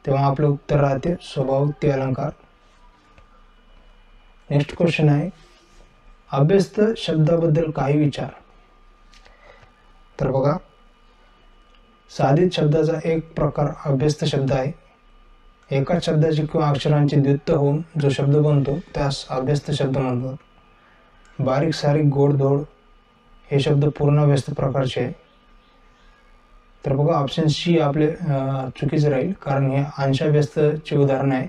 तेव्हा आपलं उत्तर राहते स्वभावोक्ती अलंकार. नेक्स्ट क्वेश्चन आहे, अभ्यस्त शब्दाबद्दल काही विचार. तर बघा साधित शब्दाचा एक प्रकार अभ्यस्त शब्द आहे. एकाच शब्दाची किंवा अक्षरांची द्व्युत्त होऊन जो शब्द बनतो त्यास अभ्यस्त शब्द म्हणतात. बारीक सारीक गोडधोड हे शब्द पूर्ण व्यस्त प्रकारचे आहे. तर बघा ऑप्शन सी आपले चुकीचे राहील कारण हे अंशाव्यस्तचे उदाहरण आहे.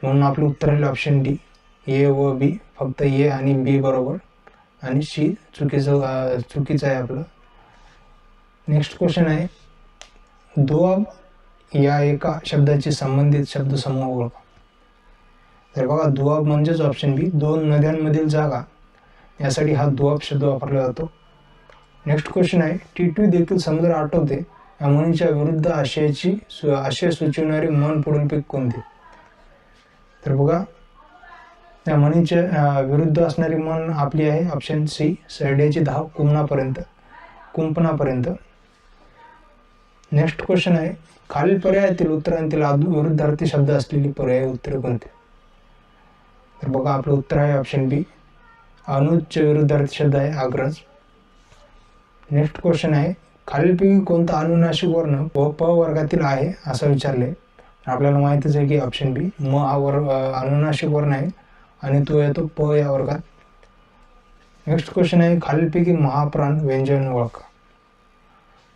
म्हणून आपलं उत्तर राहील ऑप्शन डी ए व बी. फक्त ए आणि बी बरोबर आणि सी चुकीचं आहे आपलं. नेक्स्ट क्वेश्चन आहे, दुआब या एका शब्दाची संबंधित शब्दसमूह ओळखा. तर बघा दुआब म्हणजेच ऑप्शन बी दोन नद्यांमधील जागा यासाठी हा दुआब शब्द वापरला जातो. नेक्स्ट क्वेश्चन आहे, टिटवी देखील समुद्र आठवते या म्हणीच्या विरुद्ध आशय सुचविणारी म्हण पुढीलपैकी कोणती? तर बघा, त्या म्हणीच्या विरुद्ध असणारी म्हण आपली आहे ऑप्शन सी, सरड्याची धाव कुंपणापर्यंत. नेक्स्ट क्वेश्चन आहे, खालील पर्यायातील उत्तरांतील विरुद्धार्थी शब्द असलेली पर्यायी उत्तरे कोणते? तर बघा, आपलं उत्तर आहे ऑप्शन बी, अनुजचे विरुद्धार्थी शब्द आहे अग्रज. नेक्स्ट क्वेश्चन आहे, खालीलपैकी कोणता अनुनासिक वर्ण प वर्गातील आहे असं विचारले. आपल्याला माहितीच आहे की ऑप्शन बी, म हा अनुनासिक वर्ण आहे आणि तो येतो प या वर्गात. नेक्स्ट क्वेश्चन आहे, खालीलपैकी महाप्राण व्यंजन ओळखा.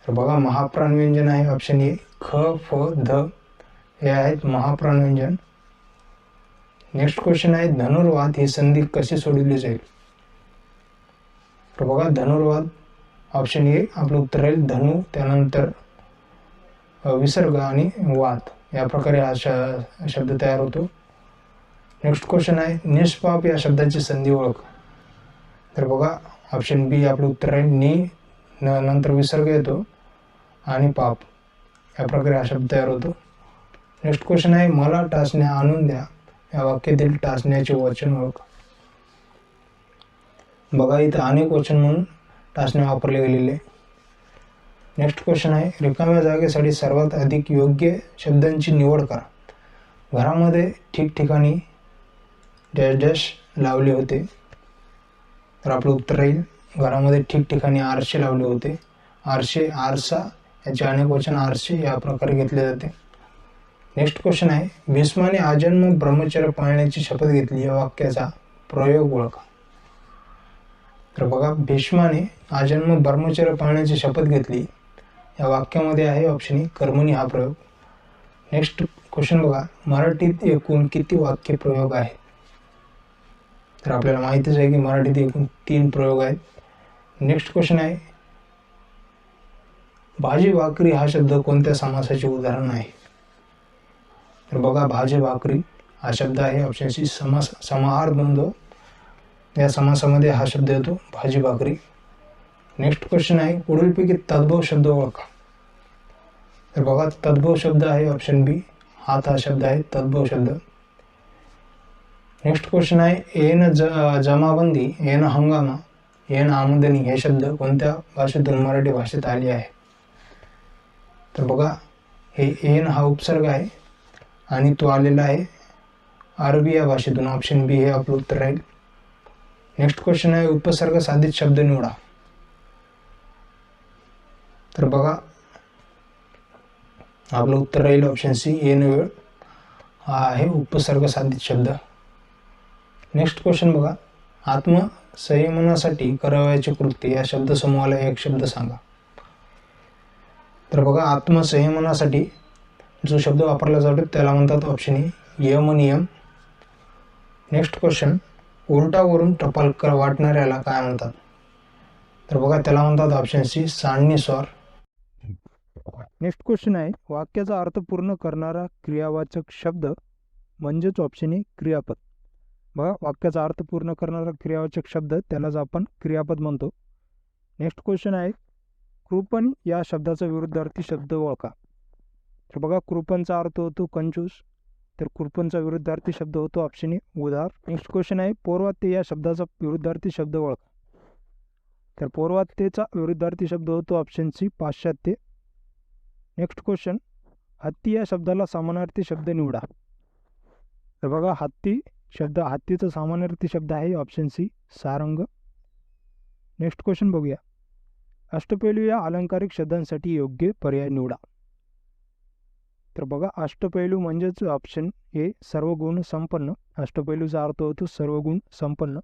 तर बघा, महाप्राण व्यंजन आहे ऑप्शन ए, ख, फ, ध हे आहेत महाप्राण व्यंजन. नेक्स्ट क्वेश्चन आहे, धनुर्वात ही संधी कशी सोडवली जाईल? तर बघा, धनुर्वात ऑप्शन ए आपलं उत्तर राहील धनु, त्यानंतर विसर्ग आणि वात या प्रकारे हा शब्द तयार होतो. नेक्स्ट क्वेश्चन आहे, निष्पाप या शब्दाची संधी ओळख. तर बघा, ऑप्शन बी आपलं उत्तर राहील नि, नंतर विसर्ग येतो आणि पाप या प्रकारे हा शब्द तयार होतो. नेक्स्ट क्वेश्चन आहे, मला टाचण्या आणून द्या या वाक्यातील टाचण्याचे वचन ओळख. बघा, इथं अनेक वचन म्हणून टाचण्या वापरले गेलेले. नेक्स्ट क्वेश्चन आहे, रिकाम्या जागेसाठी सर्वात अधिक योग्य शब्दांची निवड करा. घरामध्ये ठिकठिकाणी डॅश डॅश लावले होते. तर आपलं उत्तर राहील, घरामध्ये ठिकठिकाणी आरसे लावले होते. आरसे, आरसा याचे अनेक वचन आरसे या प्रकारे घेतले जाते. नेक्स्ट क्वेश्चन आहे, भीष्माने आजन्म ब्रह्मचर्य पाळण्याची शपथ घेतली या वाक्याचा प्रयोग ओळखा. तर बघा, भीष्माने आजन्म ब्रह्मचर्य पाळण्याची शपथ घेतली या वाक्यामध्ये आहे ऑप्शन ए, कर्मणी हा प्रयोग. नेक्स्ट क्वेश्चन बघा, मराठीत एकूण किती वाक्य प्रयोग आहेत? तर आपल्याला माहितीच आहे की मराठीत एकूण 3 प्रयोग आहेत. नेक्स्ट क्वेश्चन आहे, भाजी भाकरी हा शब्द कोणत्या समासाचे उदाहरण आहे? तर बघा, भाजी भाकरी हा शब्द आहे ऑप्शन सी, समाहार द्वंद्व या समासामध्ये हा शब्द येतो, भाजी भाकरी. नेक्स्ट क्वेश्चन आहे, पुढीलपैकी तद्भव शब्द ओळखा. तर बघा, तद्भव शब्द आहे ऑप्शन बी, हात हा शब्द आहे तद्भव शब्द. नेक्स्ट क्वेश्चन आहे, येन जमाबंदी, येन हंगामा, येन आमदनी हे शब्द कोणत्या भाषेतून मराठी भाषेत आले आहे? तर बघा, हे येन हा उपसर्ग आहे आणि तो आलेला आहे अरबी या भाषेतून. ऑप्शन बी हे आपलं उत्तर राहील. नेक्स्ट क्वेश्चन आहे, उपसर्ग साधित शब्द निवडा. तर बघा, आपलं उत्तर राहील ऑप्शन सी, येन वेळ हा आहे उपसर्ग साधित शब्द. नेक्स्ट क्वेश्चन बघा, आत्मसंयमनासाठी करावयाचे कृत्य या शब्दसमूहाला एक शब्द सांगा. तर बघा, आत्मसंयमनासाठी जो शब्द वापरला जातो त्याला म्हणतात ऑप्शन ए, यम नियम. नेक्स्ट क्वेश्चन, उलटावरून टपाल वाटणाऱ्याला काय म्हणतात? तर बघा, त्याला म्हणतात ऑप्शन सी, सांडणी स्वार. नेक्स्ट क्वेश्चन आहे, वाक्याचा अर्थ पूर्ण करणारा क्रियावाचक शब्द म्हणजेच ऑप्शन ए, क्रियापद. बघा, वाक्याचा अर्थ पूर्ण करणारा क्रियावाचक शब्द त्यालाच आपण क्रियापद म्हणतो. नेक्स्ट क्वेश्चन आहे, कृपण या शब्दाचा विरुद्धार्थी शब्द ओळखा. तर बघा, कृपणचा अर्थ होतो कंजूस, तर कृपणचा विरुद्धार्थी शब्द होतो ऑप्शन ए, उदार. नेक्स्ट क्वेश्चन आहे, पौर्वात्य या शब्दाचा विरुद्धार्थी शब्द ओळखा. तर पौर्वात्यचा विरुद्धार्थी शब्द होतो ऑप्शन सी, पाश्चात्य. नेक्स्ट क्वेश्चन, हत्ती या शब्दाला समानार्थी शब्द निवडा. तर बघा, हत्तीचा समानार्थी शब्द आहे ऑप्शन सी, सारंग. नेक्स्ट क्वेश्चन बघूया, अष्टपैलू या अलंकारिक शब्दांसाठी योग्य पर्याय निवडा. तर बघा, अष्टपैलू म्हणजेच ऑप्शन ए, सर्वगुण संपन्न. अष्टपैलूचा अर्थ होतो सर्वगुण संपन्न.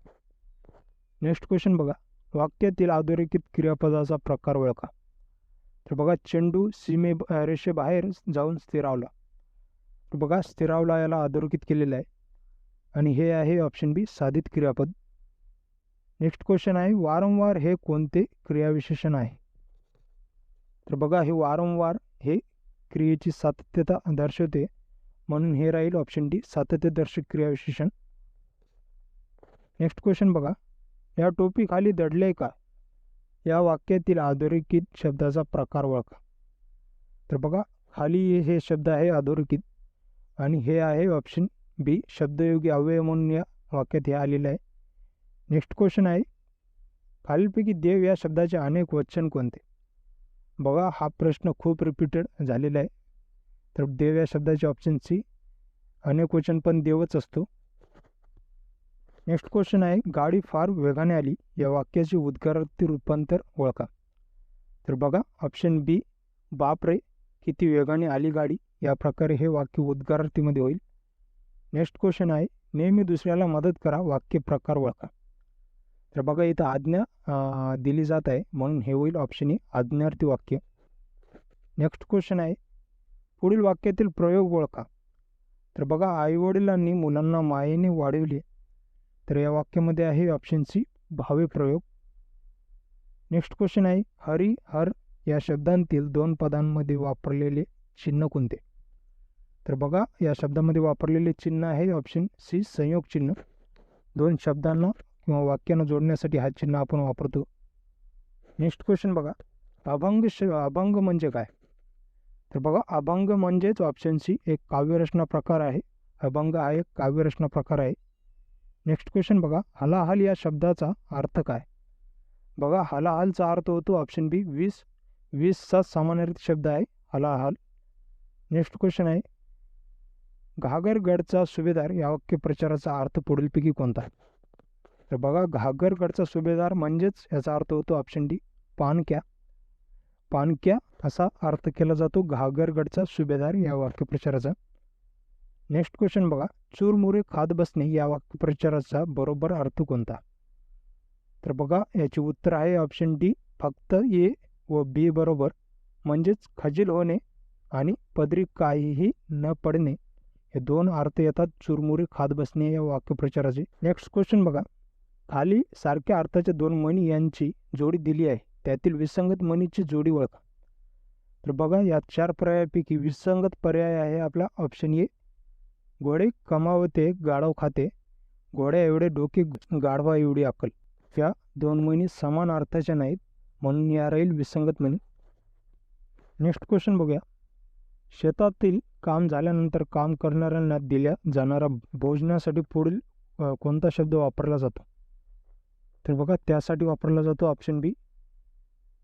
नेक्स्ट क्वेश्चन बघा, वाक्यातील अधोरेखित क्रियापदाचा प्रकार ओळखा. तर बघा, चेंडू रेषेबाहेर जाऊन स्थिरावला. तर बघा, स्थिरावला याला अधोरेखित केलेलं आहे आणि हे आहे ऑप्शन बी, साधित क्रियापद. नेक्स्ट क्वेश्चन आहे, वारंवार हे कोणते क्रियाविशेषण आहे? तर बघा, हे वारंवार हे क्रियेची सातत्यता दर्शवते म्हणून हे राहील ऑप्शन डी, सातत्यदर्शक क्रियाविशेषण. नेक्स्ट क्वेश्चन बघा, या टोपी खाली दडले का? या वाक्यातील अधोरेखित शब्दाचा प्रकार ओळखा. तर बघा खाली हे शब्द आहे अधोरेखित आणि हे आहे ऑप्शन बी शब्दयोगी अव्यय म्हणून या वाक्यात हे आलेलं आहे. नेक्स्ट क्वेश्चन आहे खालीलपैकी देव या शब्दाचे अनेक वचन कोणते. बघा हा प्रश्न खूप रिपीटेड झालेला आहे. तर देव या शब्दाचे ऑप्शन सी अनेक वचन पण देवच असतो. नेक्स्ट क्वेश्चन आहे गाडी फार वेगाने आली या वाक्याचे उद्गारार्थी रूपांतर ओळखा. तर बघा ऑप्शन बी बाप रे किती वेगाने आली गाडी या प्रकारे हे वाक्य उद्गारार्थीमध्ये होईल. नेक्स्ट क्वेश्चन आहे नेहमी दुसऱ्याला मदत करा वाक्य प्रकार ओळखा. तर बघा इथं आज्ञा दिली जात आहे म्हणून हे होईल ऑप्शन ए आज्ञार्थी वाक्य. नेक्स्ट क्वेश्चन आहे पुढील वाक्यातील प्रयोग ओळखा. तर बघा आईवडिलांनी मुलांना मायेने वाढविले तर या वाक्यामध्ये आहे ऑप्शन सी भावे प्रयोग. नेक्स्ट क्वेश्चन आहे हरी हर या शब्दांतील दोन पदांमध्ये वापरलेले चिन्ह कोणते. तर बघा या शब्दामध्ये वापरलेले चिन्ह आहे ऑप्शन सी संयोग चिन्ह. दोन शब्दांना किंवा वाक्यांना जोडण्यासाठी हा चिन्ह आपण वापरतो. नेक्स्ट क्वेश्चन बघा अभंग म्हणजे काय. तर बघा अभंग म्हणजेच ऑप्शन सी एक काव्यरचना प्रकार आहे. अभंग हा एक काव्यरचना प्रकार आहे. नेक्स्ट क्वेश्चन बघा हलाहल या शब्दाचा अर्थ काय. बघा हलाहलचा अर्थ होतो ऑप्शन बी 20चा समानार्थी शब्द आहे हलाहल. नेक्स्ट क्वेश्चन आहे घागरगडचा सुभेदार या वाक्यप्रचाराचा अर्थ पुढीलपैकी कोणता. तर बघा घागरगडचा सुभेदार म्हणजेच याचा अर्थ होतो ऑप्शन डी पानक्या असा अर्थ केला जातो घागरगडचा सुभेदार या वाक्यप्रचाराचा. नेक्स्ट क्वेश्चन बघा चुरमुरे खात बसणे या वाक्यप्रचाराचा बरोबर अर्थ कोणता. तर बघा याचे उत्तर आहे ऑप्शन डी फक्त ए व बी बरोबर म्हणजेच खजील होणे आणि पदरी काहीही न पडणे हे दोन अर्थ येतात चुरमुरे खात बसणे या वाक्यप्रचाराचे. नेक्स्ट क्वेश्चन बघा खाली सारख्या अर्थाच्या दोन म्हणी यांची जोडी दिली आहे त्यातील विसंगत म्हणीची जोडी ओळखा. तर बघा या 4 पर्यायापैकी विसंगत पर्याय आहे आपला ऑप्शन ए घोडे कमावते गाढव खाते घोड्या एवढे डोके गाढवा एवढी अक्कल. या दोन म्हणी समान अर्थाच्या नाहीत म्हणून या राहील विसंगत म्हणी. नेक्स्ट क्वेश्चन बघूया शेतातील काम झाल्यानंतर काम करणाऱ्यांना दिल्या जाणारा भोजनासाठी पुढील कोणता शब्द वापरला जातो. तर बघा त्यासाठी वापरला जातो ऑप्शन बी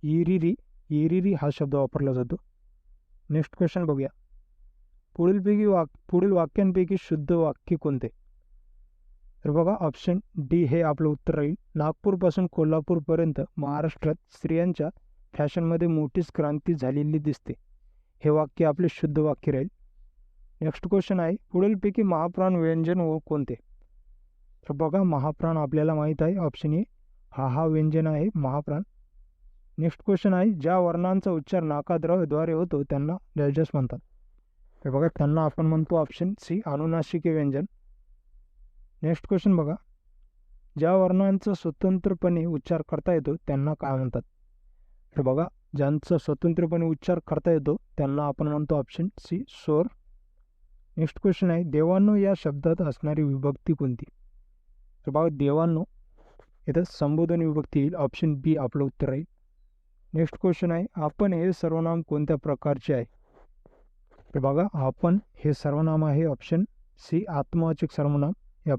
इरिरी हा शब्द वापरला जातो. नेक्स्ट क्वेश्चन बघूया पुढील वाक्यांपैकी शुद्ध वाक्य कोणते. तर बघा ऑप्शन डी हे आपलं उत्तर राहील नागपूरपासून कोल्हापूरपर्यंत महाराष्ट्रात स्त्रियांच्या फॅशनमध्ये मोठीच क्रांती झालेली दिसते हे वाक्य आपले शुद्ध वाक्य राहील. नेक्स्ट क्वेश्चन आहे पुढीलपैकी महाप्राण व्यंजन व कोणते. तर बघा महाप्राण आपल्याला माहीत आहे ऑप्शन ए हा व्यंजन आहे महाप्राण. नेक्स्ट क्वेश्चन आहे ज्या वर्णांचा उच्चार नाकाद्वारे होतो त्यांना लहजास म्हणतात. हे बघा त्यांना आपण म्हणतो ऑप्शन सी अनुनासिक व्यंजन. नेक्स्ट क्वेश्चन बघा ज्या वर्णांचा स्वतंत्रपणे उच्चार करता येतो त्यांना काय म्हणतात. तर बघा ज्यांचा स्वतंत्रपणे उच्चार करता येतो त्यांना आपण म्हणतो ऑप्शन सी स्वर. नेक्स्ट क्वेश्चन आहे देवांनो या शब्दात असणारी विभक्ती कोणती. तर बघा देवांनो इथं संबोधन विभक्ती येईल ऑप्शन बी आपलं उत्तर राहील. नेक्स्ट क्वेश्चन आहे आपण हे सर्वनाम कोणत्या प्रकारचे आहे. तर बघा आपण हे सर्वनाम आहे ऑप्शन सी आत्मवाचक सर्वनाम या